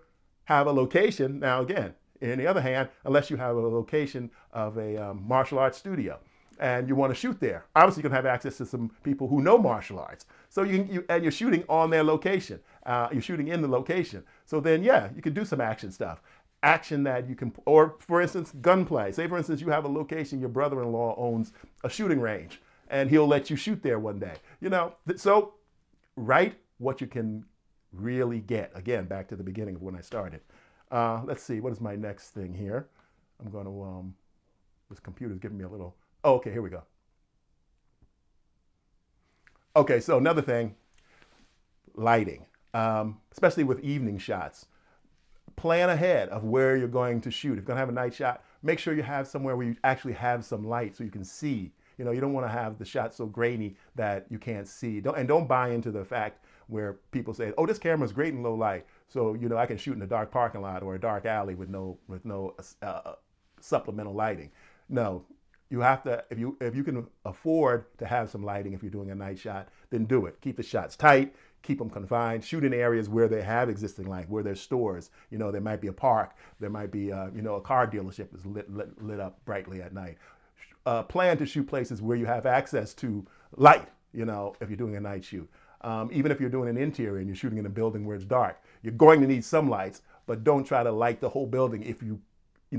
have a location. Now, again, on the other hand, unless you have a location of a martial arts studio and you want to shoot there, obviously you're going to have access to some people who know martial arts. So and you're shooting on their location. You're shooting in the location. So then, yeah, you can do some action stuff. Action that you can, or for instance, gunplay. Say, for instance, you have a location, your brother-in-law owns a shooting range, and he'll let you shoot there one day. So write what you can really get. Again, back to the beginning of when I started. Let's see, what is my next thing here? I'm going to, this computer's giving me a little, oh, okay, here we go. Okay, so another thing, lighting, especially with evening shots. Plan ahead of where you're going to shoot. If you're going to have a night shot, make sure you have somewhere where you actually have some light so you can see. You don't want to have the shot so grainy that you can't see. Don't buy into the fact where people say, "Oh, this camera's great in low light, so I can shoot in a dark parking lot or a dark alley with no supplemental lighting." No, you have to. If you can afford to have some lighting, if you're doing a night shot, then do it. Keep the shots tight. Keep them confined. Shoot in areas where they have existing light, where there's stores. There might be a park. There might be a car dealership is lit up brightly at night. Plan to shoot places where you have access to light. If you're doing a night shoot, even if you're doing an interior and you're shooting in a building where it's dark, you're going to need some lights. But don't try to light the whole building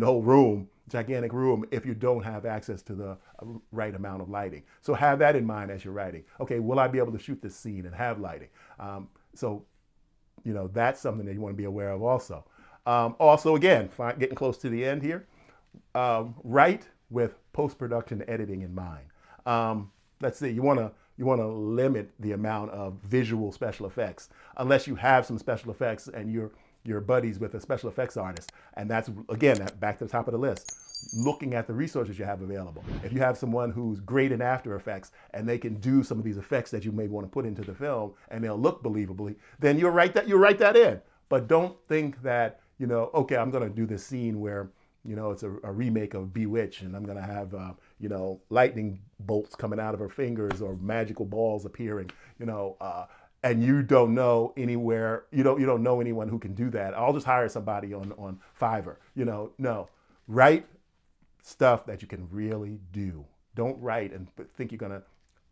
whole room, gigantic room, if you don't have access to the right amount of lighting. So have that in mind as you're writing. Okay, will I be able to shoot this scene and have lighting? That's something that you want to be aware of also. Also, again, getting close to the end here, write with post-production editing in mind. Let's see, you want to limit the amount of visual special effects, unless you have some special effects and you're buddies with a special effects artist. And that's, again, back to the top of the list, looking at the resources you have available. If you have someone who's great in After Effects and they can do some of these effects that you may want to put into the film and they'll look believably, then you'll write that in. But don't think that, okay, I'm going to do this scene where, it's a remake of Bewitched and I'm going to have, lightning bolts coming out of her fingers or magical balls appearing, and you don't know anywhere, you don't know anyone who can do that. I'll just hire somebody on Fiverr. No. Write stuff that you can really do. Don't write and think you're gonna,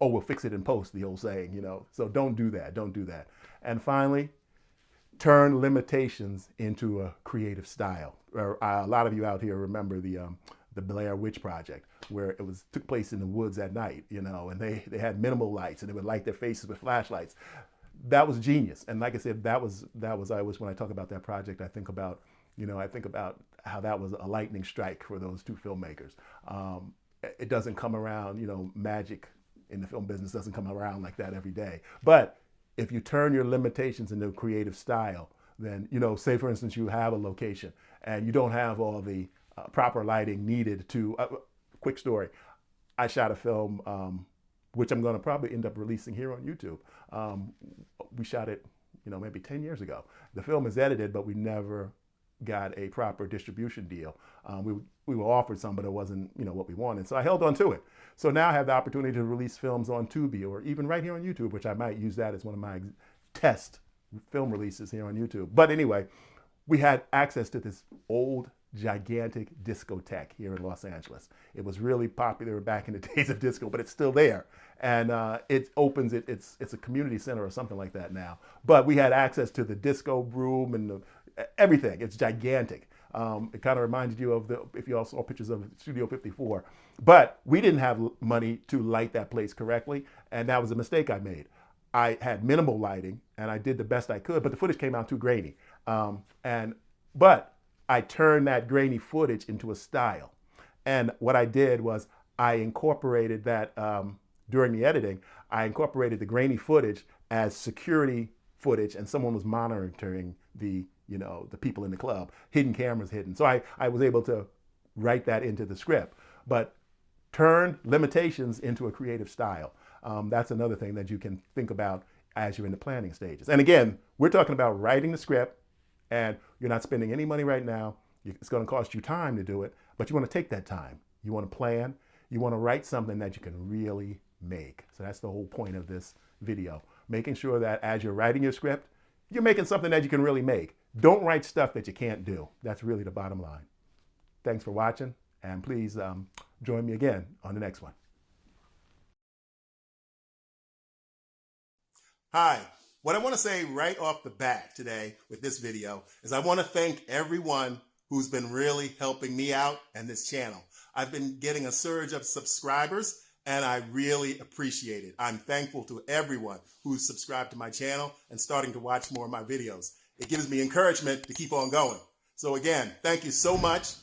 we'll fix it in post, the old saying, So don't do that. And finally, turn limitations into a creative style. A lot of you out here remember the Blair Witch Project, where it took place in the woods at night, and they had minimal lights and they would light their faces with flashlights. That was genius. And like I said, that was when I talk about that project, I think about how that was a lightning strike for those two filmmakers. It doesn't come around, magic in the film business doesn't come around like that every day. But if you turn your limitations into a creative style, then, say for instance, you have a location and you don't have all the proper lighting needed to, quick story, I shot a film, which I'm going to probably end up releasing here on YouTube. We shot it, maybe 10 years ago. The film is edited, but we never got a proper distribution deal. We were offered some, but it wasn't, what we wanted. So I held on to it. So now I have the opportunity to release films on Tubi or even right here on YouTube, which I might use that as one of my test film releases here on YouTube. But anyway, we had access to this old gigantic discotheque here in Los Angeles. It was really popular back in the days of disco, but it's still there. And it opens, it's a community center or something like that now. But we had access to the disco room and everything. It's gigantic. It kind of reminded you of if you all saw pictures of Studio 54. But we didn't have money to light that place correctly, and that was a mistake I made. I had minimal lighting, and I did the best I could, but the footage came out too grainy. But I turned that grainy footage into a style. And what I did was I incorporated that, during the editing, I incorporated the grainy footage as security footage, and someone was monitoring the people in the club, hidden cameras hidden. So I was able to write that into the script, but turn limitations into a creative style. That's another thing that you can think about as you're in the planning stages. And again, we're talking about writing the script, and you're not spending any money right now. It's going to cost you time to do it, but you want to take that time. You want to plan. You want to write something that you can really make. So that's the whole point of this video. Making sure that as you're writing your script, you're making something that you can really make. Don't write stuff that you can't do. That's really the bottom line. Thanks for watching, and please join me again on the next one. Hi. What I want to say right off the bat today with this video is I want to thank everyone who's been really helping me out and this channel. I've been getting a surge of subscribers, and I really appreciate it. I'm thankful to everyone who's subscribed to my channel and starting to watch more of my videos. It gives me encouragement to keep on going. So again, thank you so much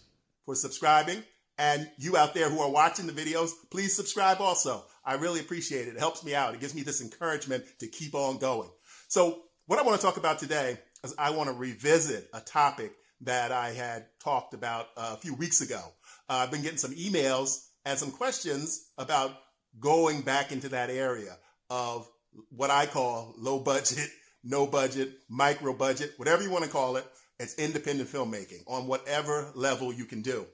for subscribing. And you out there who are watching the videos, please subscribe also. I really appreciate it. It helps me out. It gives me this encouragement to keep on going. So what I want to talk about today is I want to revisit a topic that I had talked about a few weeks ago. I've been getting some emails and some questions about going back into that area of what I call low budget, no budget, micro budget, whatever you want to call it. It's independent filmmaking on whatever level you can do.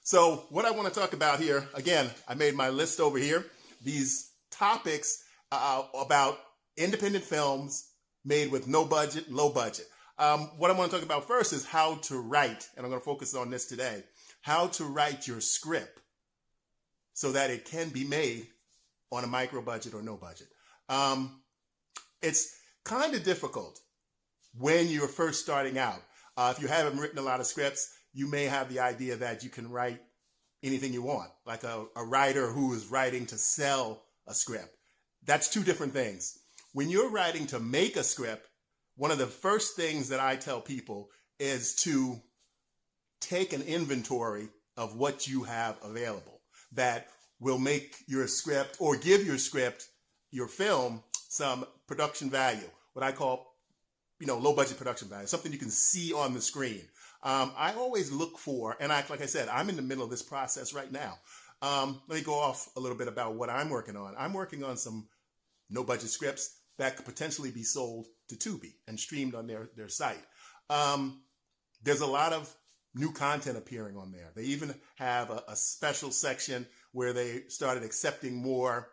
So what I want to talk about here, again, I made my list over here. These topics about independent films made with no budget, low budget. What I want to talk about first is how to write, and I'm going to focus on this today, how to write your script so that it can be made on a micro budget or no budget. It's kind of difficult when you're first starting out. If you haven't written a lot of scripts, you may have the idea that you can write anything you want, like a writer who is writing to sell a script. That's two different things. When you're writing to make a script, one of the first things that I tell people is to take an inventory of what you have available that will make your script or give your script, your film, some production value, what I call, low budget production value, something you can see on the screen. I always look for, and like I said, I'm in the middle of this process right now. Let me go off a little bit about what I'm working on. I'm working on some no budget scripts that could potentially be sold to Tubi and streamed on their site. There's a lot of new content appearing on there. They even have a special section where they started accepting more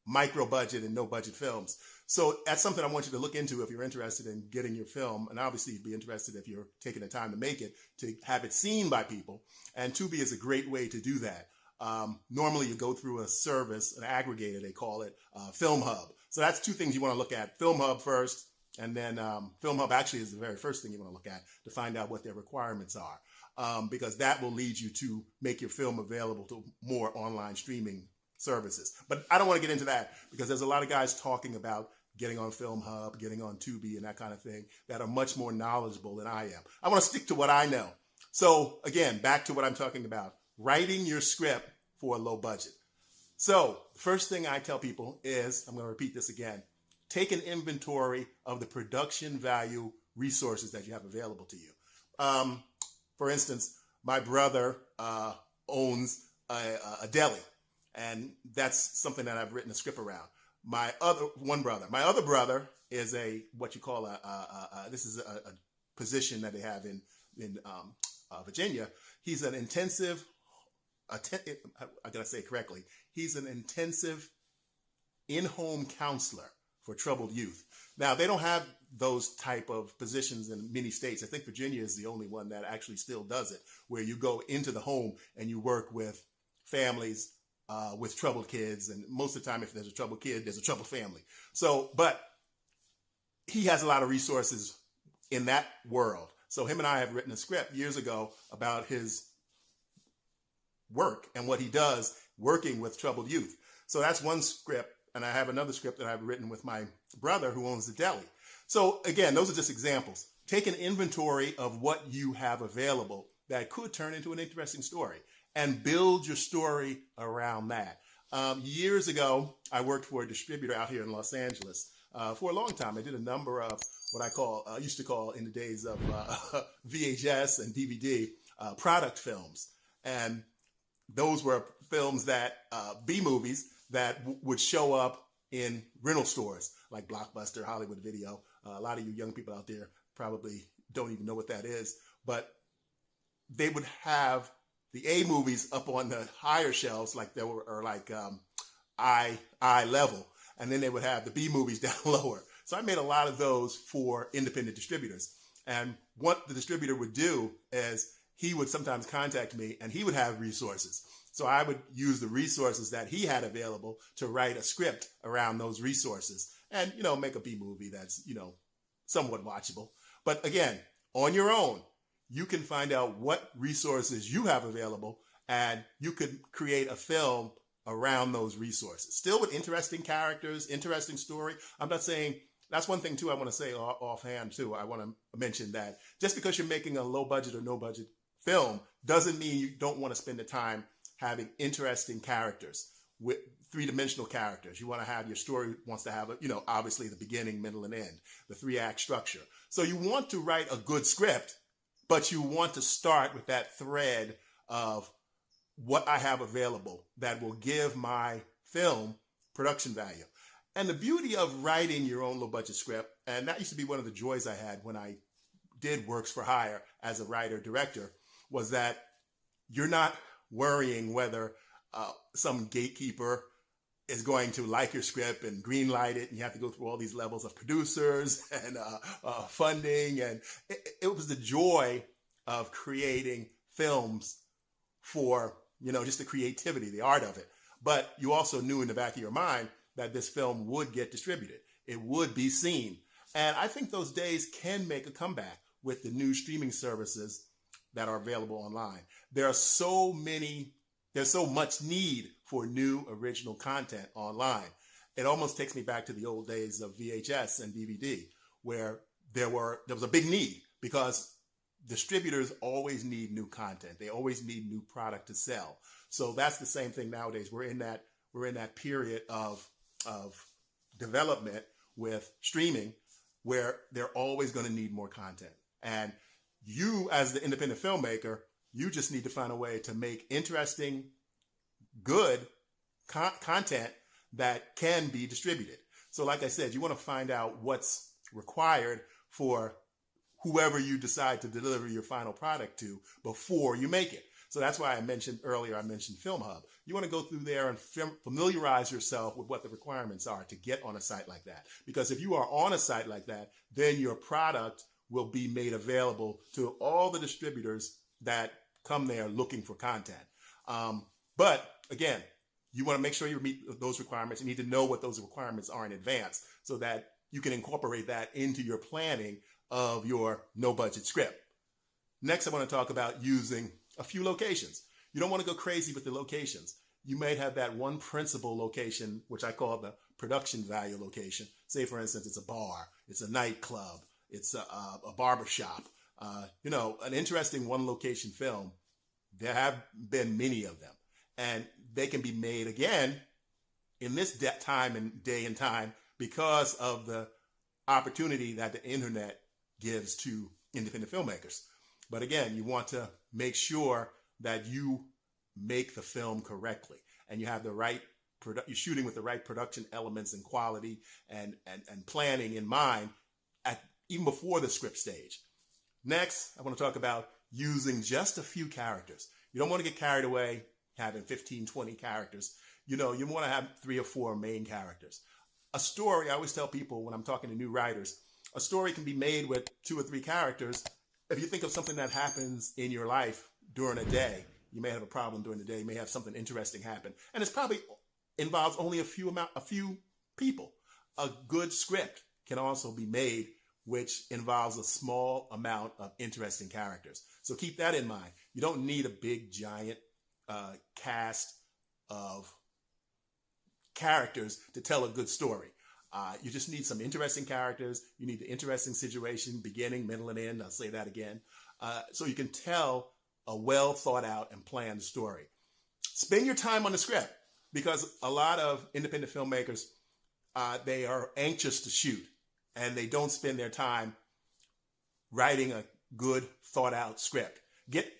micro budget and no budget films. So that's something I want you to look into if you're interested in getting your film. And obviously you'd be interested if you're taking the time to make it, to have it seen by people. And Tubi is a great way to do that. Normally you go through a service, an aggregator, they call it, Film Hub. So that's two things you want to look at. Film Hub first, and then Film Hub actually is the very first thing you want to look at to find out what their requirements are, because that will lead you to make your film available to more online streaming services. But I don't want to get into that because there's a lot of guys talking about getting on Film Hub, getting on Tubi and that kind of thing that are much more knowledgeable than I am. I want to stick to what I know. So again, back to what I'm talking about, writing your script for a low budget. So first thing I tell people is, I'm going to repeat this again, take an inventory of the production value resources that you have available to you. For instance, my brother owns a deli, and that's something that I've written a script around. My other brother is what you call this is a position that they have in Virginia. He's an intensive, I gotta say it correctly, he's an intensive in-home counselor for troubled youth. Now, they don't have those type of positions in many states. I think Virginia is the only one that actually still does it, where you go into the home and you work with families with troubled kids. And most of the time, if there's a troubled kid, there's a troubled family. So, but he has a lot of resources in that world. So him and I have written a script years ago about his work and what he does working with troubled youth. So that's one script. And I have another script that I've written with my brother who owns the deli. So again, those are just examples. Take an inventory of what you have available that could turn into an interesting story and build your story around that. Years ago, I worked for a distributor out here in Los Angeles. For a long time, I did a number of what I used to call in the days of VHS and DVD, product films. And those were films that, B-movies that would show up in rental stores like Blockbuster, Hollywood Video. A lot of you young people out there probably don't even know what that is, but they would have the A movies up on the higher shelves, like there were, or like eye level, and then they would have the B movies down lower. So I made a lot of those for independent distributors. And what the distributor would do is he would sometimes contact me, and he would have resources. So I would use the resources that he had available to write a script around those resources, and make a B movie that's somewhat watchable. But again, on your own, you can find out what resources you have available, and you could create a film around those resources. Still with interesting characters, interesting story. I'm not saying, that's one thing too I want to say offhand too. I want to mention that just because you're making a low budget or no budget film doesn't mean you don't want to spend the time having interesting characters, with three-dimensional characters. You want to have, your story wants to have, obviously the beginning, middle, and end, the 3-act structure. So you want to write a good script, but you want to start with that thread of what I have available that will give my film production value. And the beauty of writing your own low-budget script, and that used to be one of the joys I had when I did Works for Hire as a writer-director, was that you're not worrying whether some gatekeeper is going to like your script and green light it, and you have to go through all these levels of producers and funding. And it was the joy of creating films for, just the creativity, the art of it. But you also knew in the back of your mind that this film would get distributed. It would be seen. And I think those days can make a comeback with the new streaming services that are available online. There's so much need for new original content online. It almost takes me back to the old days of VHS and DVD, where there was a big need, because distributors always need new content. They always need new product to sell. So that's the same thing nowadays. We're in that period of development with streaming, where they're always going to need more content. And you, as the independent filmmaker, you just need to find a way to make interesting, good content that can be distributed. So like I said, you want to find out what's required for whoever you decide to deliver your final product to before you make it. So that's why I mentioned Film Hub. You want to go through there and familiarize yourself with what the requirements are to get on a site like that. Because if you are on a site like that, then your product will be made available to all the distributors that come there looking for content. But again, you want to make sure you meet those requirements. You need to know what those requirements are in advance so that you can incorporate that into your planning of your no budget script. Next, I want to talk about using a few locations. You don't want to go crazy with the locations. You may have that one principal location, which I call the production value location. Say, for instance, it's a bar, it's a nightclub, it's a barber shop. An interesting one location film. There have been many of them, and they can be made again in this time and day and time because of the opportunity that the internet gives to independent filmmakers. But again, you want to make sure that you make the film correctly and you have the right you're shooting with the right production elements and quality and planning in mind even before the script stage. Next, I want to talk about using just a few characters. You don't want to get carried away having 15, 20 characters. You want to have 3 or 4 main characters. A story, I always tell people when I'm talking to new writers, a story can be made with 2 or 3 characters. If you think of something that happens in your life during a day, you may have a problem during the day, you may have something interesting happen, and it's probably involves only a few people. A good script can also be made which involves a small amount of interesting characters. So keep that in mind. You don't need a big giant cast of characters to tell a good story. You just need some interesting characters. You need the interesting situation, beginning, middle, and end. I'll say that again. So you can tell a well thought out and planned story. Spend your time on the script, because a lot of independent filmmakers, they are anxious to shoot and they don't spend their time writing a good thought out script. Get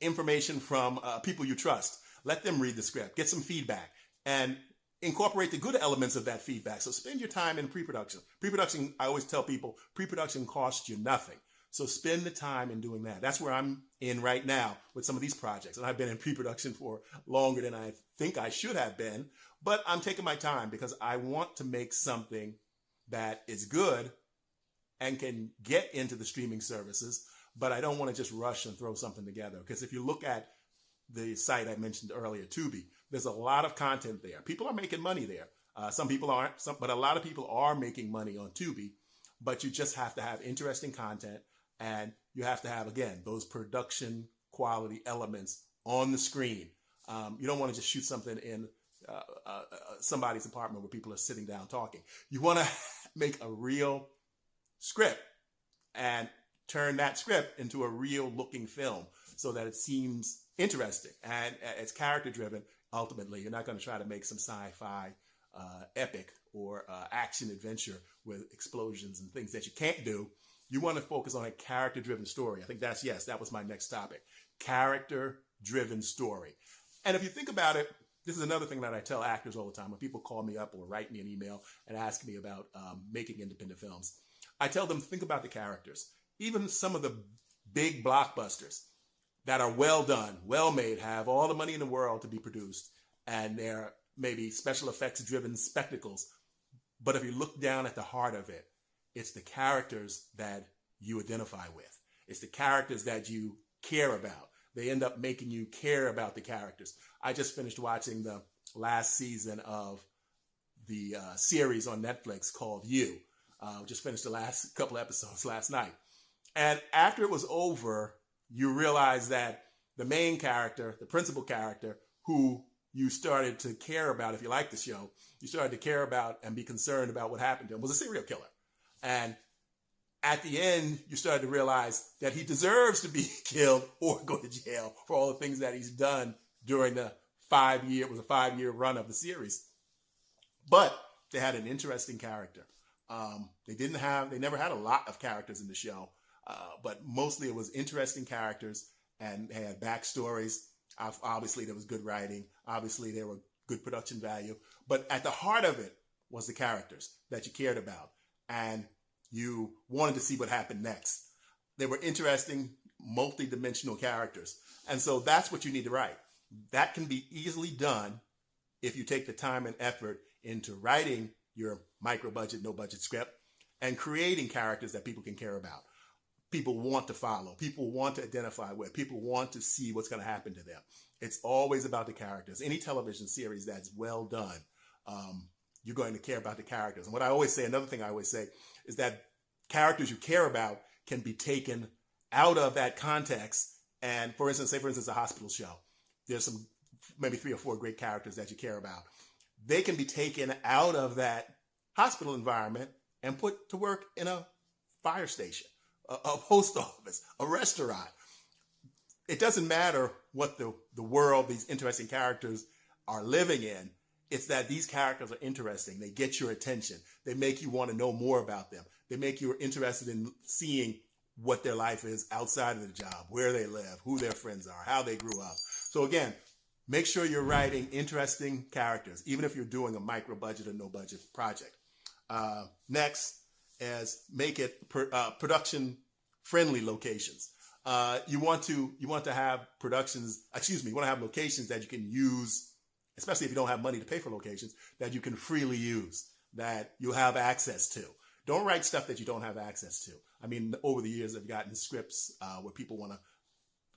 information from people you trust. Let them read the script. Get some feedback and incorporate the good elements of that feedback. So spend your time in pre-production. Pre-production, I always tell people, pre-production costs you nothing. So spend the time in doing that. That's where I'm in right now with some of these projects. And I've been in pre-production for longer than I think I should have been. But I'm taking my time because I want to make something that is good and can get into the streaming services, but I don't want to just rush and throw something together. Because if you look at the site I mentioned earlier, Tubi, there's a lot of content there. People are making money there. Some people aren't, but a lot of people are making money on Tubi. But you just have to have interesting content, and you have to have, again, those production quality elements on the screen. You don't want to just shoot something in somebody's apartment where people are sitting down talking. You want to make a real script and turn that script into a real looking film so that it seems interesting and it's character driven. Ultimately, you're not going to try to make some sci-fi epic or action adventure with explosions and things that you can't do. You want to focus on a character driven story. I think that was my next topic. Character driven story. And if you think about it, this is another thing that I tell actors all the time when people call me up or write me an email and ask me about making independent films. I tell them, think about the characters. Even some of the big blockbusters that are well done, well made, have all the money in the world to be produced, and they're maybe special effects driven spectacles. But if you look down at the heart of it, it's the characters that you identify with. It's the characters that you care about. They end up making you care about the characters. I just finished watching the last season of the series on Netflix called You. Just finished the last couple episodes last night. And after it was over, you realize that the main character, the principal character, who you started to care about, if you like the show, you started to care about and be concerned about what happened to him, was a serial killer. And at the end, you started to realize that he deserves to be killed or go to jail for all the things that he's done during the 5-year run of the series. But they had an interesting character. They never had a lot of characters in the show, but mostly it was interesting characters and they had backstories. Obviously, there was good writing. Obviously, there were good production value. But at the heart of it was the characters that you cared about. And you wanted to see what happened next. They were interesting, multi-dimensional characters. And so that's what you need to write. That can be easily done if you take the time and effort into writing your micro-budget, no-budget script and creating characters that people can care about. People want to follow. People want to identify with. People want to see what's going to happen to them. It's always about the characters. Any television series that's well done, you're going to care about the characters. And what I always say, another thing I always say, is that characters you care about can be taken out of that context. And for instance, a hospital show. There's some maybe 3 or 4 great characters that you care about. They can be taken out of that hospital environment and put to work in a fire station, a post office, a restaurant. It doesn't matter what the world these interesting characters are living in. It's that these characters are interesting. They get your attention. They make you want to know more about them. They make you interested in seeing what their life is outside of the job, where they live, who their friends are, how they grew up. So again, make sure you're writing interesting characters, even if you're doing a micro budget or no budget project. Next is make it production friendly locations. You want to have locations that you can use, especially if you don't have money to pay for locations, that you can freely use, that you have access to. Don't write stuff that you don't have access to. I mean, over the years, I've gotten scripts where people want to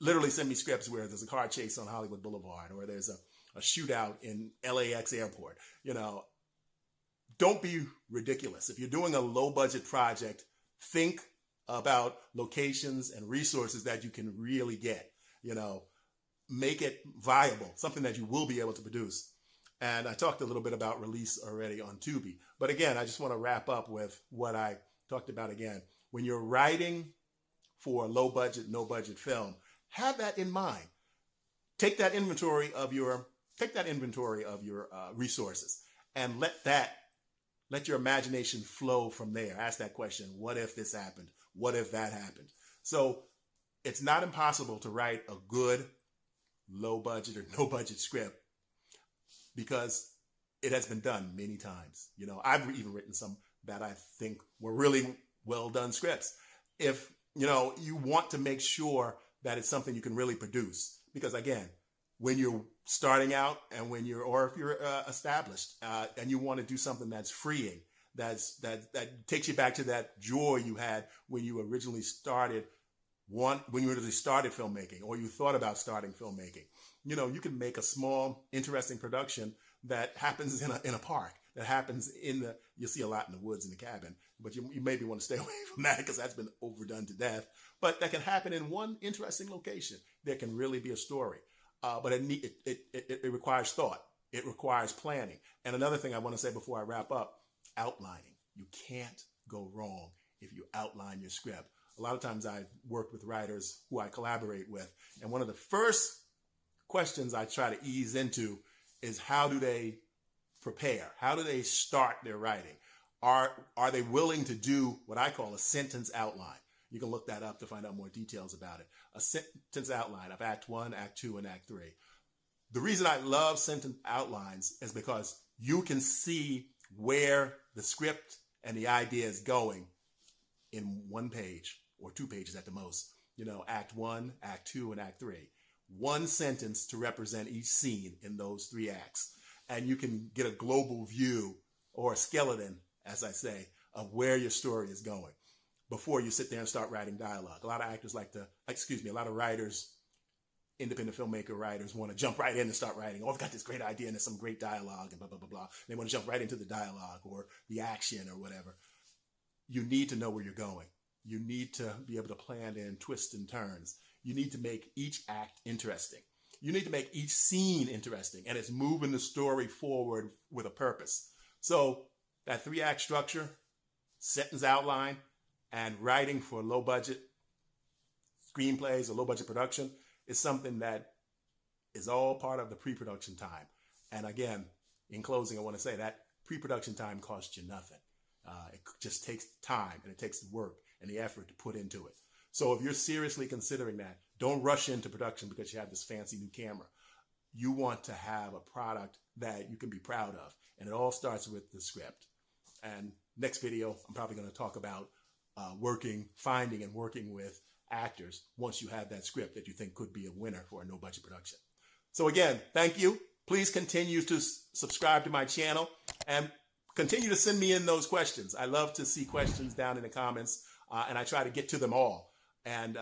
literally send me scripts where there's a car chase on Hollywood Boulevard or there's a shootout in LAX airport. Don't be ridiculous. If you're doing a low budget project, think about locations and resources that you can really get. Make it viable, something that you will be able to produce. And I talked a little bit about release already on Tubi. But again, I just want to wrap up with what I talked about again. When you're writing for a low budget, no budget film, have that in mind. Take that inventory of your resources and let your imagination flow from there. Ask that question. What if this happened? What if that happened? So it's not impossible to write a good low budget or no budget script because it has been done many times. I've even written some that I think were really well done scripts. If, you want to make sure that it's something you can really produce, because again, when you're starting out and or if you're established and you want to do something that's freeing, that takes you back to that joy you had when you originally started filmmaking, or you thought about starting filmmaking. You can make a small, interesting production that happens in a park, that happens you'll see a lot in the woods in the cabin, but you maybe want to stay away from that because that's been overdone to death. But that can happen in one interesting location. There can really be a story. But it requires thought. It requires planning. And another thing I want to say before I wrap up, outlining. You can't go wrong if you outline your script. A lot of times I've worked with writers who I collaborate with, and one of the first questions I try to ease into is, how do they prepare? How do they start their writing? Are they willing to do what I call a sentence outline? You can look that up to find out more details about it. A sentence outline of Act 1, Act 2, and Act 3. The reason I love sentence outlines is because you can see where the script and the idea is going in 1 page or 2 pages at the most. Act 1, Act 2, and Act 3. One sentence to represent each scene in those 3 acts. And you can get a global view, or a skeleton, as I say, of where your story is going before you sit there and start writing dialogue. A lot of writers, independent filmmaker writers, want to jump right in and start writing. Oh, I've got this great idea and there's some great dialogue and blah, blah, blah, blah. They want to jump right into the dialogue or the action or whatever. You need to know where you're going. You need to be able to plan in twists and turns. You need to make each act interesting. You need to make each scene interesting, and it's moving the story forward with a purpose. So that 3-act structure, sentence outline, and writing for low budget screenplays or low budget production is something that is all part of the pre-production time. And again, in closing, I want to say that pre-production time costs you nothing. It just takes time, and it takes the work and the effort to put into it. So if you're seriously considering that, don't rush into production because you have this fancy new camera. You want to have a product that you can be proud of. And it all starts with the script. And next video, I'm probably going to talk about finding and working with actors once you have that script that you think could be a winner for a no-budget production. So again, thank you. Please continue to subscribe to my channel and continue to send me in those questions. I love to see questions down in the comments, and I try to get to them all. And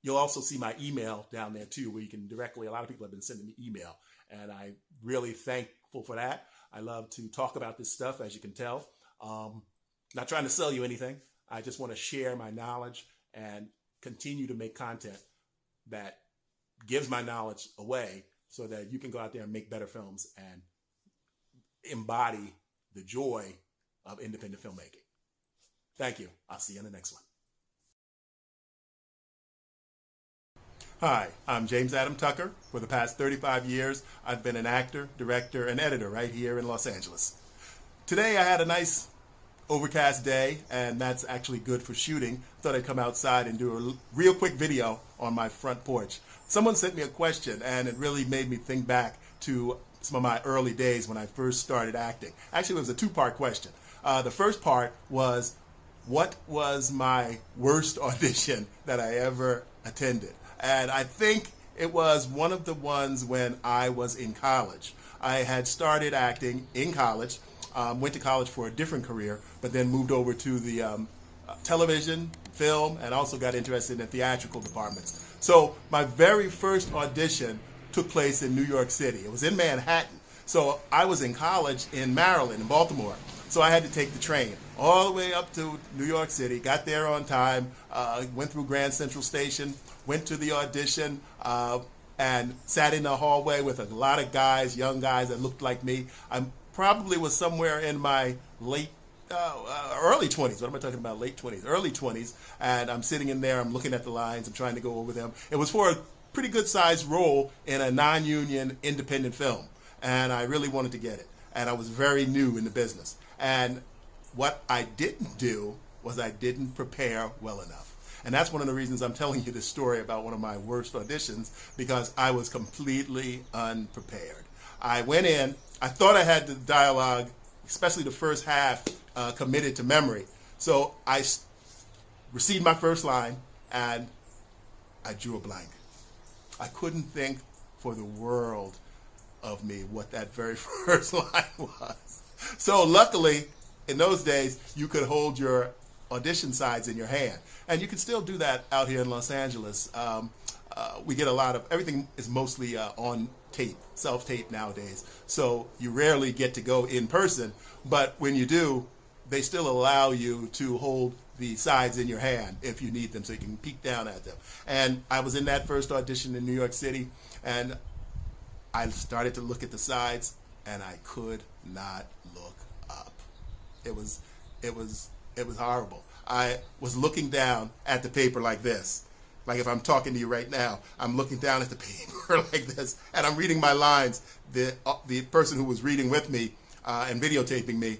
you'll also see my email down there too, where you can directly, a lot of people have been sending me email, and I'm really thankful for that. I love to talk about this stuff, as you can tell. Not trying to sell you anything. I just want to share my knowledge and continue to make content that gives my knowledge away so that you can go out there and make better films and embody the joy of independent filmmaking. Thank you. I'll see you in the next one. Hi, I'm James Adam Tucker. For the past 35 years, I've been an actor, director, and editor right here in Los Angeles. Today I had a nice overcast day, and that's actually good for shooting. Thought I'd come outside and do a real quick video on my front porch. Someone sent me a question, and it really made me think back to some of my early days when I first started acting. Actually, it was a 2-part question. The first part was, what was my worst audition that I ever attended? And I think it was one of the ones when I was in college. I had started acting in college, went to college for a different career, but then moved over to the television, film, and also got interested in theatrical departments. So my very first audition took place in New York City. It was in Manhattan. So I was in college in Maryland, in Baltimore. So I had to take the train all the way up to New York City, got there on time, went through Grand Central Station, went to the audition, and sat in the hallway with a lot of guys, young guys that looked like me. I probably was somewhere in my early 20s. What am I talking about? Late 20s, early 20s. And I'm sitting in there, I'm looking at the lines, I'm trying to go over them. It was for a pretty good sized role in a non-union independent film. And I really wanted to get it. And I was very new in the business. And what I didn't do was I didn't prepare well enough. And that's one of the reasons I'm telling you this story about one of my worst auditions, because I was completely unprepared. I went in, I thought I had the dialogue, especially the first half, committed to memory. So I received my first line and I drew a blank. I couldn't think for the world of me what that very first line was. So luckily, in those days, you could hold your audition sides in your hand. And you can still do that out here in Los Angeles. We get a lot of, everything is mostly on tape, self-tape nowadays. So you rarely get to go in person, but when you do, they still allow you to hold the sides in your hand if you need them, so you can peek down at them. And I was in that first audition in New York City, and I started to look at the sides, and I could not look up. It was horrible. I was looking down at the paper like this. Like if I'm talking to you right now, I'm looking down at the paper like this, and I'm reading my lines. The person who was reading with me and videotaping me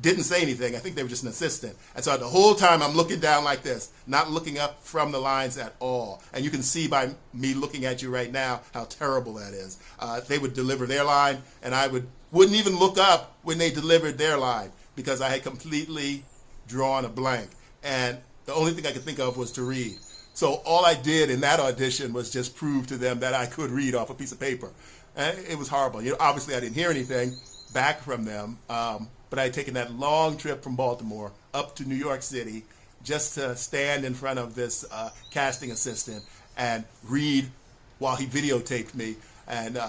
didn't say anything. I think they were just an assistant. And so the whole time I'm looking down like this, not looking up from the lines at all. And you can see by me looking at you right now how terrible that is. They would deliver their line, and I wouldn't even look up when they delivered their line because I had completely drawn a blank. And the only thing I could think of was to read. So all I did in that audition was just prove to them that I could read off a piece of paper. And it was horrible. Obviously I didn't hear anything back from them, but I had taken that long trip from Baltimore up to New York City just to stand in front of this casting assistant and read while he videotaped me and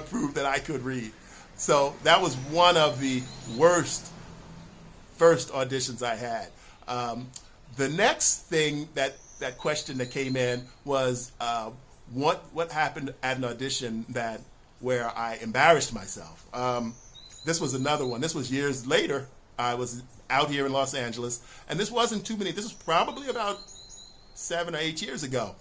prove that I could read. So that was one of the worst first auditions I had. The next thing that question that came in was what happened at an audition where I embarrassed myself. This was another one. This was years later. I was out here in Los Angeles, and this wasn't too many. This was probably about 7 or 8 years ago.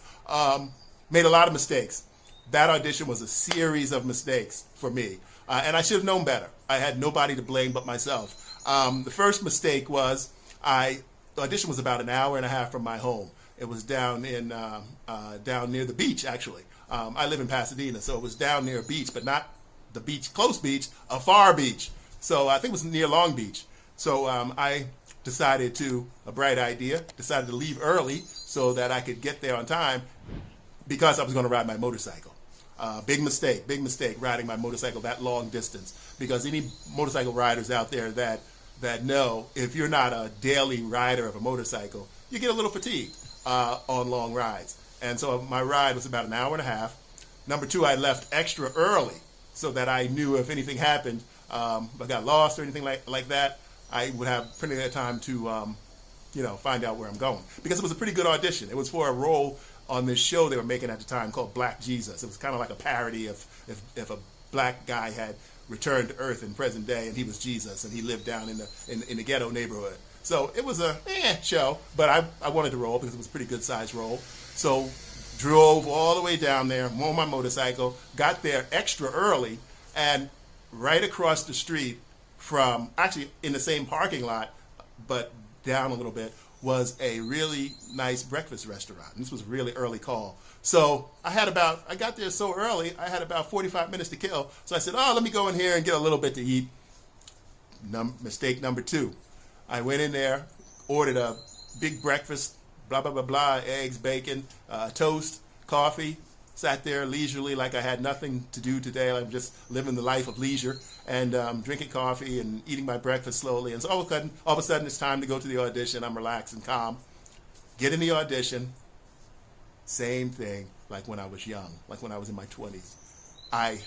Made a lot of mistakes. That audition was a series of mistakes for me, and I should have known better. I had nobody to blame but myself. The first mistake was the audition was about an hour and a half from my home. It was down near the beach, actually. I live in Pasadena, so it was down near a beach, but not the beach, close beach, a far beach. So I think it was near Long Beach. So I decided a bright idea, decided to leave early so that I could get there on time because I was going to ride my motorcycle. Big mistake, riding my motorcycle that long distance. Because any motorcycle riders out there that know if you're not a daily rider of a motorcycle, you get a little fatigued on long rides. And so my ride was about an hour and a half. Number two, I left extra early so that I knew if anything happened, if I got lost or anything like that, I would have plenty of time to find out where I'm going. Because it was a pretty good audition. It was for a role on this show they were making at the time called Black Jesus. It was kind of like a parody of if a black guy had returned to Earth in present day and he was Jesus and he lived down in the ghetto neighborhood. So it was a show, but I wanted to roll because it was a pretty good sized role. So drove all the way down there on my motorcycle, got there extra early, and right across the street from, actually in the same parking lot, but down a little bit, was a really nice breakfast restaurant. This was a really early call. So I got there so early, I had about 45 minutes to kill. So I said, let me go in here and get a little bit to eat. Mistake number two. I went in there, ordered a big breakfast, blah, blah, blah, blah, eggs, bacon, toast, coffee, sat there leisurely like I had nothing to do today. I'm just living the life of leisure and drinking coffee and eating my breakfast slowly. And so all of a sudden it's time to go to the audition. I'm relaxed and calm. Get in the audition. Same thing like when I was young, like when I was in my 20s. I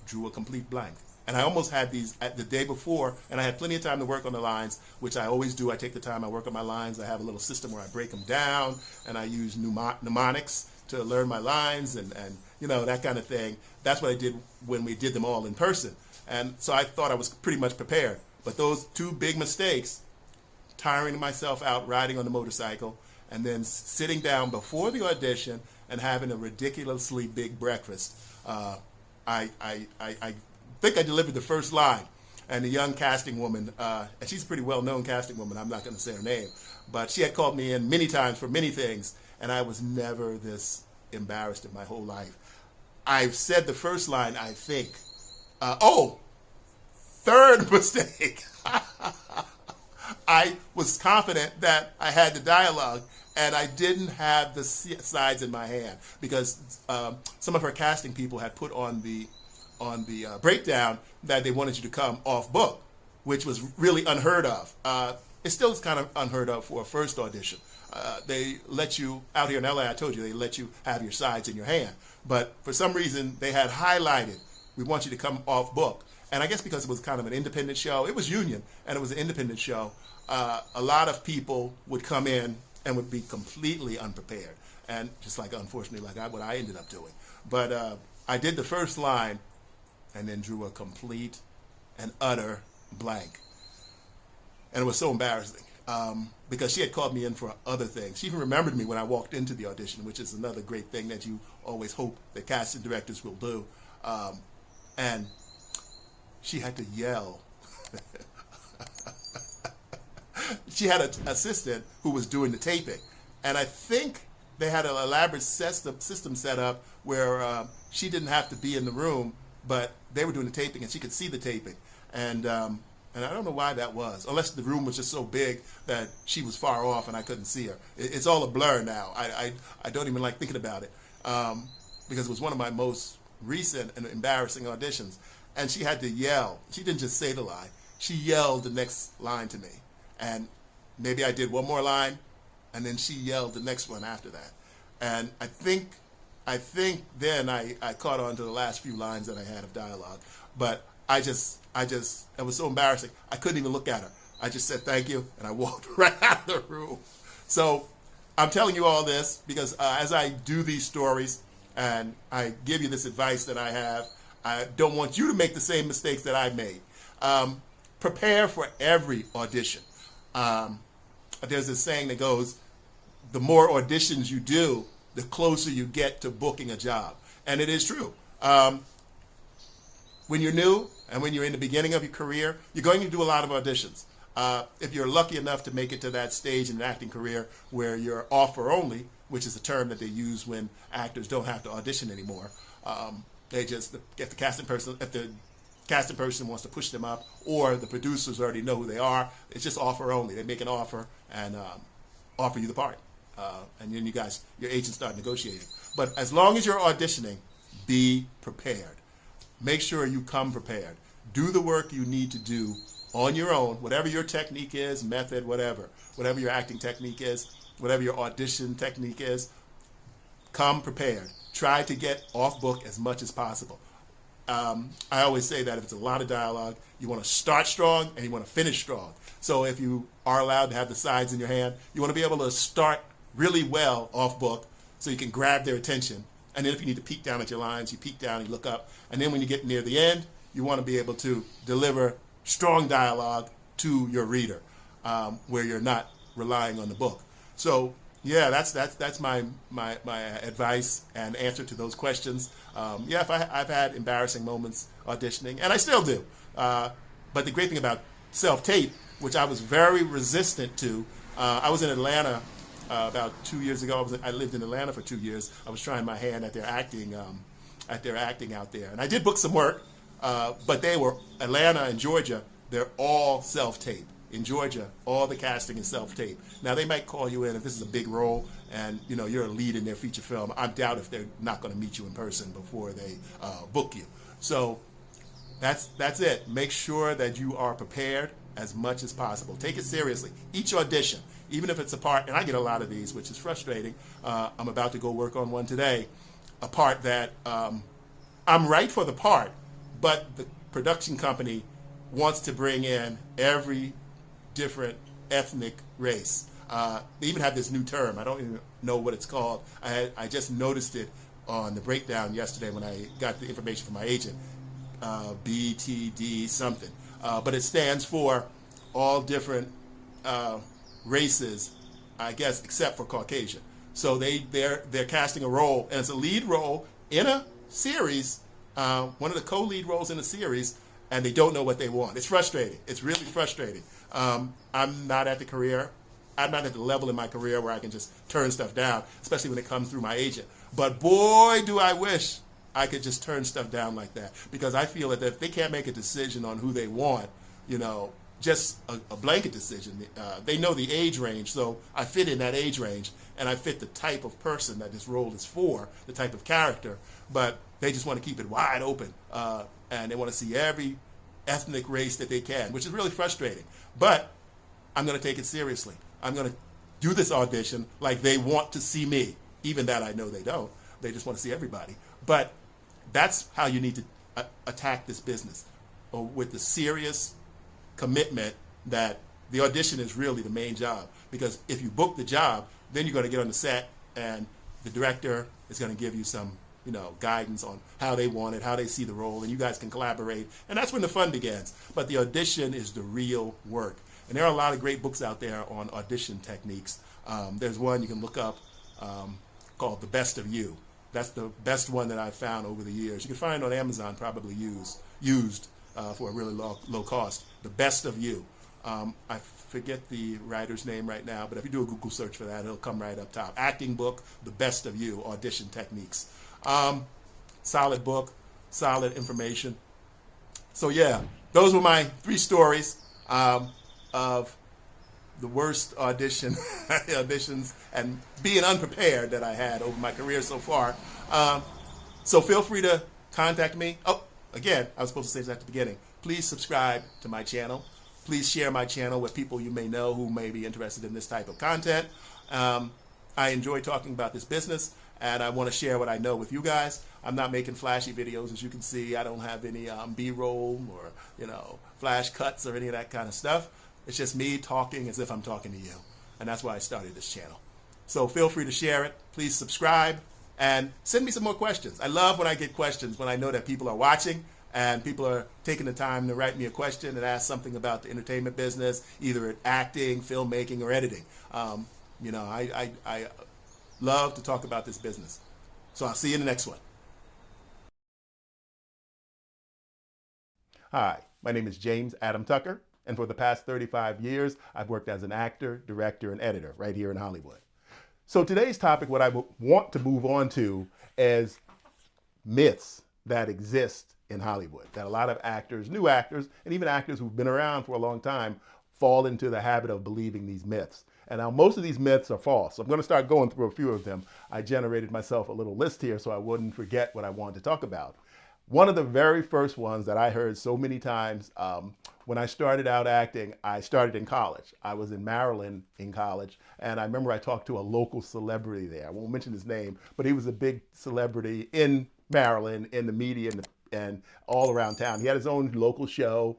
drew a complete blank. And I almost had these the day before, and I had plenty of time to work on the lines, which I always do. I take the time, I work on my lines. I have a little system where I break them down, and I use mnemonics to learn my lines and that kind of thing. That's what I did when we did them all in person. And so I thought I was pretty much prepared. But those two big mistakes, tiring myself out riding on the motorcycle, and then sitting down before the audition and having a ridiculously big breakfast, I think I delivered the first line, and the young casting woman, and she's a pretty well-known casting woman, I'm not going to say her name, but she had called me in many times for many things, and I was never this embarrassed in my whole life. I've said the first line, I think. Third mistake. I was confident that I had the dialogue, and I didn't have the sides in my hand because some of her casting people had put on the breakdown that they wanted you to come off book, which was really unheard of. It still is kind of unheard of for a first audition. They let you, out here in LA, I told you, they let you have your sides in your hand. But for some reason, they had highlighted, we want you to come off book. And I guess because it was kind of an independent show, it was union, and it was an independent show, a lot of people would come in and would be completely unprepared. And just like, unfortunately, like what I ended up doing. But I did the first line and then drew a complete and utter blank. And it was so embarrassing because she had called me in for other things. She even remembered me when I walked into the audition, which is another great thing that you always hope that casting directors will do. And she had to yell. She had an assistant who was doing the taping. And I think they had an elaborate system set up where she didn't have to be in the room, but they were doing the taping and she could see the taping. And I don't know why that was, unless the room was just so big that she was far off and I couldn't see her. It's all a blur now. I don't even like thinking about it because it was one of my most recent and embarrassing auditions. And she had to yell. She didn't just say the line. She yelled the next line to me. And maybe I did one more line, and then she yelled the next one after that. And I think then I caught on to the last few lines that I had of dialogue. But it was so embarrassing. I couldn't even look at her. I just said thank you, and I walked right out of the room. So I'm telling you all this because as I do these stories and I give you this advice that I have, I don't want you to make the same mistakes that I've made. Prepare for every audition. There's this saying that goes, the more auditions you do, the closer you get to booking a job. And it is true. When you're new and when you're in the beginning of your career, you're going to do a lot of auditions. If you're lucky enough to make it to that stage in an acting career where you're offer only, which is a term that they use when actors don't have to audition anymore, they just get the casting person, if the casting person wants to push them up or the producers already know who they are, it's just offer only. They make an offer and offer you the part. And then your agents start negotiating. But as long as you're auditioning, be prepared. Make sure you come prepared. Do the work you need to do on your own, whatever your technique is, method, whatever your acting technique is, whatever your audition technique is, come prepared. Try to get off book as much as possible. I always say that if it's a lot of dialogue, you want to start strong and you want to finish strong. So if you are allowed to have the sides in your hand, you want to be able to start really well off book so you can grab their attention. And then if you need to peek down at your lines, you peek down, you look up. And then when you get near the end, you want to be able to deliver strong dialogue to your reader where you're not relying on the book. So yeah, that's my advice and answer to those questions. I've had embarrassing moments auditioning, and I still do. But the great thing about self-tape, which I was very resistant to, I was in Atlanta about 2 years ago. I lived in Atlanta for 2 years. I was trying my hand at their acting out there, and I did book some work. But they were Atlanta and Georgia. They're all self-tape. In Georgia, all the casting is self-tape. Now they might call you in if this is a big role and you're a lead in their feature film. I doubt if they're not going to meet you in person before they book you. So that's it. Make sure that you are prepared as much as possible. Take it seriously. Each audition, even if it's a part, and I get a lot of these, which is frustrating. I'm about to go work on one today, a part that I'm right for the part, but the production company wants to bring in every different ethnic race. They even have this new term. I don't even know what it's called. I just noticed it on the breakdown yesterday when I got the information from my agent. BTD something. But it stands for all different races, I guess, except for Caucasian. So they're casting a role, and it's a lead role in a series, one of the co-lead roles in a series, and they don't know what they want. It's frustrating. It's really frustrating. I'm not at the level in my career where I can just turn stuff down, especially when it comes through my agent. But boy, do I wish I could just turn stuff down like that, because I feel that if they can't make a decision on who they want, just a blanket decision, they know the age range, so I fit in that age range, and I fit the type of person that this role is for, the type of character. But They just want to keep it wide open, and they want to see every ethnic race that they can, which is really frustrating. But I'm going to take it seriously. I'm going to do this audition like they want to see me, even that I know they don't. They just want to see everybody. But that's how you need to attack this business, with the serious commitment that the audition is really the main job. Because if you book the job, then you're going to get on the set, and the director is going to give you some, guidance on how they want it, how they see the role, and you guys can collaborate. And that's when the fun begins. But the audition is the real work. And there are a lot of great books out there on audition techniques. There's one you can look up called The Best of You. That's the best one that I've found over the years. You can find it on Amazon, probably used for a really low cost. The Best of You. I forget the writer's name right now, but if you do a Google search for that, it'll come right up top. Acting book, The Best of You, audition techniques. Solid book, solid information. So yeah, those were my 3 stories of the worst auditions and being unprepared that I had over my career so far. So feel free to contact me. Oh, again, I was supposed to say this at the beginning. Please subscribe to my channel. Please share my channel with people you may know who may be interested in this type of content. I enjoy talking about this business, and I want to share what I know with you guys. I'm not making flashy videos, as you can see. I don't have any B-roll or flash cuts or any of that kind of stuff. It's just me talking as if I'm talking to you, and that's why I started this channel. So feel free to share it. Please subscribe and send me some more questions. I love when I get questions, when I know that people are watching and people are taking the time to write me a question and ask something about the entertainment business, either acting, filmmaking, or editing. I love to talk about this business. So I'll see you in the next one. Hi, my name is James Adam Tucker, and for the past 35 years, I've worked as an actor, director, and editor right here in Hollywood. So today's topic, what I want to move on to, is myths that exist in Hollywood, that a lot of actors, new actors, and even actors who've been around for a long time fall into the habit of believing these myths. And now most of these myths are false. So I'm going to start going through a few of them. I generated myself a little list here so I wouldn't forget what I wanted to talk about. One of the very first ones that I heard so many times when I started out acting, I started in college. I was in Maryland in college, and I remember I talked to a local celebrity there. I won't mention his name, but he was a big celebrity in Maryland, in the media, and all around town. He had his own local show.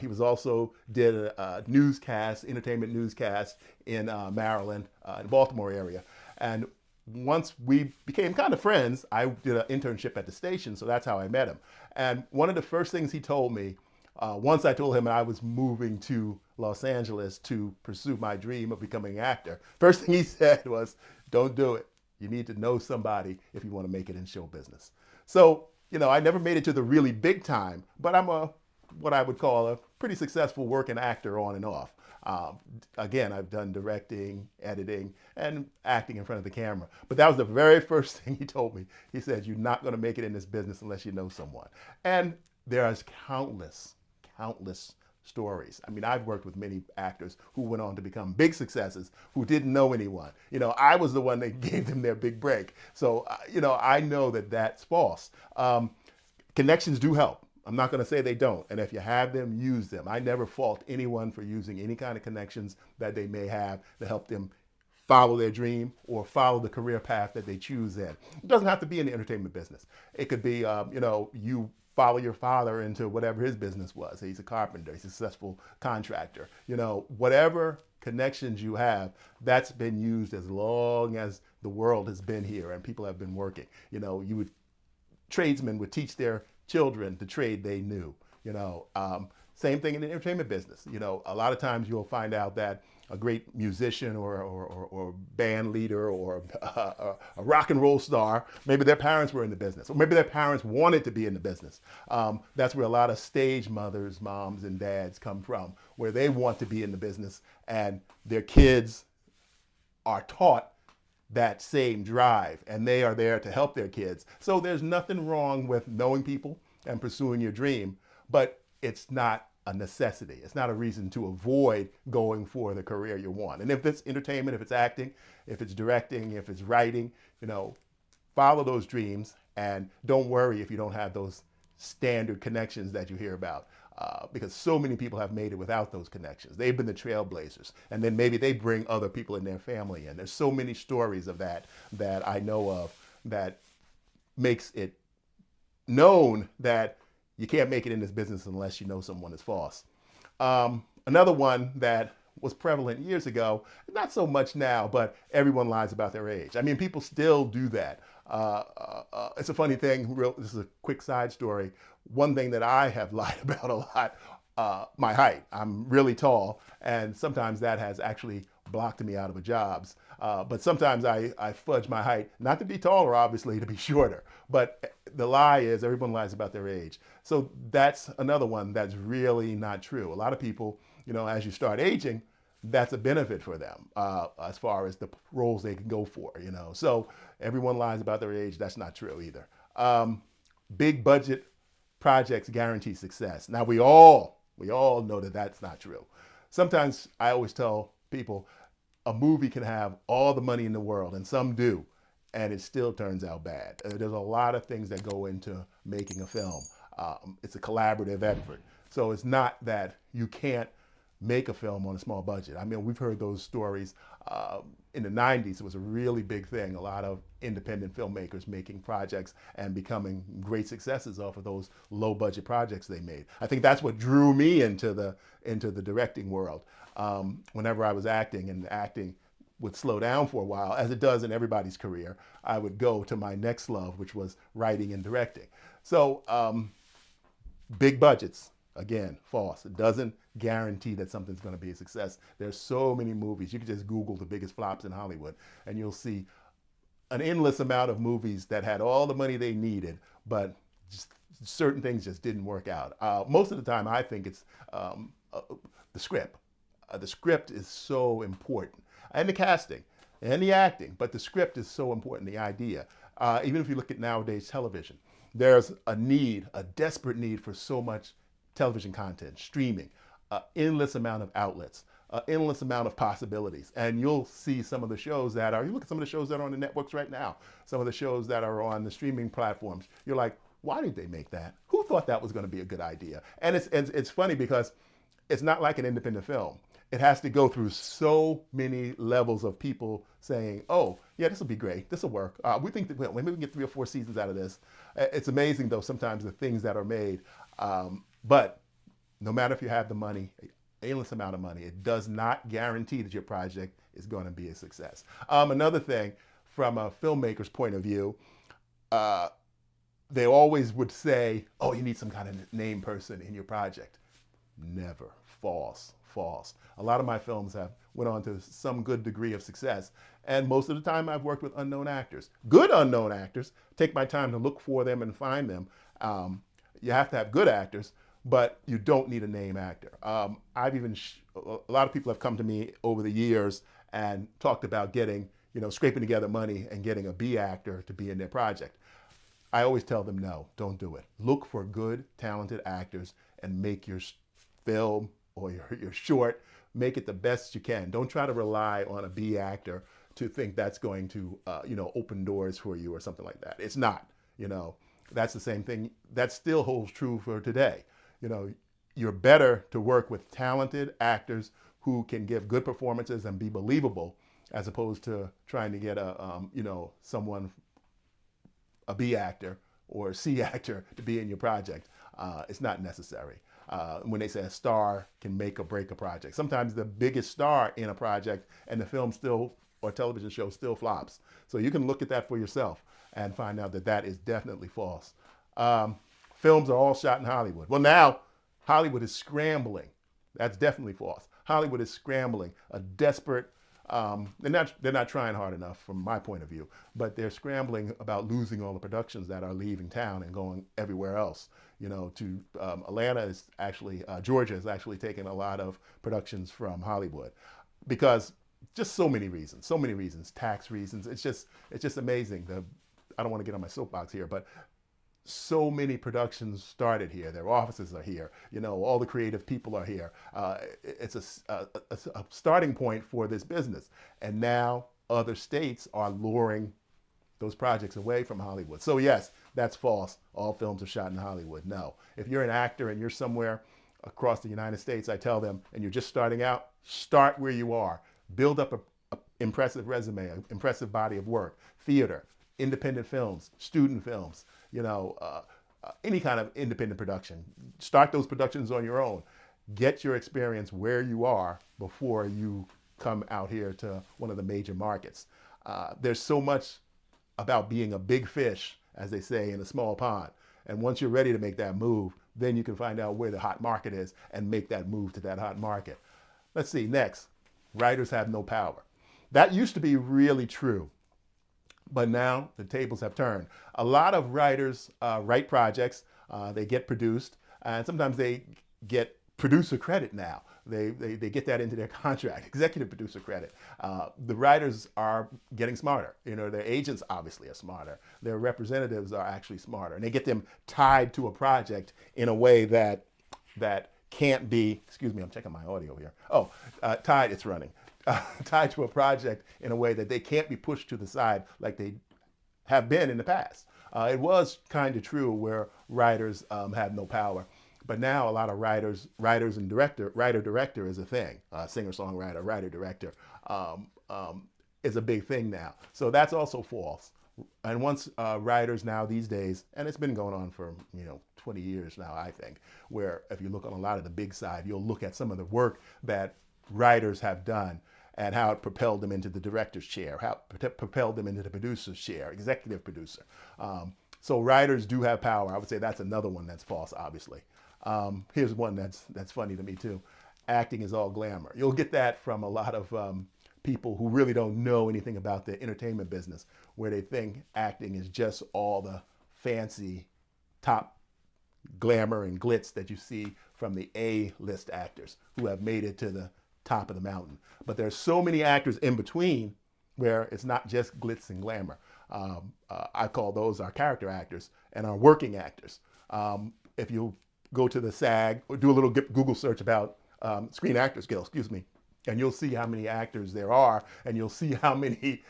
He was also did a newscast, entertainment newscast in Maryland, in the Baltimore area. And once we became kind of friends, I did an internship at the station, so that's how I met him. And one of the first things he told me, once I told him I was moving to Los Angeles to pursue my dream of becoming an actor, first thing he said was, "Don't do it. You need to know somebody if you want to make it in show business." So, I never made it to the really big time, but I'm what I would call a pretty successful working actor on and off. Again, I've done directing, editing, and acting in front of the camera. But that was the very first thing he told me. He said, "You're not going to make it in this business unless you know someone." And there's countless stories. I mean, I've worked with many actors who went on to become big successes who didn't know anyone. I was the one that gave them their big break. So, I know that that's false. Connections do help. I'm not going to say they don't. And if you have them, use them. I never fault anyone for using any kind of connections that they may have to help them follow their dream or follow the career path that they choose in. It doesn't have to be in the entertainment business. It could be, you follow your father into whatever his business was. He's a carpenter, he's a successful contractor. Whatever connections you have, that's been used as long as the world has been here and people have been working. Tradesmen would teach their children the trade they knew. Same thing in the entertainment business. A lot of times you'll find out that a great musician or band leader or a rock and roll star, maybe their parents were in the business, or maybe their parents wanted to be in the business. That's where a lot of stage mothers, moms, and dads come from, where they want to be in the business and their kids are taught that same drive, and they are there to help their kids. So there's nothing wrong with knowing people and pursuing your dream, but it's not a necessity. It's not a reason to avoid going for the career you want. And if it's entertainment, if it's acting, if it's directing, if it's writing, follow those dreams And don't worry if you don't have those standard connections that you hear about. Because so many people have made it without those connections. They've been the trailblazers. And then maybe they bring other people in their family in. There's so many stories of that that I know of that makes it known that you can't make it in this business unless you know someone is false. Another one that was prevalent years ago, not so much now, but everyone lies about their age. I mean, people still do that. It's a funny thing. This is a quick side story. One thing that I have lied about a lot, my height. I'm really tall, and sometimes that has actually blocked me out of jobs. But sometimes I fudge my height, not to be taller, obviously, to be shorter. But the lie is everyone lies about their age. So that's another one that's really not true. A lot of people, as you start aging, that's a benefit for them as far as the roles they can go for, So everyone lies about their age. That's not true either. Big budget projects guarantee success. Now we all know that that's not true. Sometimes I always tell people a movie can have all the money in the world, and some do, and it still turns out bad. There's a lot of things that go into making a film. It's a collaborative effort. So it's not that you can't make a film on a small budget. I mean, we've heard those stories. In the 90s, it was a really big thing. A lot of independent filmmakers making projects and becoming great successes off of those low budget projects they made. I think that's what drew me into the directing world. Whenever I was acting, and acting would slow down for a while, as it does in everybody's career, I would go to my next love, which was writing and directing. So big budgets, again, false. It doesn't guarantee that something's going to be a success. There's so many movies. You can just Google the biggest flops in Hollywood, and you'll see an endless amount of movies that had all the money they needed, but just certain things just didn't work out. Most of the time, I think it's the script. The script is so important, and the casting, and the acting, but the script is so important, the idea. Even if you look at nowadays television, there's a desperate need for so much television content, streaming, endless amount of outlets, endless amount of possibilities. And you'll see some of the shows you look at some of the shows that are on the networks right now, some of the shows that are on the streaming platforms. You're like, why did they make that? Who thought that was going to be a good idea? And it's funny because it's not like an independent film. It has to go through so many levels of people saying, oh, yeah, this will be great. This will work. We think that maybe we can get 3 or 4 seasons out of this. It's amazing, though, sometimes the things that are made. But no matter if you have the money, endless amount of money, it does not guarantee that your project is going to be a success. Another thing, from a filmmaker's point of view, they always would say, oh, you need some kind of name person in your project. Never. False. A lot of my films went on to some good degree of success. And most of the time I've worked with unknown actors. Good unknown actors. Take my time to look for them and find them. You have to have good actors, but you don't need a name actor. A lot of people have come to me over the years and talked about getting, scraping together money and getting a B actor to be in their project. I always tell them, no, don't do it. Look for good, talented actors and make your film or your short, make it the best you can. Don't try to rely on a B actor to think that's going to, open doors for you or something like that. It's not, That's the same thing. That still holds true for today. You're better to work with talented actors who can give good performances and be believable, as opposed to trying to get a B actor or a C actor to be in your project. It's not necessary. When they say a star can make or break a project, sometimes the biggest star in a project and the film or television show still flops. So you can look at that for yourself and find out that is definitely false. Films are all shot in Hollywood. Well, now Hollywood is scrambling. That's definitely false. Hollywood is scrambling, a desperate. They're not trying hard enough from my point of view, but they're scrambling about losing all the productions that are leaving town and going everywhere else. Atlanta is actually, Georgia is actually taking a lot of productions from Hollywood because just so many reasons, tax reasons. It's just amazing. I don't want to get on my soapbox here, but so many productions started here. Their offices are here. All the creative people are here. It's a starting point for this business. And now other states are luring those projects away from Hollywood. So yes, that's false. All films are shot in Hollywood. No. If you're an actor and you're somewhere across the United States, I tell them, and you're just starting out, start where you are. Build up a impressive resume, an impressive body of work. Theater, independent films, student films, any kind of independent production. Start those productions on your own. Get your experience where you are before you come out here to one of the major markets. There's so much about being a big fish, as they say, in a small pond. And once you're ready to make that move, then you can find out where the hot market is and make that move to that hot market. Let's see, next, writers have no power. That used to be really true, but now the tables have turned. A lot of writers write projects, they get produced, and sometimes they get producer credit now. They get that into their contract, executive producer credit. The writers are getting smarter. Their agents obviously are smarter. Their representatives are actually smarter. And they get them tied to a project in a way that can't be, excuse me, I'm checking my audio here. Tied, it's running. Tied to a project in a way that they can't be pushed to the side like they have been in the past. It was kind of true where writers had no power. But now a lot of writers and writer-director is a thing. Singer-songwriter, writer-director is a big thing now. So that's also false. And once writers now these days, and it's been going on for 20 years now, I think, where if you look on a lot of the big side, you'll look at some of the work that writers have done and how it propelled them into the director's chair, how it propelled them into the producer's chair, executive producer. So writers do have power. I would say that's another one that's false, obviously. Here's one that's funny to me too. Acting is all glamour. You'll get that from a lot of people who really don't know anything about the entertainment business, where they think acting is just all the fancy top glamour and glitz that you see from the A-list actors who have made it to the top of the mountain. But there's so many actors in between where it's not just glitz and glamour. I call those our character actors and our working actors. If you go to the SAG or do a little Google search about Screen Actors Guild, and you'll see how many actors there are, and you'll see how many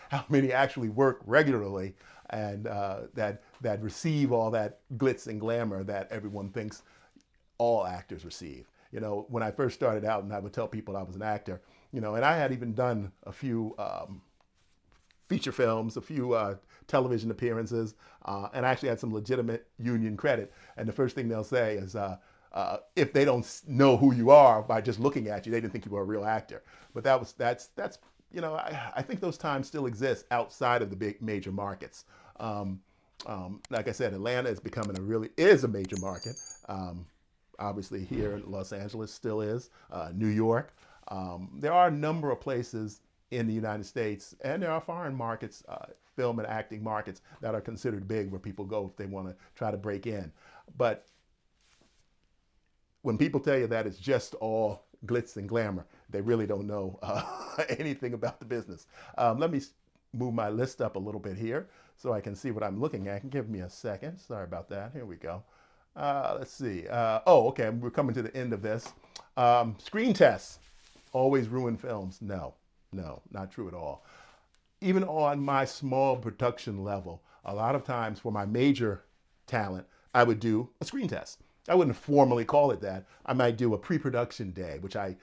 actually work regularly and that receive all that glitz and glamour that everyone thinks all actors receive. When I first started out, and I would tell people I was an actor, and I had even done a few feature films, a few television appearances, and I actually had some legitimate union credit. And the first thing they'll say is, if they don't know who you are by just looking at you, they didn't think you were a real actor. But that's I think those times still exist outside of the big major markets. Like I said, Atlanta is becoming is a major market. Obviously here in Los Angeles still is, New York. There are a number of places in the United States, and there are foreign markets, film and acting markets that are considered big where people go if they want to try to break in. But when people tell you that it's just all glitz and glamour, they really don't know anything about the business. Let me move my list up a little bit here so I can see what I'm looking at. Give me a second. Sorry about that. Here we go. Let's see. Okay. We're coming to the end of this. Screen tests always ruin films. No, not true at all. Even on my small production level, a lot of times for my major talent, I would do a screen test. I wouldn't formally call it that. I might do a pre-production day, which I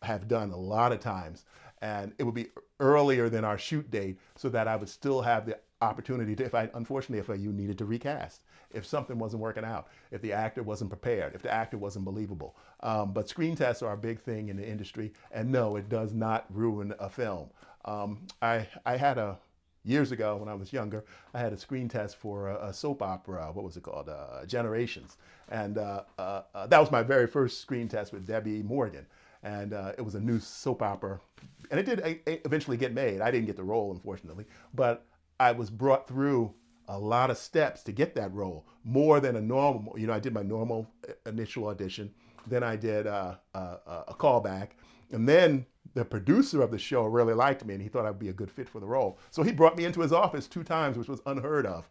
have done a lot of times. And it would be earlier than our shoot date so that I would still have the opportunity to, if you needed to recast, if something wasn't working out, if the actor wasn't prepared, if the actor wasn't believable. But screen tests are a big thing in the industry. And no, it does not ruin a film. I had years ago when I was younger, I had a screen test for a soap opera. What was it called? Generations. And that was my very first screen test with Debbie Morgan. And it was a new soap opera. And it did eventually get made. I didn't get the role, unfortunately. But I was brought through a lot of steps to get that role, more than a normal. I did my normal initial audition. Then I did a callback. And then the producer of the show really liked me, and he thought I'd be a good fit for the role. So he brought me into his office 2 times, which was unheard of,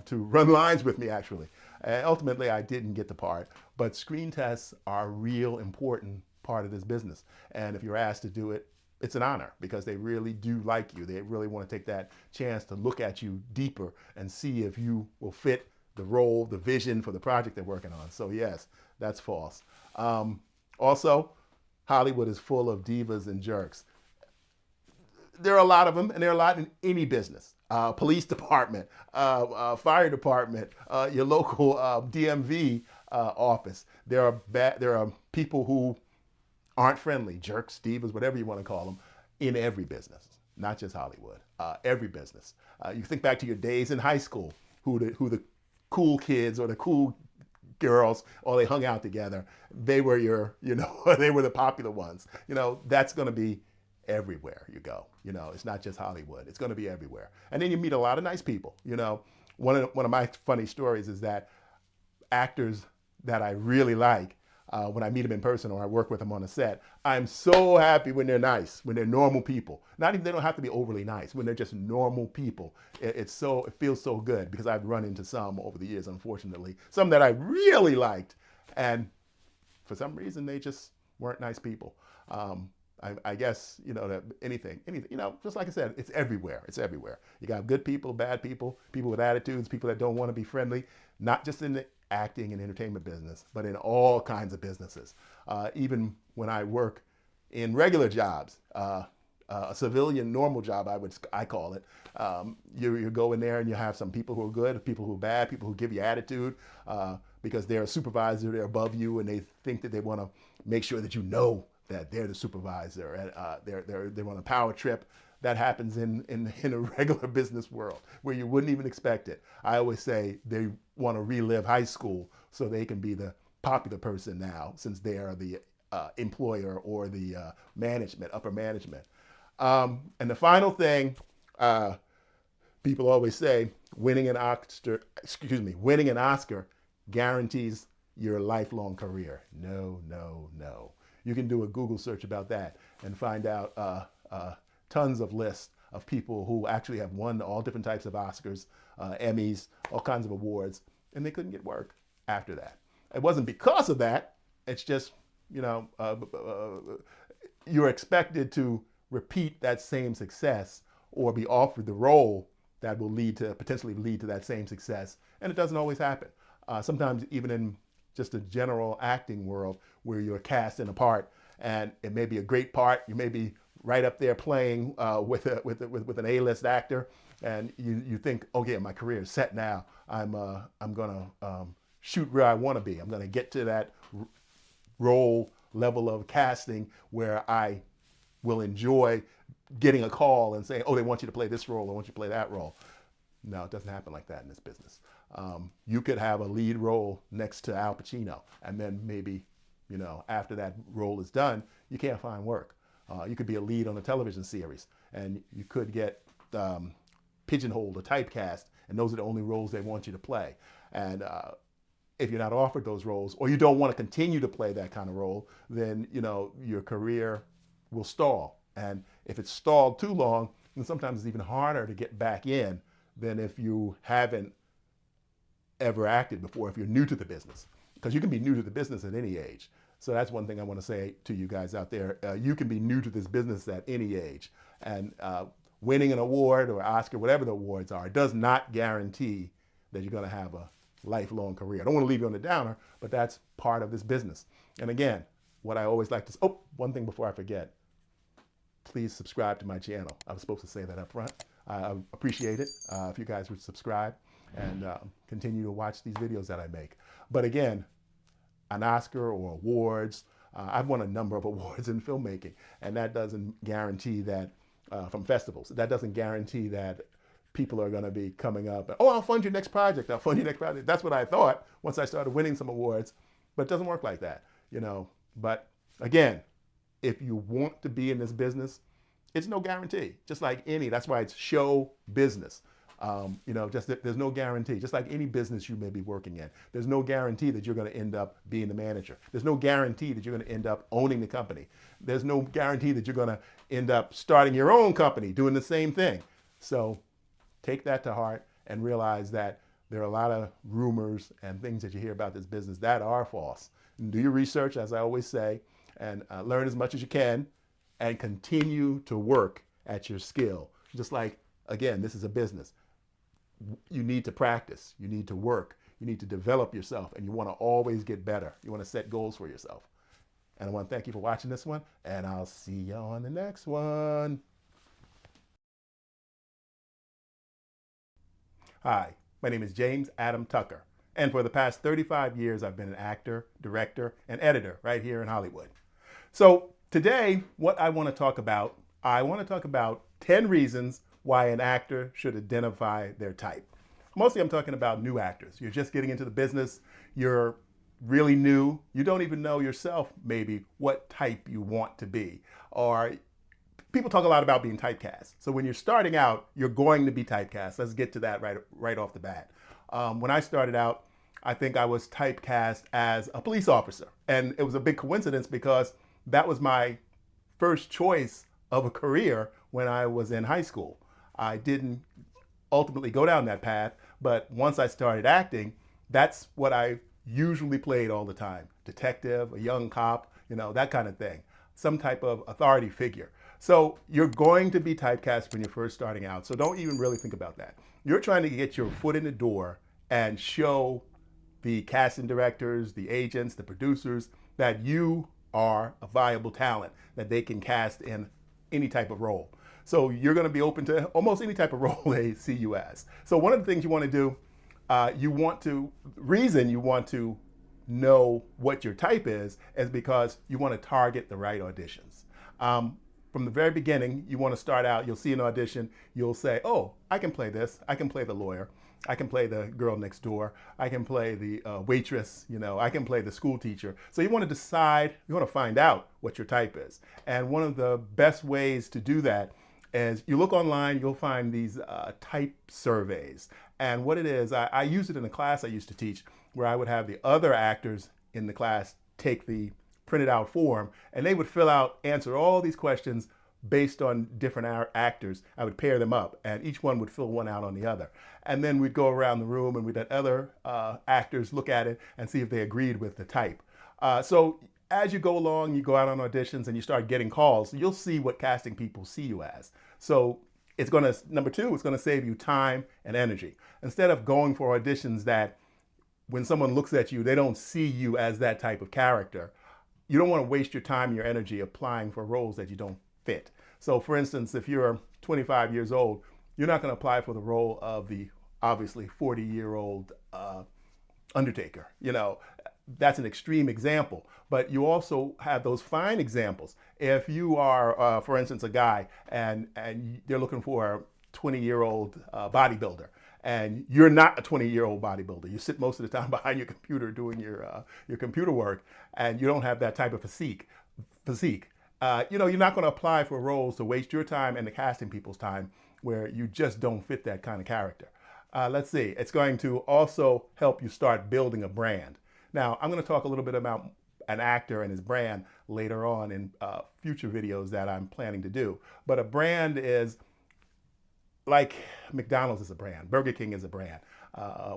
to run lines with me, actually. And ultimately, I didn't get the part. But screen tests are a real important part of this business. And if you're asked to do it, it's an honor because they really do like you. They really want to take that chance to look at you deeper and see if you will fit the role, the vision for the project they're working on. So yes, that's false. Also, Hollywood is full of divas and jerks. There are a lot of them, and there are a lot in any business. Police department, fire department, your local DMV office. There are people who aren't friendly, jerks, divas, whatever you want to call them, in every business, not just Hollywood. Every business. You think back to your days in high school, who the cool kids or the cool girls, or they hung out together. They were they were the popular ones. That's going to be everywhere you go. It's not just Hollywood. It's going to be everywhere. And then you meet a lot of nice people. One of my funny stories is that actors that I really like, when I meet them in person or I work with them on a set, I'm so happy when they're nice, when they're normal people. They don't have to be overly nice. When they're just normal people, it feels so good because I've run into some over the years, unfortunately, some that I really liked, and for some reason they just weren't nice people. I guess, that anything, just like I said, it's everywhere. It's everywhere. You got good people, bad people, people with attitudes, people that don't want to be friendly, not just in the acting and entertainment business, but in all kinds of businesses. Even when I work in regular jobs, a civilian normal job, I call it, you go in there and you have some people who are good, people who are bad, people who give you attitude because they're a supervisor, they're above you, and they think that they want to make sure that that they're the supervisor, and they're on a power trip. That happens in a regular business world where you wouldn't even expect it. I always say they want to relive high school so they can be the popular person now, since they are the employer or the upper management. And the final thing, people always say, winning an Oscar guarantees your lifelong career. No, no, no. You can do a Google search about that and find out tons of lists of people who actually have won all different types of Oscars, Emmys, all kinds of awards, and they couldn't get work after that. It wasn't because of that. It's just, you're expected to repeat that same success or be offered the role that will potentially lead to that same success, and it doesn't always happen. Sometimes even in just a general acting world where you're cast in a part and it may be a great part, you may be right up there playing with an A-list actor, and you think, oh yeah, my career is set now. I'm gonna shoot where I want to be. I'm gonna get to that role level of casting where I will enjoy getting a call and saying, oh, they want you to play this role, they want you to play that role. No, it doesn't happen like that in this business. You could have a lead role next to Al Pacino, and then maybe, after that role is done, you can't find work. You could be a lead on a television series, and you could get pigeonholed or typecast, and those are the only roles they want you to play. And if you're not offered those roles, or you don't want to continue to play that kind of role, then your career will stall. And if it's stalled too long, then sometimes it's even harder to get back in than if you haven't ever acted before, if you're new to the business. Because you can be new to the business at any age. So that's one thing I want to say to you guys out there. You can be new to this business at any age. And winning an award or Oscar, whatever the awards are, does not guarantee that you're going to have a lifelong career. I don't want to leave you on the downer, but that's part of this business. And again, what I always like to, one thing before I forget, please subscribe to my channel. I was supposed to say that up front. I appreciate it if you guys would subscribe and continue to watch these videos that I make. But again, an Oscar or awards, I've won a number of awards in filmmaking, and that doesn't guarantee that, from festivals, that doesn't guarantee that people are going to be coming up and, I'll fund your next project, I'll fund your next project. That's what I thought once I started winning some awards, but it doesn't work like that, But again, if you want to be in this business, it's no guarantee. Just like that's why it's show business. There's no guarantee. Just like any business you may be working in, there's no guarantee that you're going to end up being the manager. There's no guarantee that you're going to end up owning the company. There's no guarantee that you're going to end up starting your own company, doing the same thing. So take that to heart and realize that there are a lot of rumors and things that you hear about this business that are false. And do your research, as I always say, and learn as much as you can. and continue to work at your skill. Just like, again, this is a business. You need to practice, you need to work, you need to develop yourself, and you want to always get better. You want to set goals for yourself. And I want to thank you for watching this one, and I'll see you on the next one. Hi, my name is James Adam Tucker, and for the past 35 years, I've been an actor, director, and editor right here in Hollywood. So today, what I want to talk about 10 reasons why an actor should identify their type. Mostly I'm talking about new actors. You're just getting into the business, you're really new, you don't even know yourself maybe what type you want to be. Or people talk a lot about being typecast. So when you're starting out, you're going to be typecast. Let's get to that right off the bat. When I started out, I think I was typecast as a police officer. And it was a big coincidence because that was my first choice of a career when I was in high school. I didn't ultimately go down that path, but once I started acting, that's what I usually played all the time. Detective, a young cop, that kind of thing. Some type of authority figure. So you're going to be typecast when you're first starting out. So don't even really think about that. You're trying to get your foot in the door and show the casting directors, the agents, the producers that you are a viable talent, that they can cast in any type of role. So you're going to be open to almost any type of role they see you as. So one of the things you want to do, you want to know what your type is because you want to target the right auditions. From the very beginning, you want to start out, you'll see an audition, you'll say, oh, I can play this. I can play the lawyer. I can play the girl next door. I can play the waitress, I can play the school teacher. So you want to decide, you want to find out what your type is. And one of the best ways to do that is you look online, you'll find these type surveys. And what it is, I use it in a class I used to teach where I would have the other actors in the class take the printed out form and they would answer all these questions based on different actors. I would pair them up and each one would fill one out on the other. And then we'd go around the room and we'd let other actors look at it and see if they agreed with the type. So as you go along, you go out on auditions and you start getting calls, you'll see what casting people see you as. So it's going to, number two, it's going to save you time and energy. Instead of going for auditions that when someone looks at you, they don't see you as that type of character. You don't want to waste your time and your energy applying for roles that you don't fit. So for instance, if you're 25 years old, you're not going to apply for the role of the obviously 40-year-old Undertaker. That's an extreme example, but you also have those fine examples. If you are, for instance, a guy and they're looking for a 20-year-old bodybuilder, and you're not a 20-year-old bodybuilder. You sit most of the time behind your computer doing your computer work, and you don't have that type of physique. You're not going to apply for roles to waste your time and the casting people's time where you just don't fit that kind of character. Let's see. It's going to also help you start building a brand. Now, I'm going to talk a little bit about an actor and his brand later on in future videos that I'm planning to do. But a brand is like McDonald's is a brand, Burger King is a brand,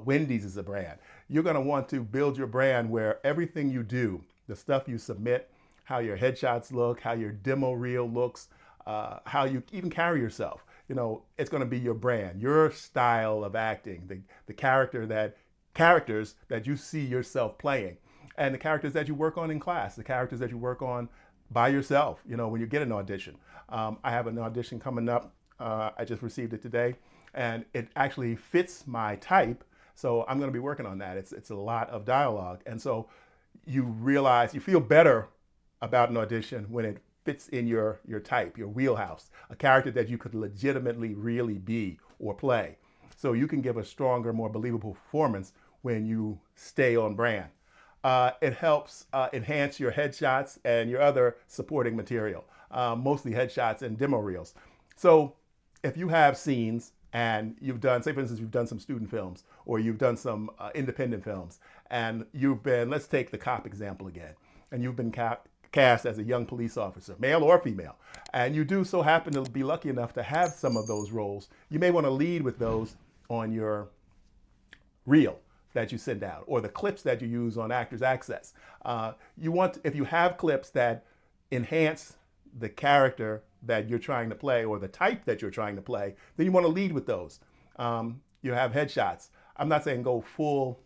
Wendy's is a brand. You're going to want to build your brand where everything you do, the stuff you submit, how your headshots look, how your demo reel looks, how you even carry yourself, it's going to be your brand, your style of acting, the characters that you see yourself playing, and the characters that you work on in class, the characters that you work on by yourself, when you get an audition. I have an audition coming up. I just received it today, and it actually fits my type, so I'm going to be working on that. It's a lot of dialogue, and so you realize, you feel better about an audition when it fits in your type, your wheelhouse, a character that you could legitimately really be or play. So you can give a stronger, more believable performance when you stay on brand. It helps enhance your headshots and your other supporting material, mostly headshots and demo reels. So if you have scenes and you've done, say for instance, you've done some student films or you've done some independent films, and you've been, let's take the cop example again, and you've been cast as a young police officer, male or female, and you do so happen to be lucky enough to have some of those roles, you may want to lead with those on your reel that you send out or the clips that you use on Actors Access. If you have clips that enhance the character that you're trying to play or the type that you're trying to play, then you want to lead with those. You have headshots. I'm not saying go full,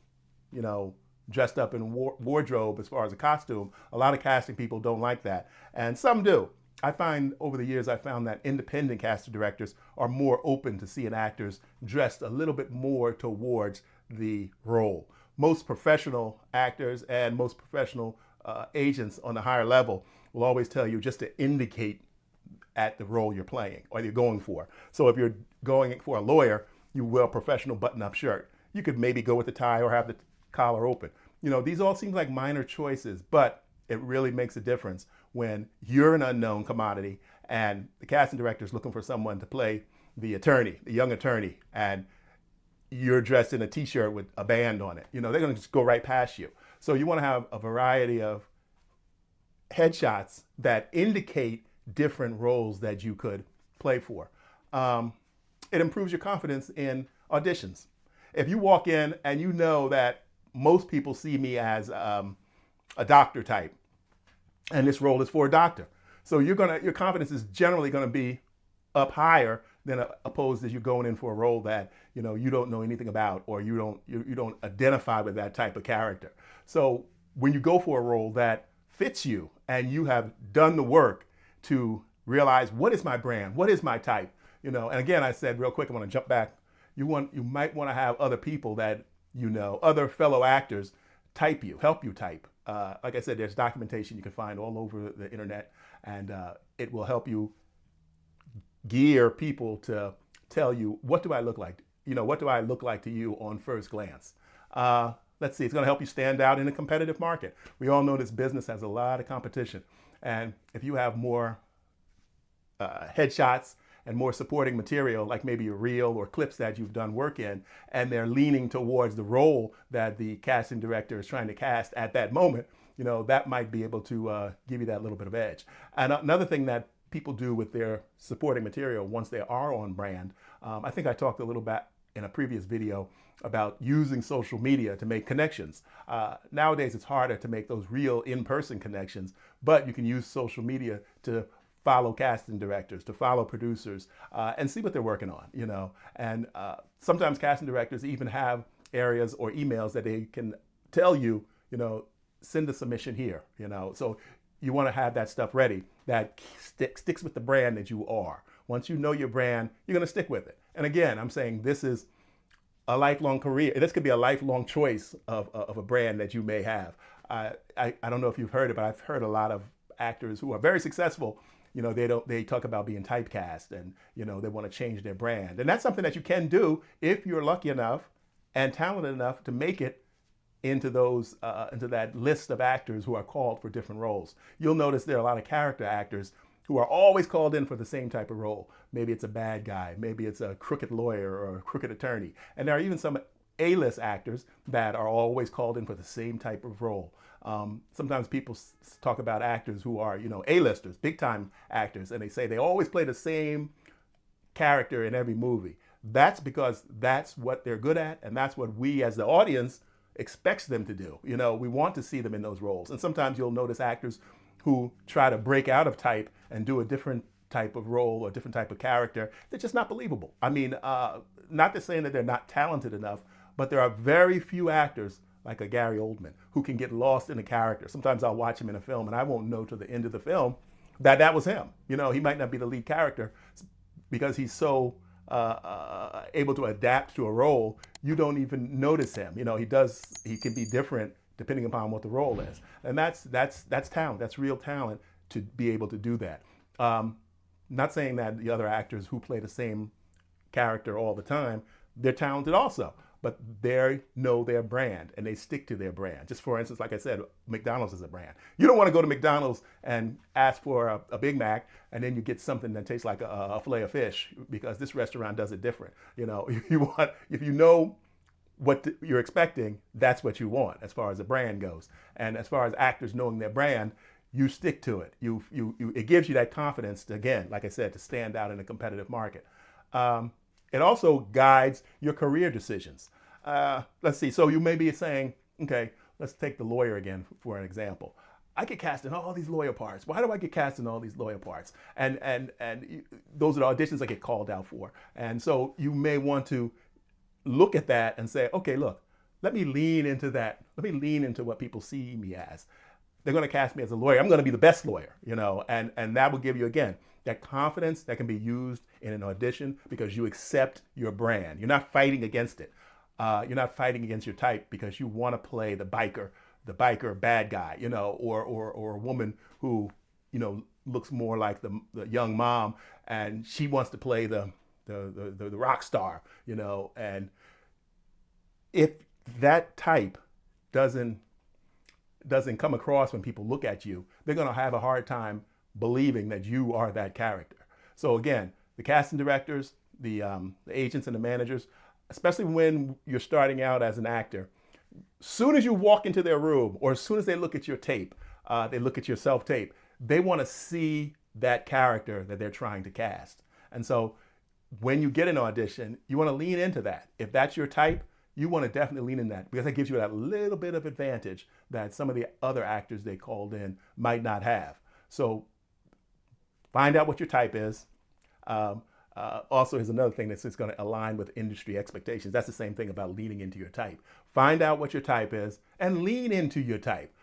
dressed up in wardrobe as far as a costume. A lot of casting people don't like that, and some do. I find over the years, I found that independent casting directors are more open to seeing actors dressed a little bit more towards the role. Most professional actors and most professional agents on the higher level will always tell you just to indicate at the role you're playing or you're going for. So if you're going for a lawyer, you wear a professional button-up shirt. You could maybe go with the tie or have the collar open. These all seem like minor choices, but it really makes a difference when you're an unknown commodity and the casting director is looking for someone to play the attorney, the young attorney, and you're dressed in a t-shirt with a band on it. They're going to just go right past you. So you want to have a variety of headshots that indicate different roles that you could play for. It improves your confidence in auditions. If you walk in and you know that most people see me as a doctor type, and this role is for a doctor, so your confidence is generally going to be up higher than opposed to you going in for a role that you don't know anything about, or you don't identify with that type of character. So when you go for a role that fits you and you have done the work to realize what is my brand, what is my type, and again, I said real quick, I want to jump back. You might want to have other people that other fellow actors type you, help you type. Like I said, there's documentation you can find all over the internet, and it will help you gear people to tell you, what do I look like? What do I look like to you on first glance? Let's see, it's going to help you stand out in a competitive market. We all know this business has a lot of competition, and if you have more headshots and more supporting material, like maybe a reel or clips that you've done work in, and they're leaning towards the role that the casting director is trying to cast at that moment, that might be able to give you that little bit of edge. And another thing that people do with their supporting material once they are on brand, I think I talked a little bit in a previous video about using social media to make connections. Nowadays, it's harder to make those real in-person connections, but you can use social media to follow casting directors, to follow producers, and see what they're working on, And sometimes casting directors even have areas or emails that they can tell you, send a submission here, So you want to have that stuff ready that sticks with the brand that you are. Once you know your brand, you're going to stick with it. And again, I'm saying this is a lifelong career. This could be a lifelong choice of a brand that you may have. I don't know if you've heard it, but I've heard a lot of actors who are very successful. They talk about being typecast, and they want to change their brand, and that's something that you can do if you're lucky enough and talented enough to make it into that list of actors who are called for different roles. You'll notice there are a lot of character actors who are always called in for the same type of role. Maybe it's a bad guy, maybe it's a crooked lawyer or a crooked attorney, and there are even some A-list actors that are always called in for the same type of role. Sometimes people talk about actors who are, A-listers, big-time actors, and they say they always play the same character in every movie. That's because that's what they're good at, and that's what we as the audience expects them to do. We want to see them in those roles. And sometimes you'll notice actors who try to break out of type and do a different type of role or different type of character. They're just not believable. I mean, not to say that they're not talented enough, but there are very few actors like a Gary Oldman who can get lost in a character. Sometimes I'll watch him in a film and I won't know till the end of the film that was him. He might not be the lead character because he's so able to adapt to a role. You don't even notice him. He can be different depending upon what the role is. And that's talent. That's real talent to be able to do that. Not saying that the other actors who play the same character all the time, they're talented also, but they know their brand and they stick to their brand. Just for instance, like I said, McDonald's is a brand. You don't want to go to McDonald's and ask for a Big Mac and then you get something that tastes like a fillet of fish because this restaurant does it different. If you know what you're expecting, that's what you want as far as the brand goes. And as far as actors knowing their brand, you stick to it. It gives you that confidence to, again, like I said, to stand out in a competitive market. It also guides your career decisions. Let's see. So you may be saying, okay, let's take the lawyer again for an example. I get cast in all these lawyer parts. Why do I get cast in all these lawyer parts? And those are the auditions I get called out for. And so you may want to look at that and say, okay, look, let me lean into that. Let me lean into what people see me as. They're going to cast me as a lawyer. I'm going to be the best lawyer, and that will give you, again, that confidence that can be used in an audition because you accept your brand. You're not fighting against it. You're not fighting against your type because you want to play the biker bad guy, or a woman who, looks more like the young mom, and she wants to play the rock star, and if that type doesn't come across when people look at you, they're going to have a hard time believing that you are that character. So again, the casting directors, the agents and the managers, especially when you're starting out as an actor, soon as you walk into their room or as soon as they look at your tape, they look at your self-tape, they want to see that character that they're trying to cast. And so when you get an audition, you want to lean into that. If that's your type, you want to definitely lean in that because that gives you that little bit of advantage that some of the other actors they called in might not have. So find out what your type is. Also, here's another thing that's just going to align with industry expectations. That's the same thing about leaning into your type. Find out what your type is and lean into your type.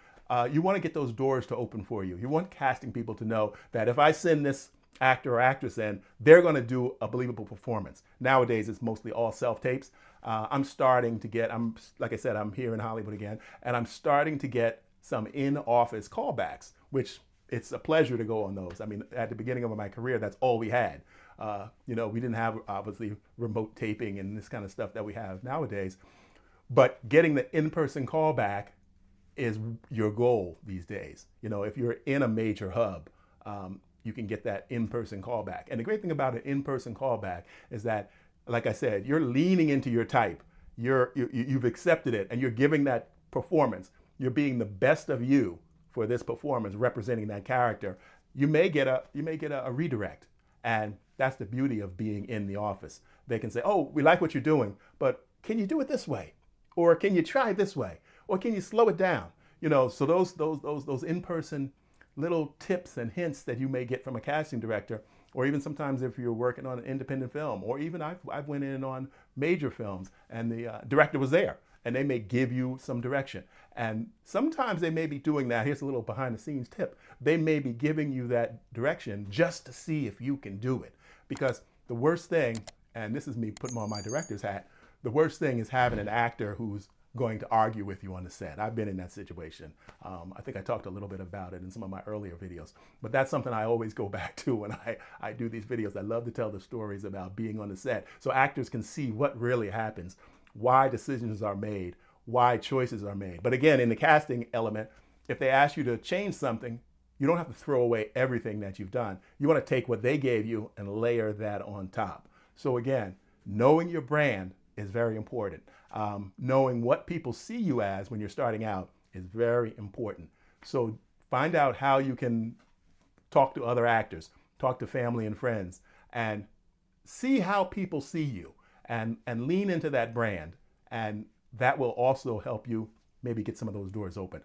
You want to get those doors to open for you. You want casting people to know that if I send this actor or actress in, they're going to do a believable performance. Nowadays, it's mostly all self-tapes. I'm starting to get, like I said, I'm here in Hollywood again, and I'm starting to get some in-office callbacks, which it's a pleasure to go on those. I mean, at the beginning of my career, that's all we had. We didn't have, obviously, remote taping and this kind of stuff that we have nowadays. But getting the in-person callback is your goal these days. If you're in a major hub, you can get that in-person callback. And the great thing about an in-person callback is that, like I said, you're leaning into your type. You've accepted it, and you're giving that performance. You're being the best of you for this performance, representing that character. You may get a redirect, and that's the beauty of being in the office. They can say, "Oh, we like what you're doing, but can you do it this way, or can you try this way, or can you slow it down?" So those in-person little tips and hints that you may get from a casting director, or even sometimes if you're working on an independent film, or even I've went in on major films and the director was there and they may give you some direction. And sometimes they may be doing that. Here's a little behind the scenes tip. They may be giving you that direction just to see if you can do it. Because the worst thing, and this is me putting on my director's hat, the worst thing is having an actor who's going to argue with you on the set. I've been in that situation. I think I talked a little bit about it in some of my earlier videos, but that's something I always go back to when I do these videos. I love to tell the stories about being on the set so actors can see what really happens, why decisions are made, why choices are made. But again, in the casting element, if they ask you to change something, you don't have to throw away everything that you've done. You want to take what they gave you and layer that on top. So again, knowing your brand is very important. Knowing what people see you as when you're starting out is very important. So find out how you can talk to other actors, talk to family and friends, and see how people see you and lean into that brand. And that will also help you maybe get some of those doors open.